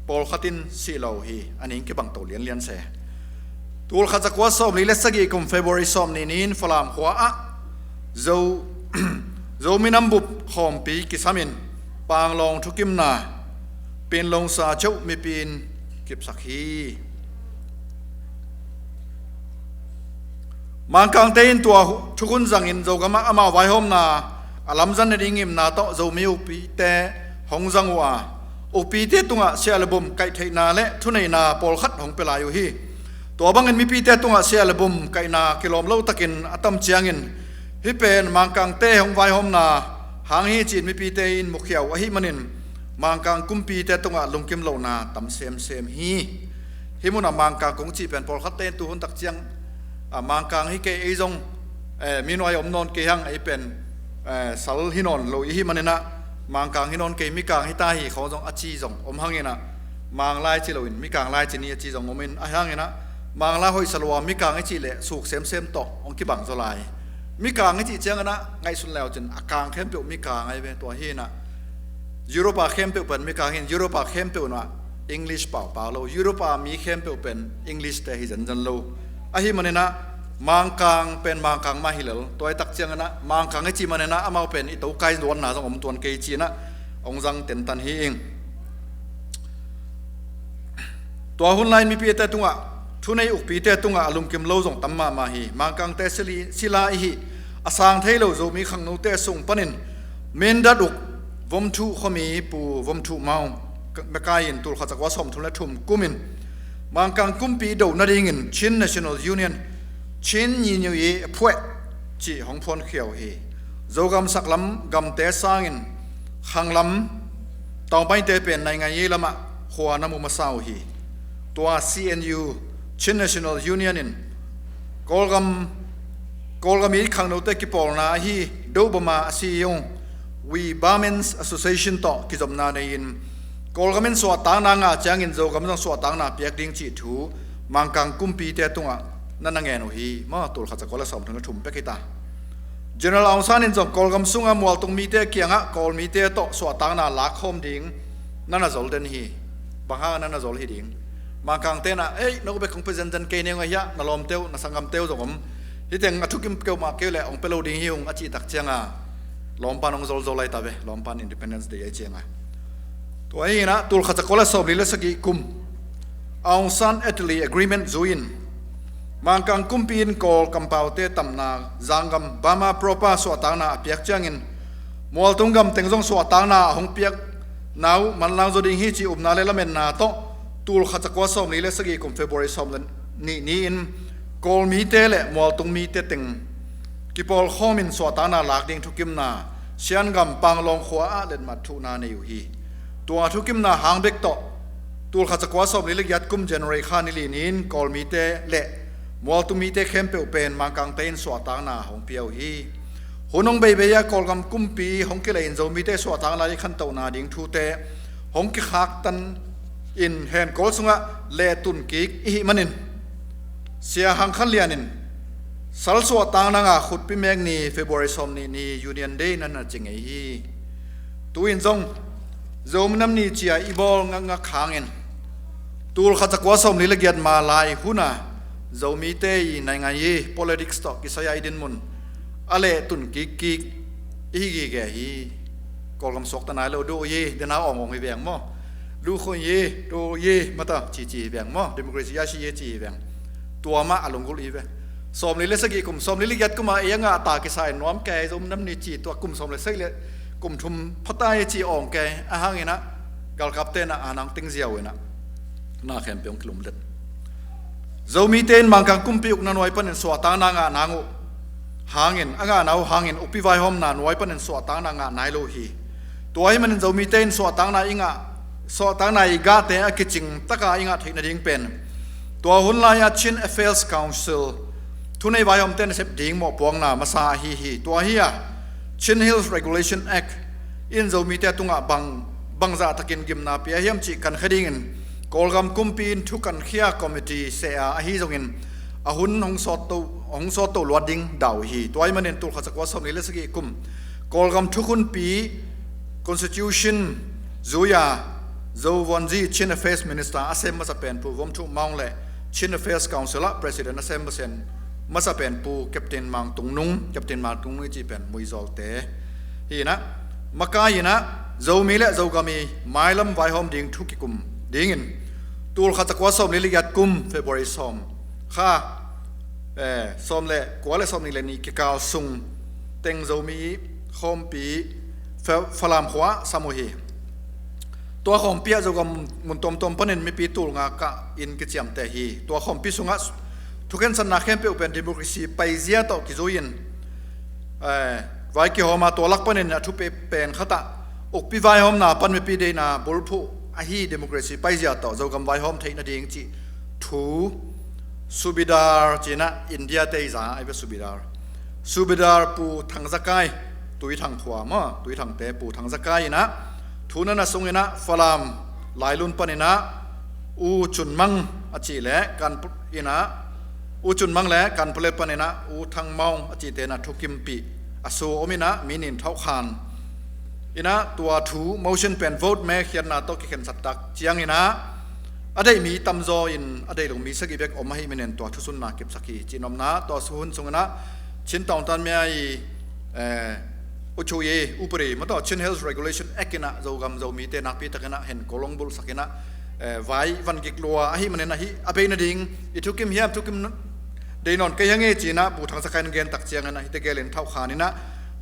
pol khatin silo hi aning ki bang to lian se tul kha kwa som li lesagi kum February som ni nin falam khwa a zo minam bup khom pi ki samin pang long thukim na pin long sa chau mi pin kip sakhi mang kang tein tua thukun zangin zo gama ama vai hom na alam zan ringim na to zo mi upi te hong zangwa upi te tunga sialbum kai theina le thunei na pol khat hong pelayu hi to bangin mi pi te tunga sialbum kai na kilom lo takin atam chiangin hi pen mang kang te hong vai hom na hang hi chin mi pi te in mukhiaw a hi manin mang kang kumpi te tunga lungkim lo na tam sem hi himuna mang kang kong chi pen pol khat te tu hun tak chiang mang kang hi ke ei jong minoi om non ke hang ei pen sal hinon lo hi manena mang kang hinon ke mi kang hi ta hi kho jong achi jong om hangena mang lai chi loin mi kang lai chi ni achi jong omin a hangena mang la hoi salwa mi kang chi le suk sem to ong ki bang zo lai mi kang chi chang na ngai sun leo chen akang khem pe mi kang ai ve to hi na Europa khem pe pen mi kang hin Europa khem pe na English pa lo Europa mi khem pe pen English te hi jan lo a hi manena mang kang pen mang kang ma hilal toy tak chang na mang kang chi manena amau pen i to kai don na jong om tuan ke chi na ong jang ten tan hi ing to hun line mi pi ta tunga thunei uk pi te tunga alum kim lo jong tamma ma hi mang kang te sila hi asang thailo zo mi khang no te sung panin men da duk vom thu khomi pu vom thu mau makai in tul khachak wa som thula thum kumin mang kang kumpi do na ringin Chin National Union Chin ni new ye phwe chi hong phon khiao hi zogam saklam gam te sangin khanglam tong pai te pen nai ngai lama khwa na mu masau hi tua CNU Chin National Union in kolgam i khang no te ki pol na hi do bama si yong we Burmans Association to ki jom na nei in kolgamin so tang na nga changin zo gam so tang na piak ding chi thu mangkang kumpi te tunga nanangen hi ma tul kha chakola som thang thum pe kita General Aung San in jong kolgam sunga mual tung mi te kianga kol mi te to so tang na la khom ding nana zol den hi banga nana zol hi ding mangkang te na ei no be kong present ke ne nga ya na lom teu na sangam teu jong hi teng athukim keu ma keu le ong pelo ding hi ong achi tak chenga lompan ong zol zolai tabe lompan independence day ai chenga to ai na tul khacha kola sob li le sagi kum Aung San Italy agreement zuin mangkang kumpin kol kampaute tamna zangam bama propa so atana apiak changin mol tungam tengjong so atana hong piak now manlang zo ding hi chi upna le lamen na to tul khacha ko som ni le sagi kum February som ni in kol mi te le mol tung mi te teng kipol khomin so atana lak ding thukim na sian gam panglong khwa a len mat thu na ne yu hi tua thukim na hang bek to tul khacha ko som ni le yat kum January khan ni nin kol mi te le mol tung mi te khem pe pen mangkang tein so atana hong piau hi hunong bei beya kolgam kumpi hongki lein zo mi te so tang lai khan to na ding thu te hongki khak tan in hen kol sunga le tun ki hi manin sia hang khan lianin sal so tang na nga khut pi mek ni February som ni union day nan na ching ei hi tu in zong zom nam ni chia ibol nga khangin tul kha chakwa som ni le gyat ma lai huna zo mi te i nai nga yi politics to ki saya idin mun ale tun ki gi ge hi kolgam sok ta nai lo do ye de na ong hi beng mo lu khon ye do ye mata chi beng mo democracy ya shi ye chi beng tua ma along gul i be som ni le sagi kum som ni ligat kuma enga ta ki sai nom ke zum nam ni chi to kum som le sai le kum thum phata ye chi ong ke a hang ina gal kapte na anang ting ziaw ina na khem pyong klum let zo mi ten mangkang kumpi uk na noi pan so ta na nga nangu hangin anga nau hangin upi vai hom na noi panen so tang na nga nai lo hi toy man zo mi ten so tang na inga so tang na I ga te a kiching taka inga theina ding pen to hun la ya Chin Affairs Council thunei vai hom ten sep ding mo pong na masa hi to hi ya Chin Hills Regulation Act in zo mi te tunga bangza takin gimna pia hiam chi kan khading in kolgam kumpin thukan khia committee se a hi zongin ahun hong so to loading daw hi toy manen tul khacha kwa som ni le sagi kum kolgam thukun pi constitution zuya zo wonji Chin Affairs Minister asem masa pen pu vom thu maung le Chin Affairs Council president asem basen masa pen pu captain mang tungnung chi pen muizol te hi na maka ina zo mi le zo gami mailam vai hom ding thuki kum dingin tul khacha kwa som ni le yat kum February som kha som le kwale som ni le ni ki kaw sung teng zo mi khom pi falam khwa samohi to khom pia zo gam mun tom panen mi pi tul nga ka in ki chiam te hi to khom pi sunga thuken san na khem pe open democracy paizia to ki zo yin vai ki homa to lak panen na thu pe pen khata ok pi vai hom na pan mi pi de na bol phu a hi democracy paizia to zo gam vai hom theina ding chi thu Subidar China India te za ai be Subidar pu thang zakai tui thang khwa ma tui thang te pu thang zakai na thuna na sungena falam lailun panina u chunmang achi le kan ina u chunmang le kan pule panina u thang maung achi te na thukim pi aso omina minin thau khan ina tua thu motion pen vote me khian na to ki khen satak chiang ina adai mi tamzo in adai long mi sagi bek omahi menen to thusun na kep saki chinom na to sun sungna chin taung tan me ai uchuye upre mato Chin Hills Regulation Act na zo gam zo mi te nak pi takena hen kolong bul sakena vai van gik loa ahi manen ahi abe na ding itukim hiam tukim deinon ke yange china pu thang sakai gen tak chiang na hite gelen thau khanina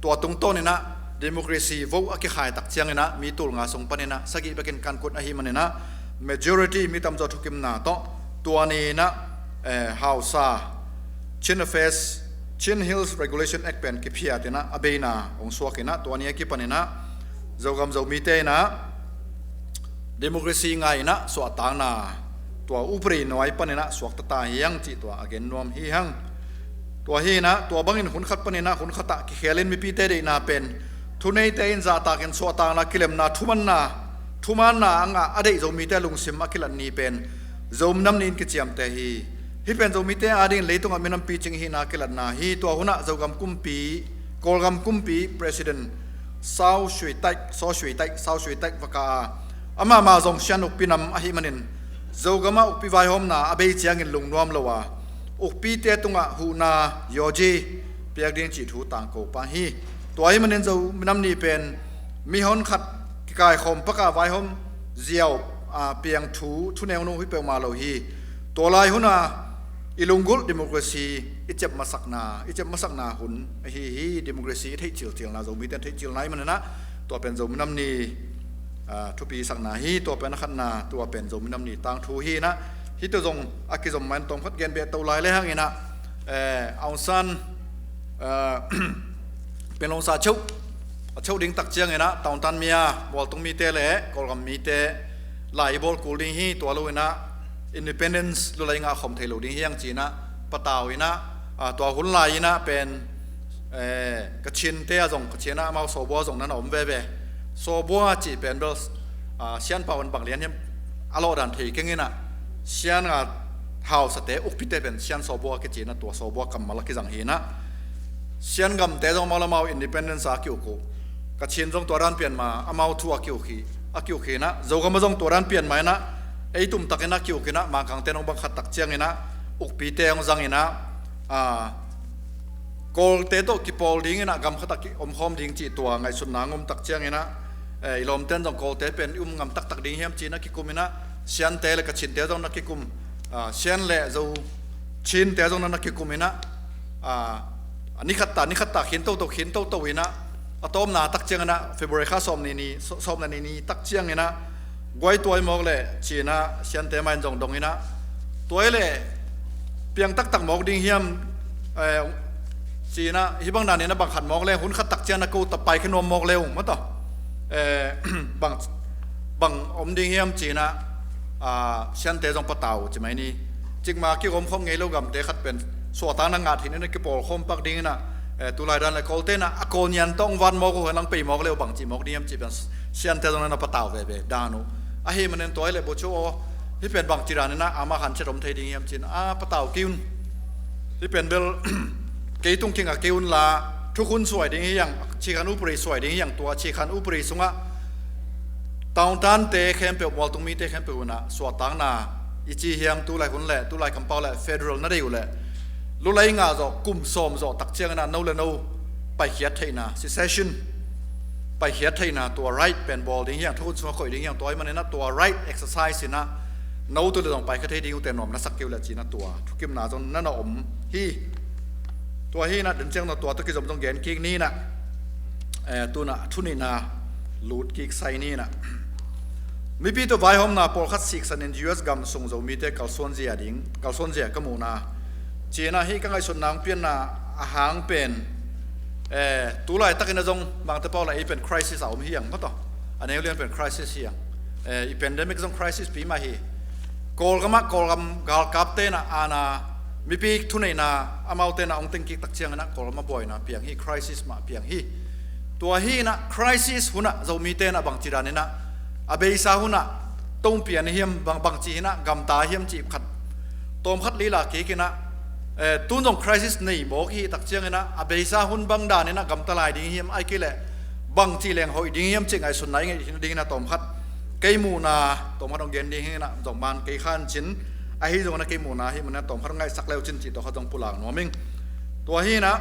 to tung to ni na democracy vo aki khai tak chiang na mi tul nga song panena sagi bekin kan kut ahi manena majority mi tam zo thukim na to tuani na hausa Chin Hills Regulation Act pen ki phia tena abeina ong suakina tuani ki panena zogam zo mi te na democracy ngai na so atang na to upre noi panena suak ta yang chi to again nom hi hang to hi na to bangin hun khat panena hun khata ki khelen mi pi te de na pen thunei te in za ta ken so atang na kilem na thuman na anga adei zo mi te lungsim akilan ni pen zom nam nin ki chiam te hi pen zo mi te ading leitung aminam pi ching hi na kilan na hi to huna zo gam kumpi kolgam kumpi president sau shui tai vaka ama ma zong shan upinam ahi manin zo gama upi vai hom na abei chiang in lungnuam lowa อุกปีเตตุงะหูนาโยจีเปียกดิ้งจีทูต่างโกปะฮีตัวให้มันเน้นจะนำนี่เป็นมีหนขัดกายคมปะกาไว้หอมเจียวเปียงทูทุนแนวนู้นที่เปียมาโลฮีตัวลายหุนาอิลุงกุลดิโมคราซีอิเจ็บมาสักนาหุนฮีดิโมคราซีที่จิลจิลนาจะมีแต่ที่จิลไหนมันนะตัวเป็นจะนำนี่ทุปีสักนาฮีตัวเป็นนักนาตัวเป็นจะนำนี่ต่างทูฮีนะฮิตจงอากิจงมันตรงพัดเกณฑ์เบียตัวลายเลยฮะงี้นะเอาซันเป็นลงซาชุดิ้งตักเจียงไงนะตอนตันเมียบอลตรงมีเตะเลยกอลกัมมีเตะไหลบอลกูดิ้งฮีตัวลุยนะIndependence ลุยงาคมเทลุดิ้งฮียังจีนะปะตาวินะตัวหุ่นไหลนะเป็นกระชินเตะจงกระชินนะมาโซบัวจงนั้นอมเว่โซบัวจีเป็นเบลเชียนปาวันบังเลียนยังอารมณ์ดันทีกันงี้นะเชียนหาวสเตอุกพิเตเป็นเชียนโซบัวกจีนะตัวโซบัวกำมาลักกิจังฮีนะเชียนกำเตะจงมาละมาอินดิเพนเดนซ์อากิวกูกชินจงตัวรันเปลี่ยนมาอามาทัวกิวขีนะจงกำมาจงตัวรันเปลี่ยนมานะไอตุ่มตักนะกิวขีนะมาขังเตนองบังขัดตักเจียงนะอุกปีเตองจังนะโกลเตโตกิปอลดิ้งนะกำขัดตักอมหอมดิ้งจีตัวไงสุดนางมตักเจียงนะไอลมเต้นจงโกลเตเป็นงำตักดิ้งเฮียมจีนะกิกุมินะเชียนเตเลกชินเตจงนักกิกุมเชียนเล่จูชินเตจงนักกิกุมินะนี่ขัดตาขินโตวินะอะตอมนาตักเจียงนะเฟบรุยข้าซ้อมนี่ตักเจียงนะกวยตัวมอกเลยจีนะเชียนเตมันจงดงนะตัวเลยเพียงตักมอกดิ้งเฮียมจีนะฮิบังนานนะบังขัดมอกเลยหุ่นขัดตักเจียงนะกูตะไปขึ้นนมมอกเร็วมั้งต่อบังอมดิ้งเฮียมจีนะเชียนเตจงปะเตาใช่ไหมนี่จิกมากี่อมคงไงลูกกับเตขัดเป็นส่วนต่างงานที่นี่ก็บอกคมปักดิ้งนะตุลาดันเลยโคลเตนะอโกนยันต้องวันมอกหัวลังปีมอกเร็วบังจีมอกดิ้งจีเป็นเชียนเตจงนั้นปะเตาเว่ดานุเฮีมันเน้นตัวเลยบุชูที่เป็นบังจีรานี่นะอามาหันเชดมไทยดิ้งเฮียมจีนปะเตากิ้วที่เป็นเบลเกยตุงคิงกับกิ้วละทุกคนสวยดิ้งเฮียงชีคันอุปริสวยดิ้งเฮียงตัวชีคันอุปริสุงะตอนตันเตะเข้มเปวอลตรงมีเตะเข้มเปวนะสวดต่างนาอิจีเฮียงตุลายคนแหละตุลายคำเปาแหละเฟเดอรัลนั่นได้อยู่แหละลุไลงาจอกลุ่มโสมจอกตักเชียงนะโนเลโนไปเขียดไทยนะ secession ไปเขียดไทยนะตัว right เป็นบอลดิ้งเฮียงทุกคนสมัครดิ้งเฮียงตัวไอ้มันนะตัว right exercise นะโน้ตัวเดิมไปก็ไทยดิ้งแต่หนอมนะสักเกี่ยวละจีนะตัวทุกกิมนาจนนั่นอมฮีตัวฮีนะเดินเชียงตัวตะกี้จมตรงแกนกิ๊กนี่นะตัวน่ะทุนี่นะลูดกิ๊กไซนี่นะมีปีตัวไวหอมนาปอลคัดสิกสันใน US กัมส่งจะมีแต่กัลซอนเจียดิ้งกัลซอนเจียก็มูนาเจน่าให้กังไอส่วนนางเปลี่ยนนาอาหารเป็นตัวไรตักกินนะจงบางแต่เปล่าอะไรเป็น crisis เอาไม่เฮียงก็ต่ออันนี้เรียกเป็น crisis เฮียงpandemic จง crisis ปีมาฮีกอลกามกาลกับเตนะอานามีปีทุนไหนนาอามาเตนะองติงกิกตักเชียงนะกอลมาบ่อยนะเพียงฮี crisis มาเพียงฮีตัวฮีนะ crisis หุ่นนะจะมีเตนะบางจีรานี่นะอาเบย์ซาหุนะต้งเปลี่ยนเฮียมบางจีนะกำตาเฮียมจีบขัดตอมขัดลีลาเกินะตุนจงคริสนี่บอกฮีตักเชียงนะอาเบย์ซาหุนบางด่านนี่นะกำตาลายดิ้งเฮียมไอ้กิเลบางจีแรงหอยดิ้งเฮียมจิงไอ้ส่วนไหนไงดิ้งนะตอมขัดเกยมูนาตอมขัดองเกนดิ้งนะจงมันเกยขันจินไอ้ฮีจงนะเกยมูนาฮีมันนะตอมขัดไงสักเลวจินจีตัวเขาจงปุลางนัวมิงตัวฮีนะ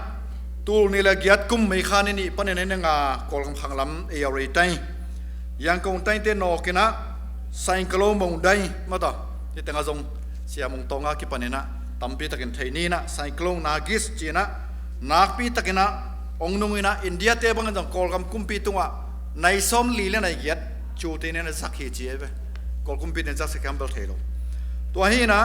ตูนี่แหละเกียรติกุมไม่ขันนี่ปนในนั้นงากอลกำพังลำเอเรตัยยังคงตั้งเต้นนกินะไซคโลมงได้มาต่อที่ตั้งจงเสียมงตงอาคิปนินะตั้มปีตะกินไทยนี่นะไซคโลนากิสจีนะนักปีตะกินะองนุงินะอินเดียเตบังจงกอลกำกุมปีตัวในซ้อมลีเลนไอเกียรติจูเตนในสักเหตุเจี๊ยบกอลกุมปีในจักรสแคมเบลเทโลตัวฮีนะ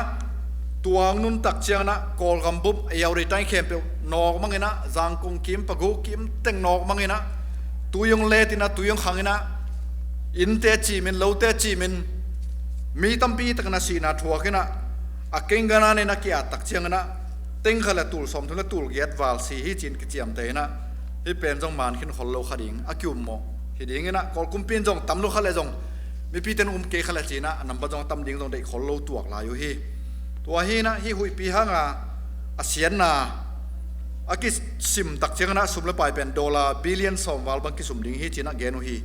ตัวนุนตักเชียงนะกอลกำบุบเอวริตัยเข้มเปนอกมังเงนะจังกุงคิมปะกุคิมเต็งนอกมังเงนะตัวยงเลตินะตัวยงขังเงนะอินเตจีมินโลเตจีมินมีตั้มปีตักนาสีนาทัวกินะอาเก่งกันนะเนี่ยนักกีฬาตักเชียงนะเต็งขลัดตูลสมทุนละตูลเกียรติวาลสีฮิจินกิจยมเตนะที่เป็นจงมันขึ้นคนโลขดิ่งอากิวโมฮิดิ่งนะกอลกุมปีนจงตั้มโลขลัดจงมีปีเต็นเกขลัดจีนะนำไปจงตั้มดิ่งจงได้คนโลตัวลายอยู่ฮีตัวฮีนะฮีหุยปีห้างอาเซียนนะอากิสิมตักเชียงนะสุมละไปเป็นดอลลาร์บิลเลียนสองวาลบังกิสุมดิ่งฮีจีนะเกนุฮี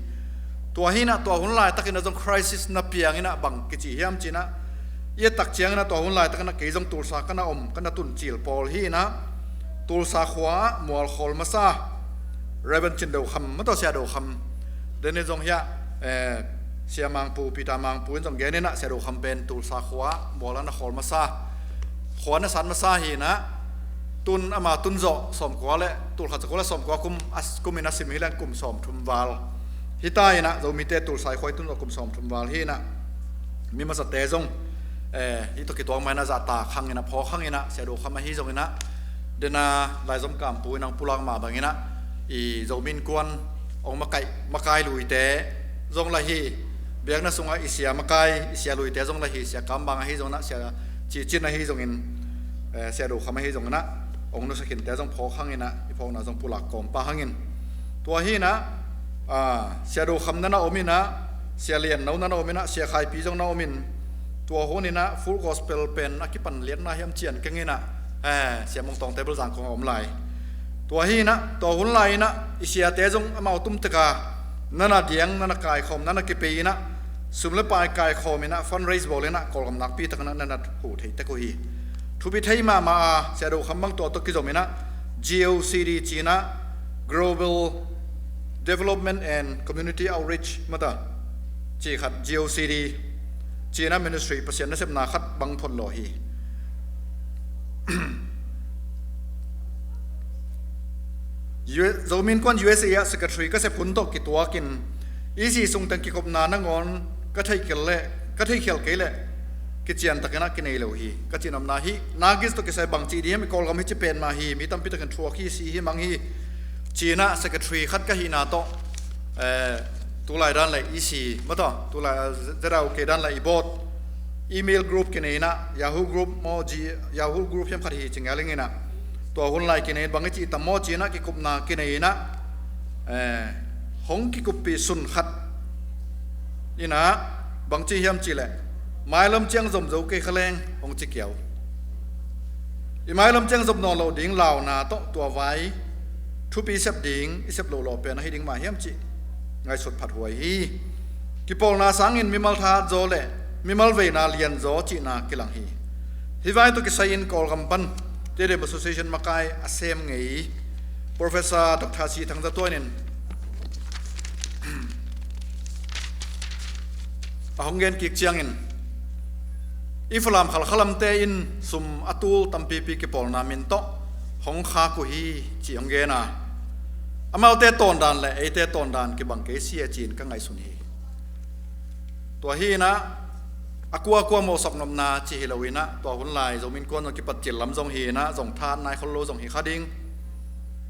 ตัวฮีนะตัวหุ่นลายตักกินจง crisis นับเพียงนะบังกิจิเฮียมจีนะ ye tak chiang na to hun lai tak na ke jong tur sa kana kana tun chil pol hi na tur sa khwa mol khol masa reven chin do kham ma to sia do kham den ne jong ya sia mang pu pita mang pu jong ge ne na sia do kham pen tur sa khwa mol na khol masa khwa na san masa hi na tun ama tun zo som kwa le tur kha ko la som kwa kum ina sim hi lang kum som thum wal hitai na zo mi te tur sai khoi tun zo kum som thum wal hi na mi ma sa te jong hi to ki to mai na za ta khang ina pho khang ina se do khama hi jong ina dena lai zom kam pu nang pulang ma bang ina i zo min kwan ong makai lui te jong la hi biak na sunga isia makai isia lui te jong la hi sia kam bang hi jong na sia chi chin na hi jong in se do khama hi jong na ong no sakin te jong pho khang ina i pho na jong pulak kom pa hangin to hi na sia do kham na na omina sia lian no na na omina sia khai pi jong na omin tua honina full gospel pen akipan lian na hiam chian kengina sia mong tong table jang ko om lai tua hi na to hun lai na isia te jong amau tum taka nana diang nana kai khom nana ki pe na sumle pai kai khom ina fundraise bolena kolgam nak pi takana nana hu thei te ko hi thu bi thei ma sia do khambang to ki jomina GOCD China Global Development and Community Outreach mata chi khat GOCD China Ministry pasien na sep na khat bang phon lo hi zomin kon USA ya secretary ka se phun to ki tua kin isi sung tang ki kop na na ngon ka thai khel ke le ki chian takena ki nei lo hi ka chinam na hi nagis to ki sai bang chi di mi kol gam hi chi pen ma hi mi tam pi takan thua ki si hi mang hi China secretary khat ka hi na to tu lai dan lai isi mato tu lai zera ke dan lai bot email group ke nei na Yahoo group mo ji Yahoo group hem khat hi chingaling ina to hun lai ke nei bang chi tam mo China ki kup na ke nei na hong ki kup pi sun khat ina bang chi hiam chi le mai lam chiang zom zo ke khaleng hong chi kiao i mai lam chiang zom no lo ding lao na to vai thu pi sep ding i sep lo pen hi ding ma hiam chi ngai sot phat huai hi ki pol na sangin mimal tha zo le mimal ve na lian zo chi na kilang hi hi vai to ki sai in kol gam pan te de association makai asem ngei professor dr si thang za toinen ahongen ki chiangin ifalam khalam te in sum atul tampi pi ki pol na min to hong kha ko hi chi onge na amau te ton dan le e te ton dan ki bang ke sia chin ka ngai suni to hi na akwa mo sap nom na chi hilowina to hun lai zomin kon ki pat chil lam jong hi na jong than nai khol lo jong hi khading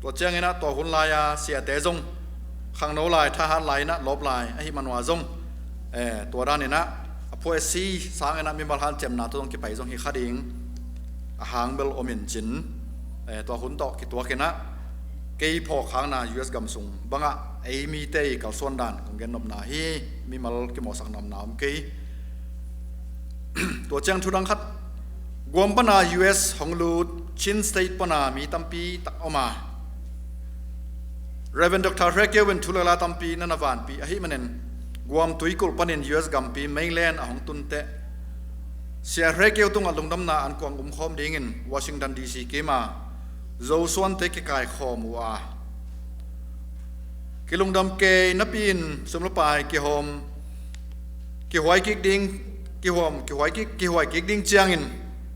to chang ina to hun lai ya sia te jong khang no lai tha han lai na lob lai a hi manwa jong to dan ina apoi si sang ina mi mal han chem na to jong ki pai jong hi khading a hang bel omin chin to hun to ki to kena kei pho khang na US gam sung banga ei mi te kal son dan kong gen nop na hi mi mal ki mo sak nam nam kei to chang thudang khat gom pana US honglut chin state pana mi tampi tak oma Reverend Dr. Rekewen thulala tampi nanawan pi ahi manen guam tuikul panin US gam pi mainland ahong tunte sia Rekew tunga lungdam na an kwang khom dingin Washington DC kema zo suan te ki kai khom wa kilungdam ke napin sumlapai ki hom ki hoi ki ding ki hoi ki ding chiangin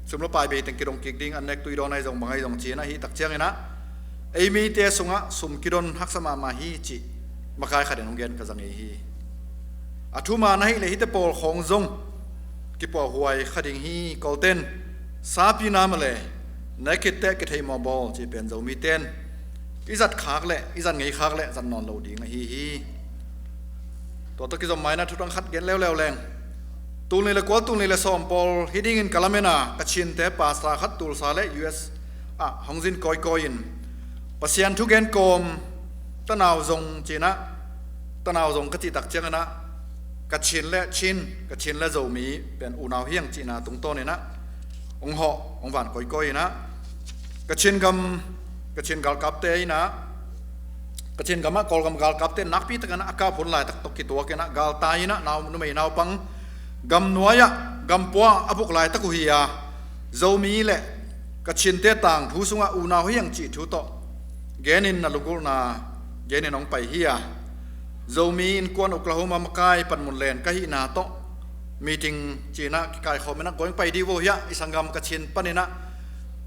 sumlapai be teng kirong ki ding anek tuidon ai jong bangai jong china hi tak chiangina ei mi te sunga sum kidon haksama ma hi chi makai khaden onggen ka jangi hi athuma na hi le hi te pol khong jong ki po huai khading hi kolten sapi namale naked te ke thei mo bol chi pen zo mi ten izat khak le izan ngei khak le zan non lo ding hi to ki zo mai na thutang khat gen lew leng tul ni le ko tul ni le som pol hiding in kalamena ka chin te pasra khat tul sa le US hongjin koi in pasian thu gen kom tanaw zong china tanaw zong ka ti tak chang na ka chin le zo mi pen unaw hiang china tung to ne na ong ho ong van koi na kachin gal kapte ina kachin gama kol gam gal kapte nakpi takana aka phun lai tak tok ki to ke na gal ta ina naw nu mai naw pang gam nuaya gampua abuk lai taku hiya zomi le kachin te tang thu sunga una hiang chi thu to genin na lugul na genin ong pai hiya zomi in kwan Oklahoma makai pan mun len ka hi na to meeting china ki kai khomena going pai di wo ya isangam kachin panina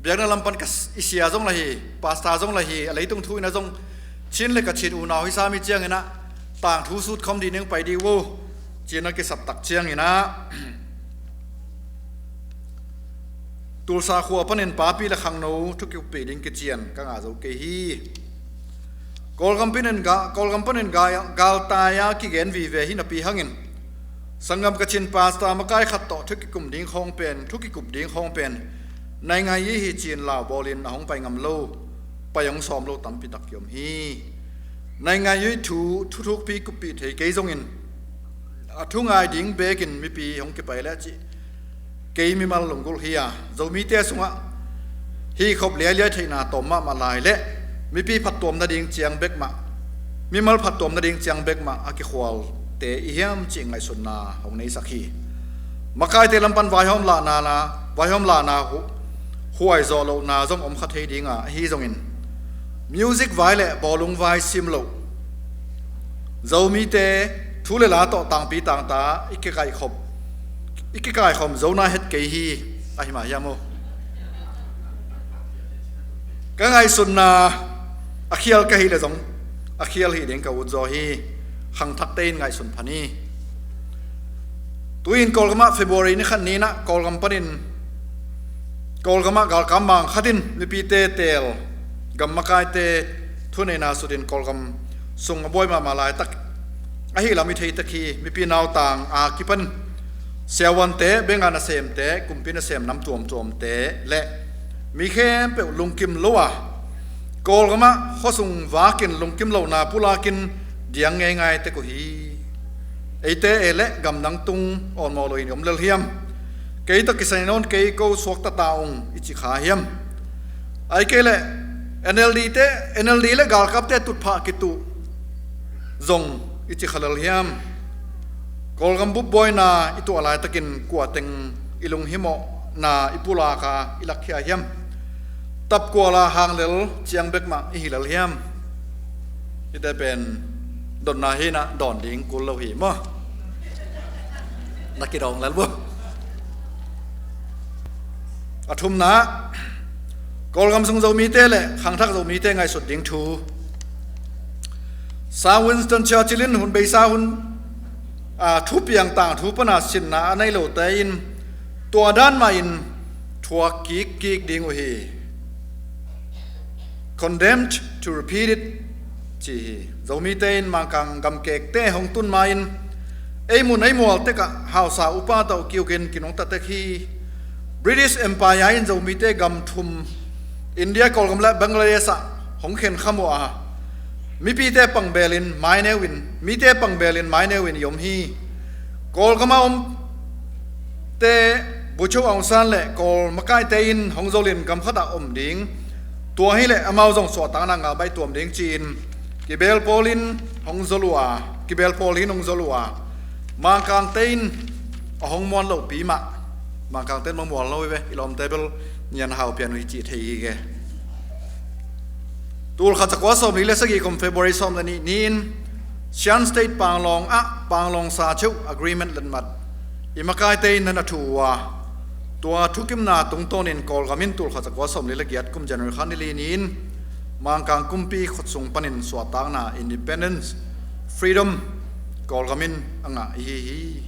biang na lampan kas isia jong lahi pasta jong lahi leitung thu na jong chin le kachin una hi sa mi chiang ina tang thu sut khom di neng pai di wo china ke sap tak chiang ina tulsa khuwa panin papi la khang no thuki pe ding ke chian ka nga zo ke hi kol kampanen ga gal ta ya ki gen vi ve hi na pi hangin sangam kachin pasta makai khat to thuki kum ding khong pen thuki kup ding khong pen nai ngai yi hi chin la bolin na hong pai ngam lo payong som lo tam pi tak yom hi nai ngai yi thu thuk pi kup pi thei ke zong in thu ngai ding bekin mi pi hong ke pai la chi ke mi mal longul hiya zo mi te sunga hi khop le le theina tom ma lai le mi pi phat tom na ding chiang bek ma mi mal phat tom na ding chiang bek ma a ki khwal te i hiam ching ngai sun na hong nei sakhi makai te lampan vai hom la na huai zo lo na zong om kha thei dinga hi zong in music vai le bolung vai sim lo zo mi te thu le la to tang pi tang ta ikke kai khom zo na het ke hi a hi ma yamo ka ngai sun na akhial ka hi le zong akhial hi ding ka u zo hi hang thak tein ngai sun phani tuin kolgama February ni khan ni na kolgam panin kolgama gal kamang khatin lipi te tel gamma kai te thune na sudin kolgam sung boy ma malai tak a hi lami thei takhi mi pi naw tang a kipan sewan te benga na sem te kumpi na sem nam tuom te le mi khem pe lungkim lowa kolgama khosung wakin lungkim lo na pulakin diang ngai te ko hi eite ele gam nang tung on mo loin om lel hiam ke to kisainon ke ko sok ta taung ichi kha hiam ai ke le NLD le gal kap te tut pha ki tu zong ichi khalal hiam kolgam bu boy na itu alai takin kuateng ilung himo na ipula ka ilakhya hiam tap ko la hang lel chiang bek ma hi lal hiam ite pen don na hi na don ding kul lo hi mo nakirong lal bo athum na kolgam sung zo mi te le khang thak zo mi te ngai sut ding thu sa Winston Churchillin hun be sa hun thu piang tang thu pana sin na anai lo te in tua dan ma in thua ki ding o hi condemned to repeat it chi zomi te in mang kang gam kek te hong tun ma in ei mual te ka hausa upa to kiugen kinong ta te khi British Empire in zomi te gam thum India kolgam la Bangladesh hong khen khamo a mi pi te pang belin mai ne win mi te pang belin mai ne win yom hi kolgama te buchu ong san le kol makai te in hong zolin gam khata ding tua hi le amau jong so ta na nga bai tuam ding chin kibel polin hong zolua mang kang tein hong mon lo pi ma mang kang ten mong mon lo ve ilom table nyan hau pian wi chi thei ge tul kha chakwa som ni le sagi kom February som ni nin Sian State panglong sa chu agreement len mat imakai tein na thuwa tua thukim na tung tonin kol gamin tul kha chakwa som le giat kum January khan ni nin mang kang kumpi khotsung panin swatang na independence freedom kol gamin anga hi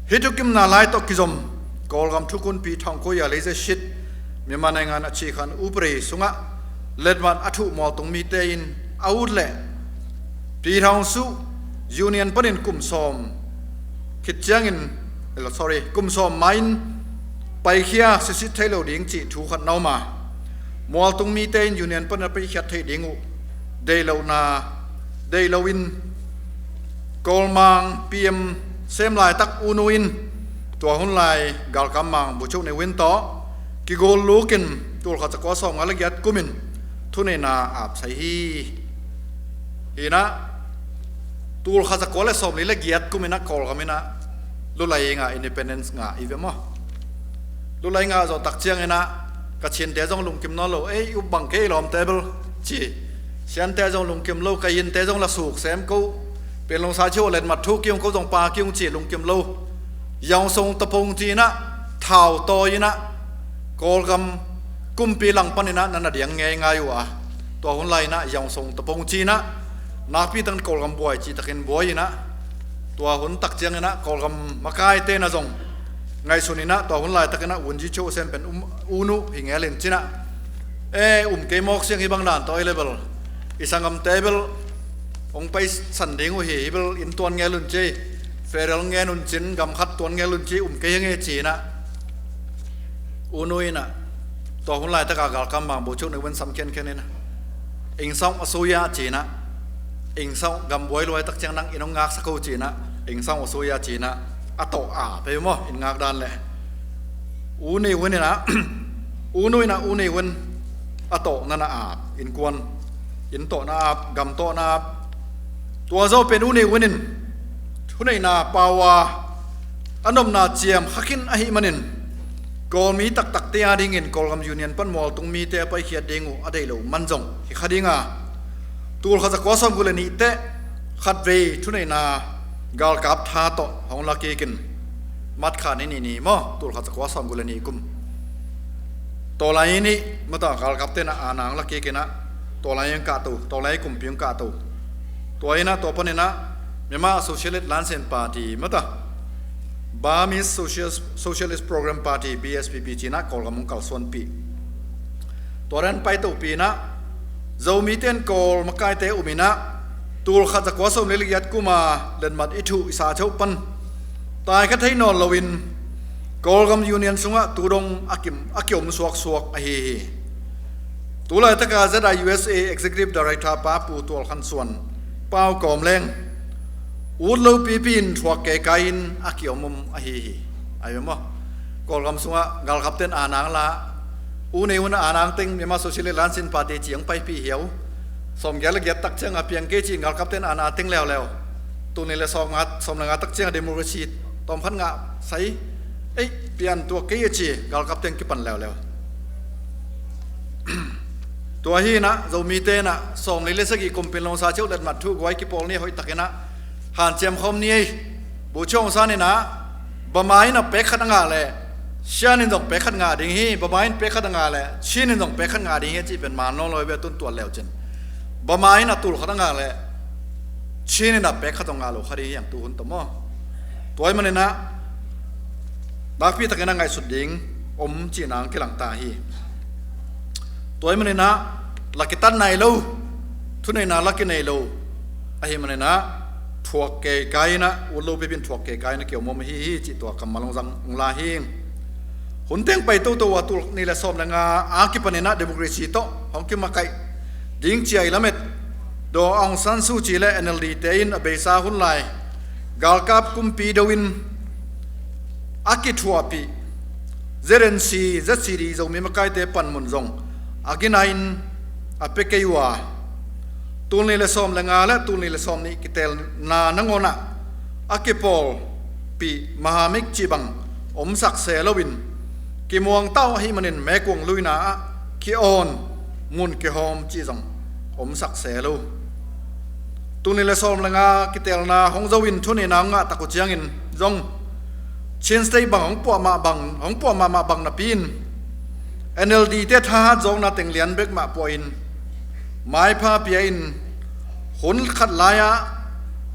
hitukim na lai to kizom kol gam thukun pi thang ko ya leze shit me manangan achi khan upre sunga ledman athu mo tung mi te in outle pi thang su union panin kum som khitchangin kum som main pai khia sisi thailo ding chi thu khat nauma mol tung mi te in union pan pai khat thei dingu deilowin kolmang pm sem lai tak unuin tua hun lai gal kamang buchu ne win to ki gol lukin tul kha chakwa som ala giat kumin thune na ap sai hi hina tul kha chakwa le som le giat kumina kol gamina ลุไลงา independence งาอีเวมอลุไลงาจะตักเชียงนะกระเชียนเตจงลุงกิมนอลโลอุบังเกลอมเทเบิลจีเชียนเตจงลุงกิมโลกยินเตจงละสุกเซมกูเป็นลงซาชิวเล่นมัดทุกกิ้งเขาจงปากิ้งจีลุงกิมโลยังทรงตะพงจีนะเท่าโตยนะโกลกำกุมปีหลังปันนะนั่นน่ะเดียงไงไงวะตัวคนไรนะยังทรงตะพงจีนะนักพี่ตั้งโกลกำบวยจีตะเข็นบวยนะตัวคนตักเจียงนะโกลกำมาไกเตนะจงไงสุนินะตัวคนไรตะเข็นนะอุ่นจีโชเซมเป็นอูนุหิงเอลินจีนะเกมอกเสียงฮิบังดานตัวเลเบลอิสังกัมเทเบลองไปสันเดงหัวเหเบลอินตัวเงลุนจีเฟรลเงนุนจินกำคัดตัวเงลุนจีเกยเงจีนะอูนุยนะตัวคนไรตะกากาลกำบางบุชุกในวันสำคัญแค่นี้นะอิงซ่องอสุยาจีนะอิงซ่องกำบวยรวยตักเจียงนังอินงงักสักกูจีนะอิงซ่องอสุยาจีนะอโตอาไปมั้งอินงักดานเลยอูนี่วันนี่นะอูนุยนะอูนี่วันอโตนั่นอาบอินกวนอินโตนาอาบกำโตนาอาบตัวเจ้าเป็นอูนี่วันนินทุนในนาปาวาอันนมนาเจียมฮักินอหิมันินกอลมีตักเตียดิ่งินกอลกำยูเนียนปันมอลตรงมีเตะไปเขียดดิ่งอเดโลมันจงฮิคดิงาตัวเขาจะกวาสมกุลนีเตะขัดเวทุนในนากาลกับท่าโตของลักเกกินมัดขานี่มั้งตัวเขาจะกวาสมกุลนีกุมตัวไรนี่เมื่อตอนกาลกับเตนะอานังลักเกกินะตัวไรยังกาตูตัวไรกุมพิงกาตูตัวนี้นะตัวปนนี่นะเมื่อมาโซเชียลิสต์แลนด์เซนปาร์ตี้เมื่อตอนBurmese Socialist Program Party BSPP จีน่ากอลกำมุงกัลส่วนปีตัวนั้นไปตัวปีนะเจ้ามีเต้นกอลมาไกเตอุมินะตัวขัดจากวัดสมเลลิยัดกูมาเดินมัดอิทุอิสาเจ้าปันตายแค่ไทยนอนลวินกอลกำยูเนียนสุงะตัวดงอากิมสวกเฮตัวเลยตะกาเจดา USA Executive Director ป้าปูตัวขันส่วนเป้ากอมแรงอูดลูปีปินทวกเกย์กินอากิอมุมอาฮีไอ้เมื่อกอลกำสุงะกาลขับเต้นอานังละอูในวันอานังเต็งมีมาโซเชียลิสต์แลนด์สินปาร์ตี้เจียงไปปีเหี่ยวสมแก่ละเกียรตักเชียงอาเพียงเกจิงกาลขับเต้นอานาเต็งแล้วตัวนี้เลยสมงาตักเชียงเดโมคราซีตอมพันงาใส่เปลี่ยนตัวเกจิกาลขับเต้นกิปันแล้วตัวฮีนะเรามีเต้นะส่งในเลสกีกุมเป็นลงซาเชียวเด็ดมัดทุกไว้กิปอลนี่หอยตักนะหานเจียมคอมนี่บุชงซานี่นะบะไม้น่ะเป็กขัดงาเลยเชียนินต้องเป็กขัดงาดิ่งฮีบะไม้เป็กขัดงาเลยชีนินต้องเป็กขัดงาดิ่งฮีจีเป็นมานน้องลอยเวตุนตัวแล้วจันบะไม้น่ะตุลขัดงาเลยชีนินน่ะเป็กขัดงาโลคดีอย่างตุนตัวมั้งตัวมันนี่นะนักพิทักษ์นั่งไงสุดดิ่งจีนังกิหลังตาฮีตัวมันนี่นะลักกิตันในโลทุนในนาลักกิในโลไอ้มันนี่นะทวกเกย์ไกนะอุลูไปเป็นทวกเกย์ไกนะเกี่ยวมมฮีจิตัวกำมาลงจังลาฮิงหุ่นเต็งไปตัวนี่แหละสมงาอาคิปนินะเดโมคราซีโตของกิมาไกดิ้งเจียละเม็ดโดองซันซูจีและ NLD เตยินอเบซาหุ่นไลกาลกับกุมปีดวินอากิทัวปีเจเรนซีเจซีดีจงมีมาไกเตปันมุนจงอากินัยน์อเปเกยวาตูนี่เลสอมเลงาและตูนี่เลสอมนี่กิเตลนานังโอนะอากิปอลปีมหามิกจีบังสักเซลวินกิมวงเต้าให้มันเห็นแม่กวงลุยนาคิออนมุนกิฮอมจีจังสักเซลูตูนี่เลสอมเลงากิเตลนาของเจวินทุนี่นางะตะกุจียงอินจงเชียนสเตย์บังของปัวมาบังนับปีน NLD เตท่าจงนาเต็งเลียนเบกมาปัวอินไม้พาเปียอินหุ่นขัดลาย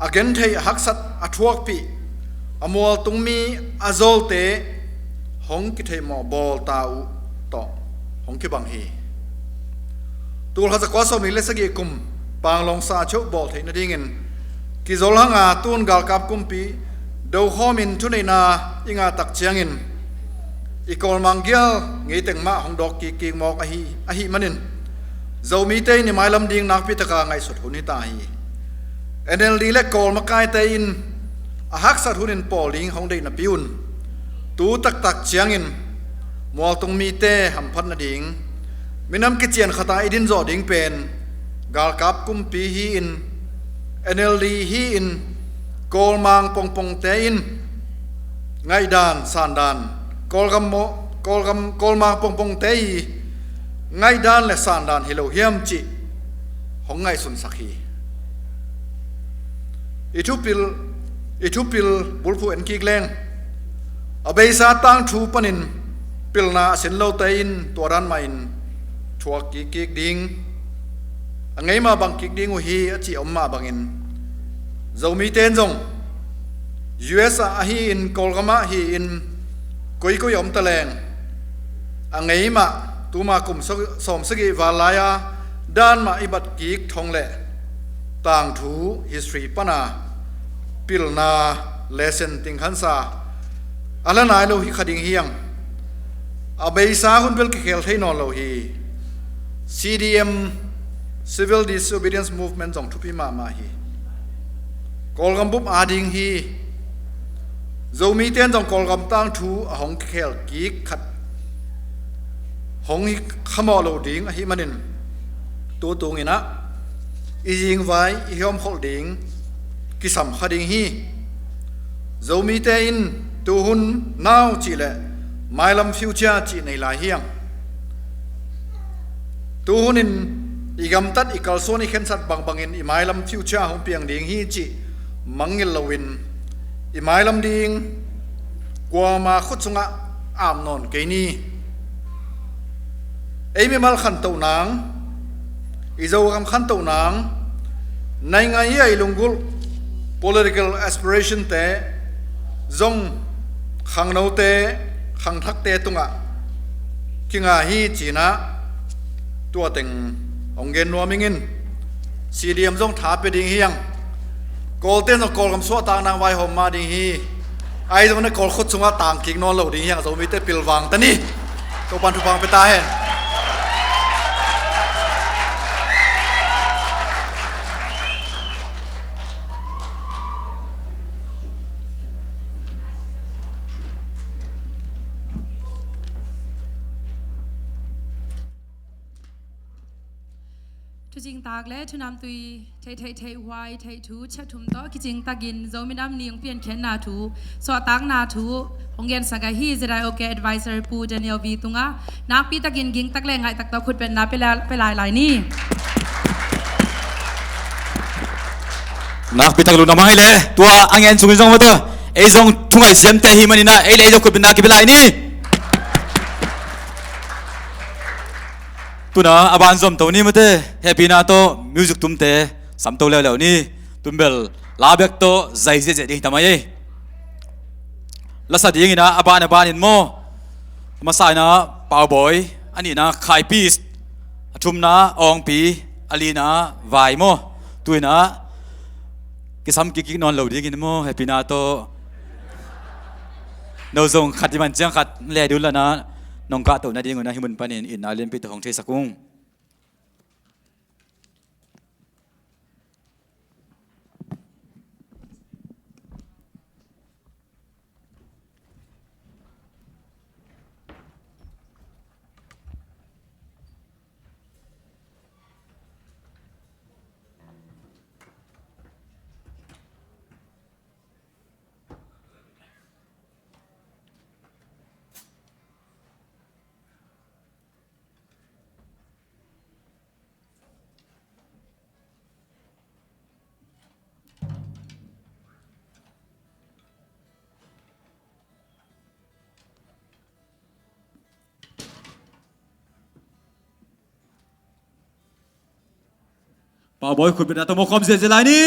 อาเกนเทหักสัตอทวกปีอมัวตุงมีอาโซลเตหงกิเทมอบอลตาอุต่อหงกิบังฮีตัวเขาจะกวาดสมิเลสกีกุมปางลงซาโชบอลเทนดิ่งินกิโซลหังอาตูนกาลกับกุมปีดูข้อมินทุนในนาอิงาตักเชียงอินอีกอลมังเกียลงี้เต็งมาหงดอกกีมอกอหิมันินเจ้ามีเตยนี่หมายลำดิ่งนักพิทักษ์ไงสุดหุ่นตาฮี NLD เล็กกอลมาไกเตยินหักสัตว์หุ่นปอลิงของเด็กนับยุนตูตักเชียงอินมัวตรงมีเตหัมพันนดิ่งมีน้ำกิจเจียนขตาอิดินจอดิ่งเป็นกาลกับกุมปีฮีอิน NLD ฮีอินกอลมังปงเตยิน ngay đàn sàn đàn call ma pong pong te ngay đàn le sàn đàn hello hiam chi hong ngay sun sakhi itupil bulphu en kikleng abeisa tang thu panin pilna sin lo tein toran main thuak ki ding angai ma bang ki ding hi achi omma bangin zomi ten jong US hi in kolgama hi in koi om taleng angai ma tuma kum som sagi walaya dan ma ibat ki thong le tang thu history pana pilna lesson ting khansa ala nai lo hi khading hiang abeisa hun bel ki khel thein lo hi CDM civil disobedience movement jong thupi ma hi kolgam bup ading hi zomi ten jong kolgam tang thu a hong khel ki khat hong hi khamo lo ding a hi manin tu ngina ijing vai i hom holding ki sam khading hi zomi te in tu hun now chi le mailam future chi nei la hiang tu hunin igam tat ikal soni khen sat bangin i mailam future hom piang ding hi chi mangil lowin i mailam ding kwa ma khuchunga am non ke ni eimi mal khan to nang i zo gam khan to nang nai ngai ai lungul political aspiration te zong khang no te khang thak te tunga kinga hi china tua teng ongen nuamingin CDM zong tha pe ding hiang kol ten no kol gam so ta nang vai hom ma ding hi ai zong na kol khut chunga tang king non lo ding hiang zo mi te pilwang tani to pan thu pang pe ta henทุจริงตากและทุนำตุยไทยวายไทยทูชัดทุมโตกิจิงตากินโจมินำเนียงเปลี่ยนเขียนนาทูสวตังนาทูองเงินสังกัดฮีจะได้โอเค advisor ปูเดนิเอลวีตุงะนักปีตากินกิงตักแรงไงตักตอขุดเป็นนาไปหลายนี่นักพิทักษ์ลุนมาให้เลยตัวอังเงินสุกิจงมาตัวไอ้จงทุ่งไอ้เสียมแต่หิมันนี่นะไอ้เลยจงขุดเป็นนากิเป็นไรนี่ตัวน่ะอาบานซอมตัวนี้มาเต้แฮปปี้นาโตมิวสิกตุ้มเต้สัมโตแล้วนี่ตุ้มเบลลาเบกโตใจเจ๊ดิ้งทำไมลักษณะดิ้งนะอาบานอินโมมาใส่นะเป่าบอยอันนี้นะไข่ปีสชุมนะองปีอลีนะวายโมตัวนะกิซ้ำกินอนเหล่าดิ้งอินโมแฮปปี้นาโตโนซงขัดที่มันเจ้าขัดแลดูแล้วนะน้องกะตัวนั่นเองนะที่มันปนินอินอาเลียนไปตัวของเทศกุงป่าวบอยคุณเป็นอัตโมคอมเสียใจนี่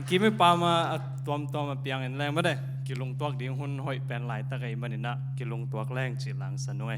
กิไม่ปามาตัวมาเปียงเห็นแรงไม่ได้กิลงตัวดิ้งหุ่นหอยเป็นหลายตะไคร้มันนี่นะกิลงตัวแรงจีหลังสนุย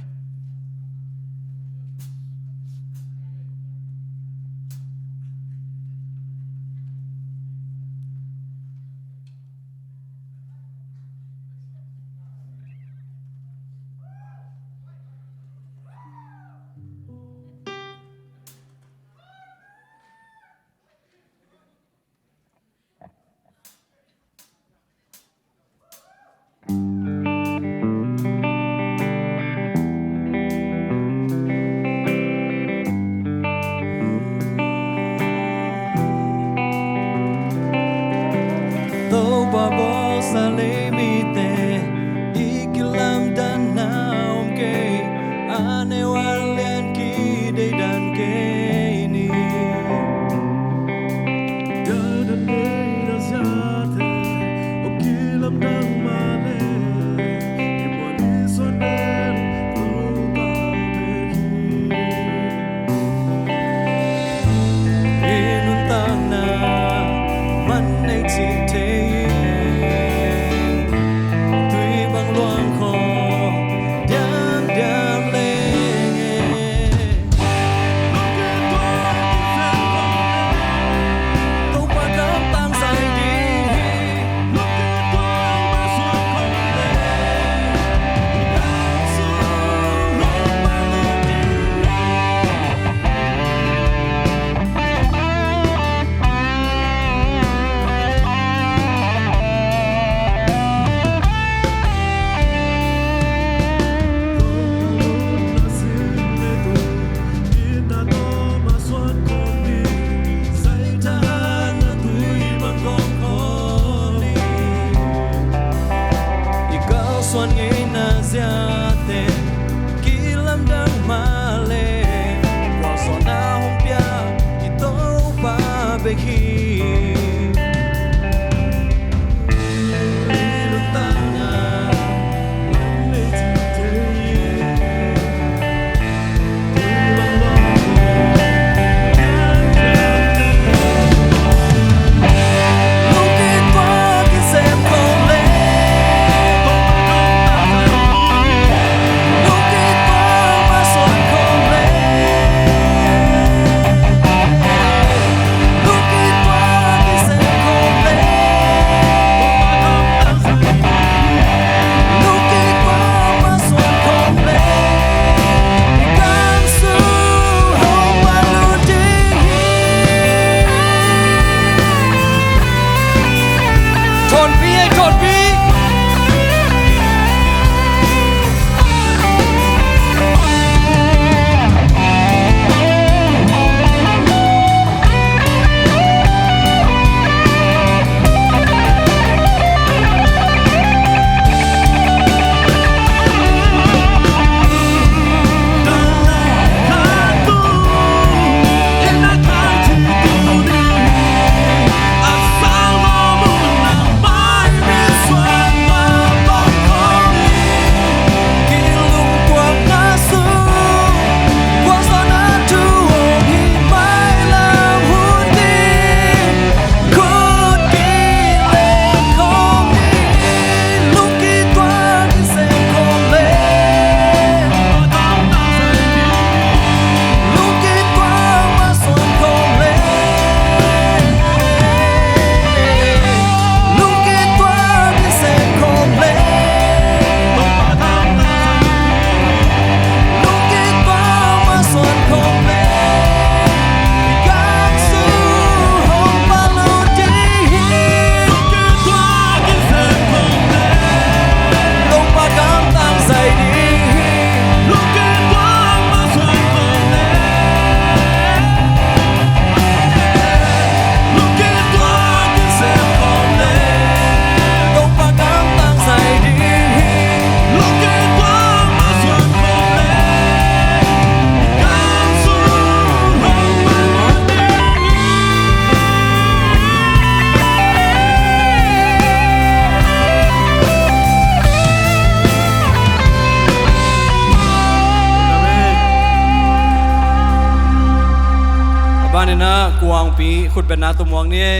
บ้านนี่นะกวางปีขุดเป็นนาตัวมวงนี่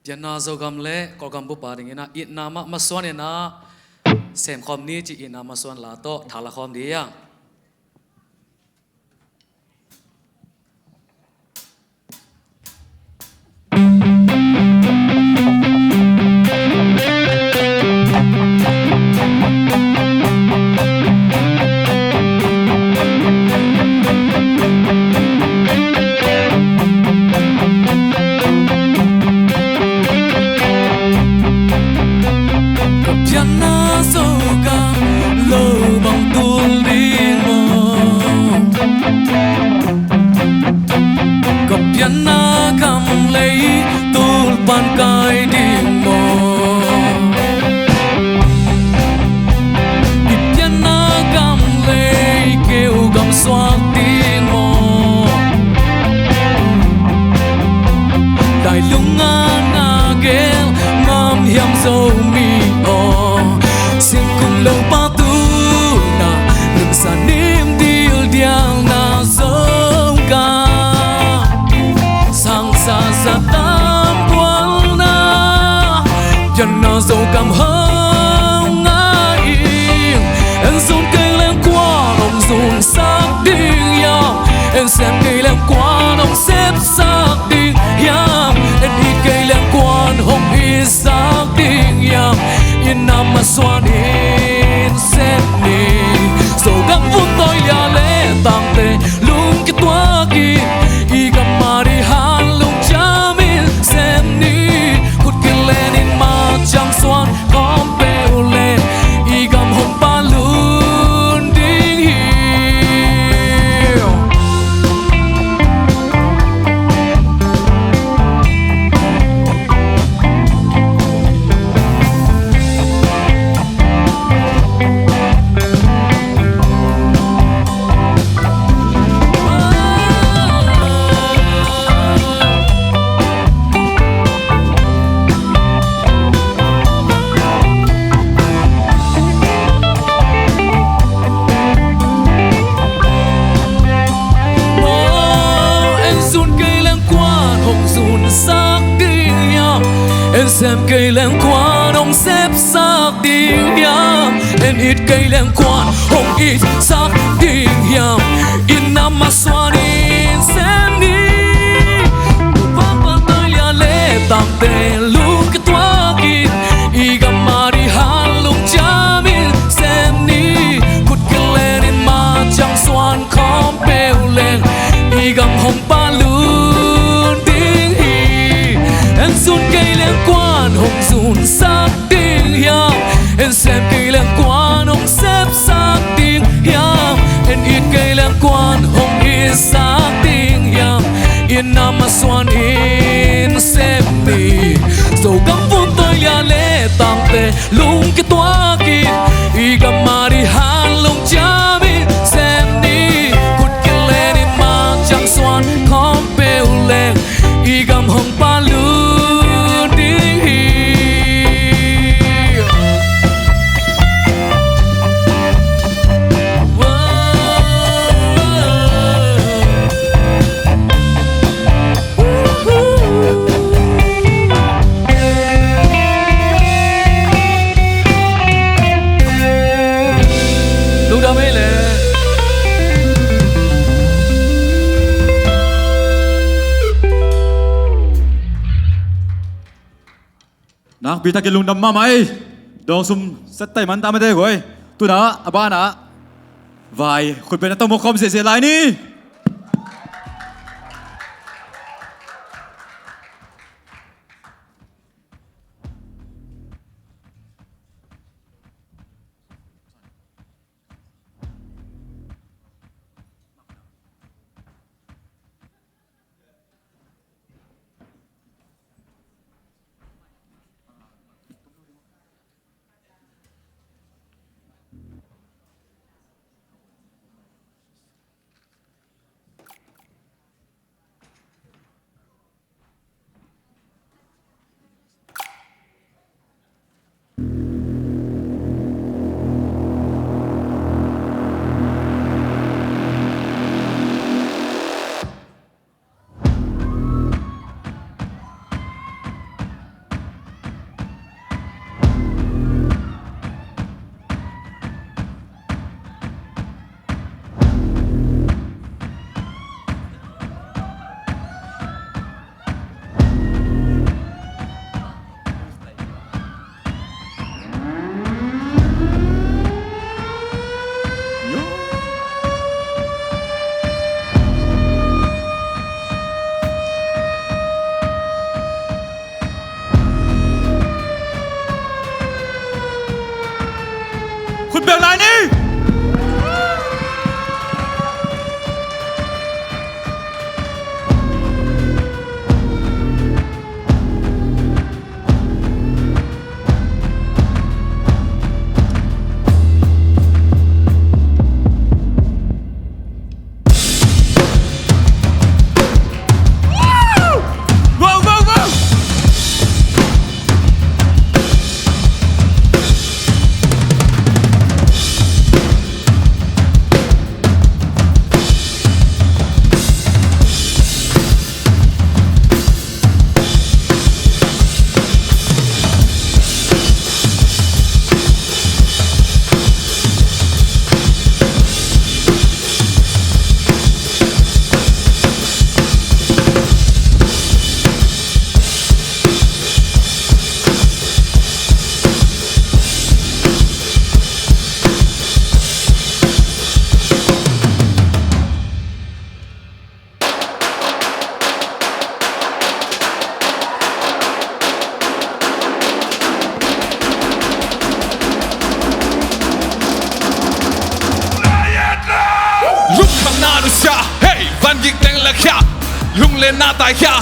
ยันนาโจกำเล่กอกำบุปผาอย่างนี้นะอินามาส่วนเนี่ยนะเสมคอมนี้จีอินามาส่วนลาโตทาละคอมดียังdầu cầm hông ngã yên em dùng cây lên qua đồng dùng xác định yam em xem cây lên qua đồng xếp xác định yam em hít cây lên qua hông hít xác định yam yên nằm mà xoa đến xếp đi dầu găng vun tôi lia lệ tang tê lung cái tua kia y cầm mà đi han lung cha min xem đi hút cái lên in mà chẳng xoan con bèo lên y cầm hồng ba luôn đinh hiểu em xem cây lên qua đông xếp xác định yam em ít cây lên qua hồng ít xác định yam in nam mà xoa đi xem đi vang vang tới lia lệ tang tê lung cái tua kia y gam mà đi han lung cha min xem đi cút cái lên in mà chẳng xoan không bèo lên y gam hồng ba luôn tiếng hi em run cây lên quan hồng run xác định yam em xem cây lên quan hồng xếp xác định yam em ít cây lên quan hồng ít xác định yam yên nam mà xoan in xếp đi dầu gắm vun tôi lia lệ tang tê lung cái tua kia y gam mà đi han lung cha mi xem đi cút cái lên in mà chẳng xoan không bèo lên y gam hồng ba luôn đi lúc đó mới là nang pita ke lung dam ma mai dong sum sat tai man ta ma de goi tu na aba na vai khut pe na to mo khom se lai ni ลุงเล่นหน้าตายแค่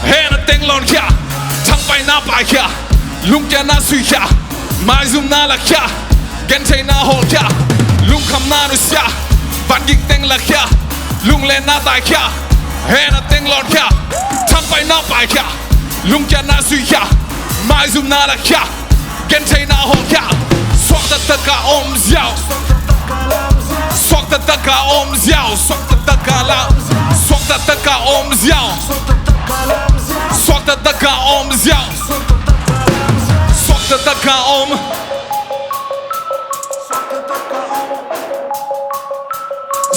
เฮน่ะเต็งหลอนแค่ทั้งไปหน้าไปแค่ลุงแกหน้าสุยแค่ไม่ซุ่มหน้าละแค่เกนเทหน้าหอลแค่ลุงคำหน้านุสยาบันยิงเต็งละแค่ลุงเล่นหน้าตายแค่เฮน่ะเต็งหลอนแค่ทั้งไปหน้าไปแค่ลุงแกหน้าสุยแค่ไม่ซุ่มหน้าละแค่เกนเทหน้าหอลแค่สวกตะตะกะอมเจ้าสวกตะตะกะอมเจ้าสวกตะตะกะลาสวกตะตะกะอมเจ้าสวกตะตะกะอมเจ้าสวกตะตะกะอม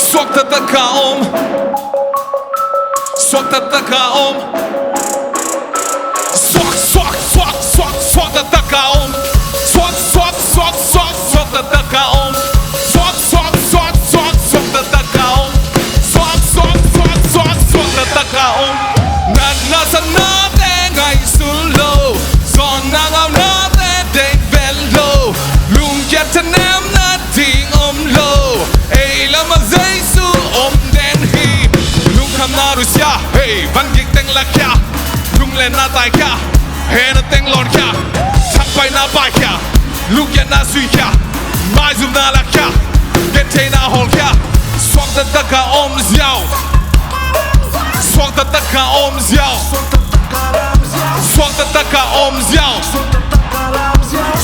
สวกตะตะกะอมสวกตะตะกะอมสวกสวกสวกสวกสวกตะตะกะอมสวกสวกสวกสวกสวกตะตะกะอมสวกสวกสวกสวกสวกตะตะกะอมสวกสวกสวกสวกสวกตะตะกะอมนันนาสนาเตงไงสุนโลสอนนางเอาหน้าเตเด็กเบลโลลุงแกจะแนมนาทีอมโลเอ้ละมาใจสู้อมเดนฮีลุงคำนารุษยาเฮ้บังยิกเต็งละแค่ลุงเล่นหน้าตายแค่เฮน่ะเต็งหลอนแค่ทั้งไปหน้าไปแค่ลุงแกหน้าสุยแค่ไม่ซุ่มหน้าละแค่เกนเทหน้าหอลแค่สวกตะตะกะอมเจ้าสวกตะตะกะอมเจ้าสวกตะตะกะอมเจ้า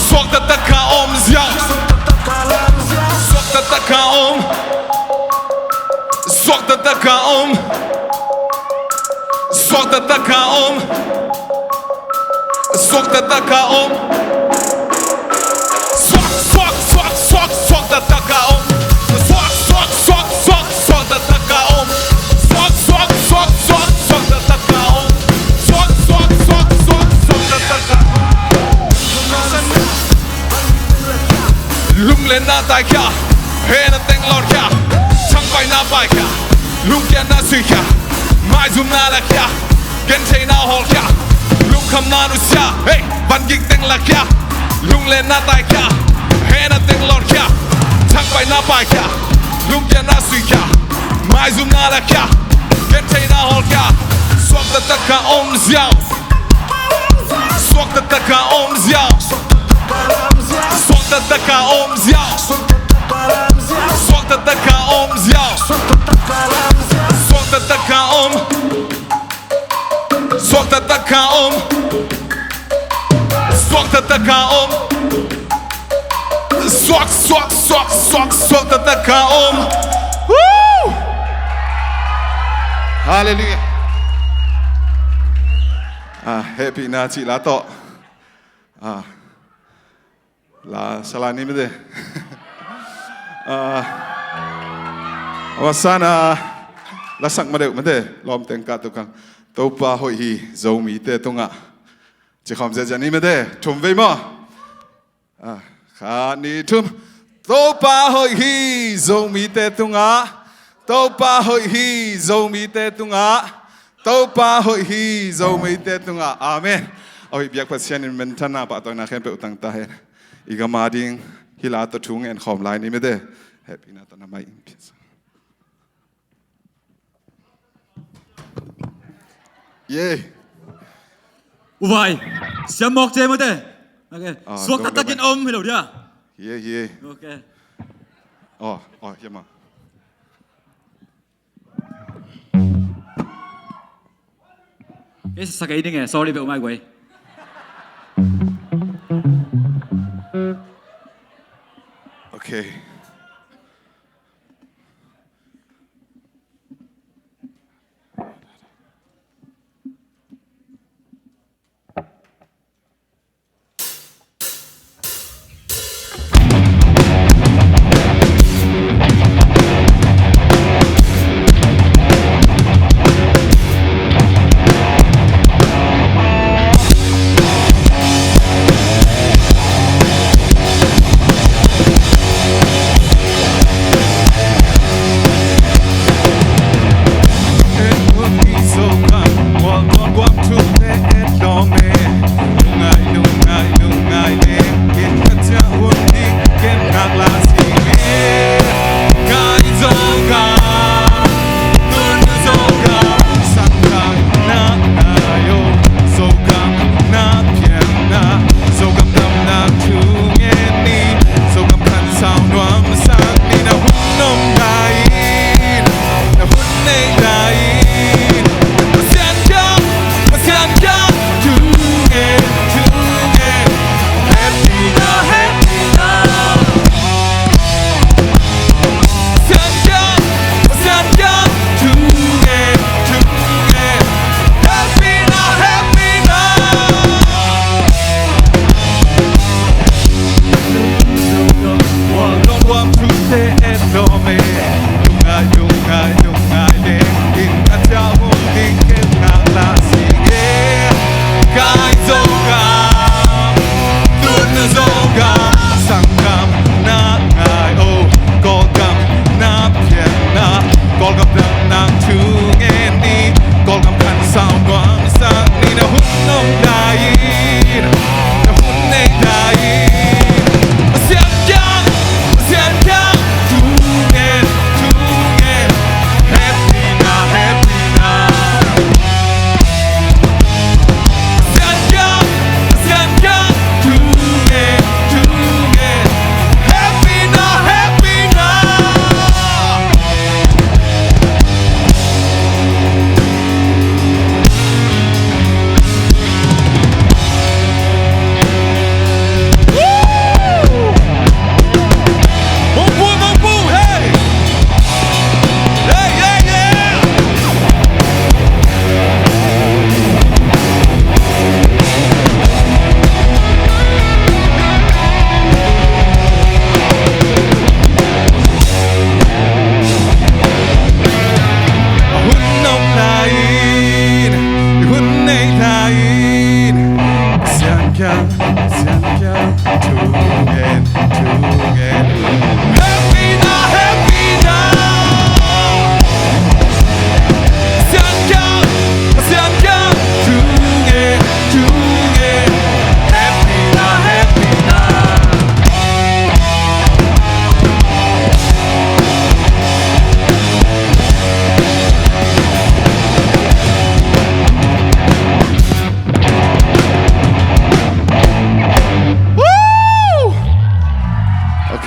สวกตะตะกะอมเจ้าสวกตะตะกะอมสวกตะตะกะอมสวกตะตะกะอมสวกตะตะกะอมสวกสวกสวกสวกสวกตะตะกะอมสวกสวกสวกสวกสวกตะตะกะอมสวกสวกสวกสวกสวกตะตะกะอมสวกสวกสวกสวกสวกตะตะกะลุงเล่นหน้าตายแค่เฮน่ะเต็งหลอนแค่ทั้งไปหน้าไปแค่ลุงแกหน้าสุยแค่ไม่ซุ่มหน้าละแค่เกนเทหน้าหอลแค่ลุงคำนานุสยาเฮ้บันยิงเต็งละแค่ลุงเล่นหน้าตายแค่เฮน่ะเต็งหลอนแค่ทั้งไปหน้าไปแค่ลุงแกหน้าสุยแค่ไม่ซุ่มหน้าละแค่เกนเทหน้าหอลแค่สวกตะตะกะอมเจ้าสวกตะตะกะอมเจ้าสวกตะตะกะอมเจ้าสวกตะตะกะอมเจ้าสวกตะตะกะอมสวกตะตะกะอมสวกตะตะกะอมสวกสวกสวกสวกสวกตะตะกะอมวู้ Hallelujah. Happy Nazi la to. La salani mede. Wasana la sak made mede lom tengka tukang. Topa hoi hi zomi te tunga. Jikhom zejani mede tum ve mo. Khani tum. Topa hoi hi zomi te tunga. Topa hoi hi zomi te tunga. Topa hoi hi zomi te tunga. Amen. Oi biak pasien in mentana pa to na khen pe utang ta he. Igamading hila to tung en khom lai ni mede. Happy na to na mai. Yeah. Uvai, siam mok che mate. Okay. Suak ta takin om hello dia. Yeah. Okay. Oh, yama. Cái sakai ni nghe, sorry be umai way. Okay.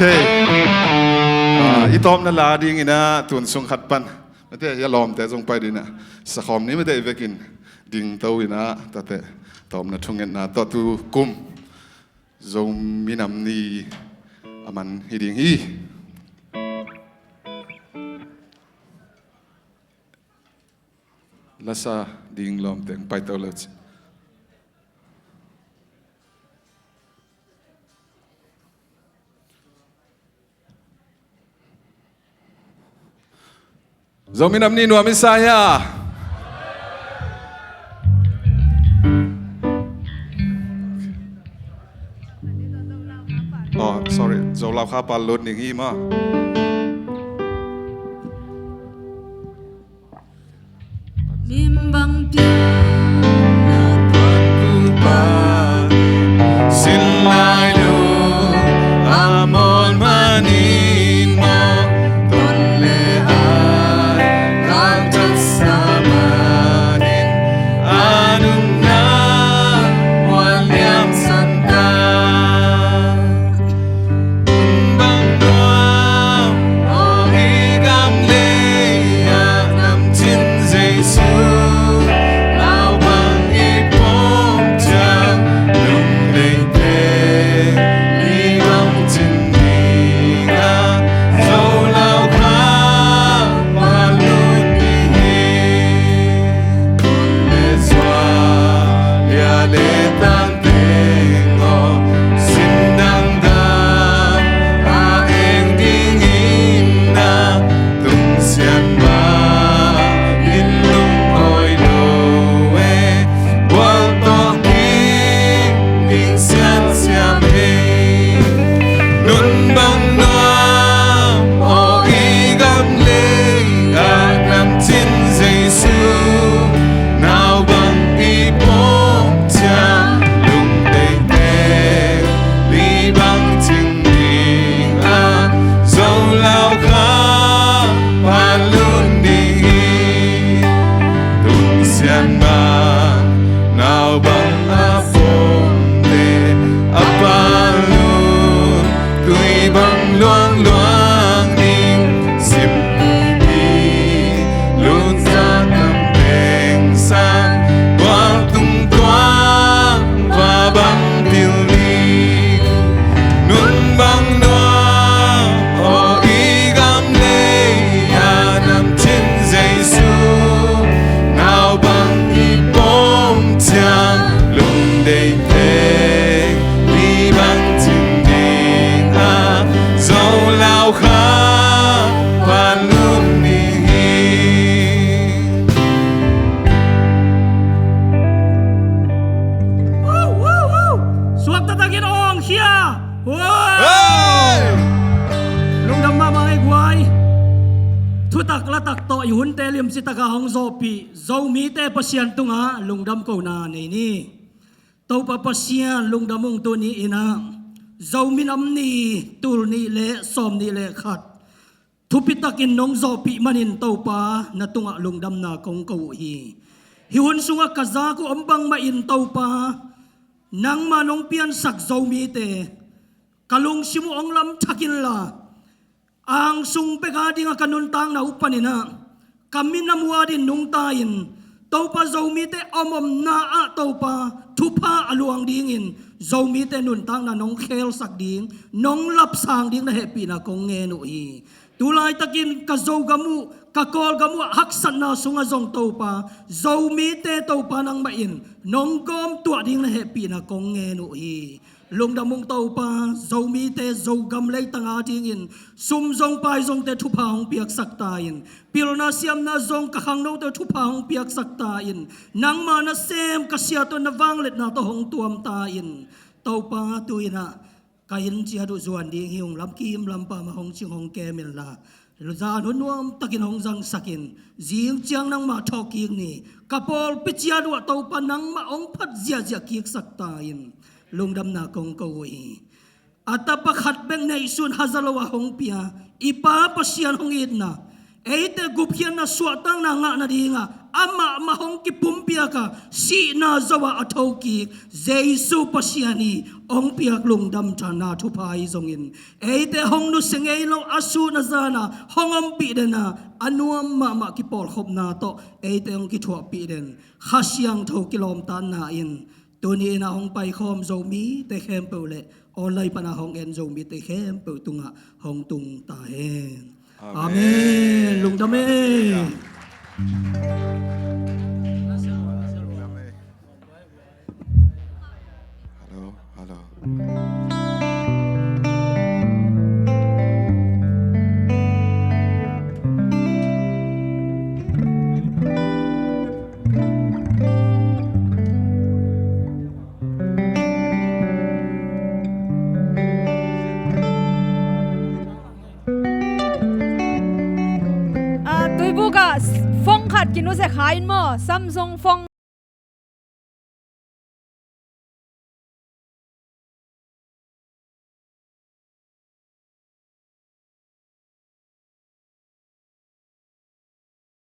อีตอมนั่นลาดิ้งอินะตุนสงขัดปันไม่ได้ยาลอมแต่ทรงไปดีนะสะคอมนี้ไม่ได้ไปกินดิ้งเต้าอินะแต่ตอมนั่นทุ่งเงินนะต่อตูกุมทรงมีน้ำนีอามันฮิดิ้งฮีลาซาดิ้งลอมแต่งไปเต้าเลยZominam ni nuami saya. Oh, sorry. Zolau kapal lod ning ima. Bimbang piana tuanku pagi Silai lu amon manin mo tonle Yun telim si taga hong zopi zo mi te pasien tunga lungdam ko na ni to pa pasien lungdamong to ni ina zo minam ni tul ni le som ni le khat thupitakin nong zopi manin to pa na tunga lungdam na kong ko hi hiun sunga kaza ko ambang ma in to pa nang manong pian sak zo mi te kalung simu ong lam thakin la ang sung pegadi nga kanuntang na upanina kami namuadin nung tayin taupa zaumite omom na taupa tupa aluang dingin zaumite nuntang na nong khel sak ding nong lapsang ding na happy na kong ngeno i tulay takin kazaw gamu kakol gamu haksan na sunga zong taupa zaumite taupa nang main nong gom tua ding na happy na kong ngeno i lungdamong taupa zaumite zogam lay tanga dingin sumzong pai zong te thupang piak saktain pilna siam na zong kahang no te thupang piak saktain nang mana sem kasiato na wanglet na to hong tuam tain taupa tuina kain chia du zuan ding hiung lam kim lam pa ma hong ching hong kemel la za no nuam takin hong jang sakin jing chiang nang ma thoking ni kapol pichia du taupa nang ma ong phat zia zia kiek saktain lungdam na kong kawai atapa khatbeng na isun hazalawa hong pia ipa pasian hong idna eite guphian na suatang na nga na dinga ama mahong ki pumpia ka si na zawa athoki jesu pasiani ong piak lungdam chana thupai zongin eite hong nu sengei lo asu na zana hongam pi dena anuam ma ki pol khop na to eite ong ki thua pi den khasiang tho kilom tan na in tuni na hong pai khom zomi te khem pole olai pana hong en zomi te khem pu tunga hong tung ta hen amen lungdam e tôi buka phong khát kinu se khai mo Samsung phong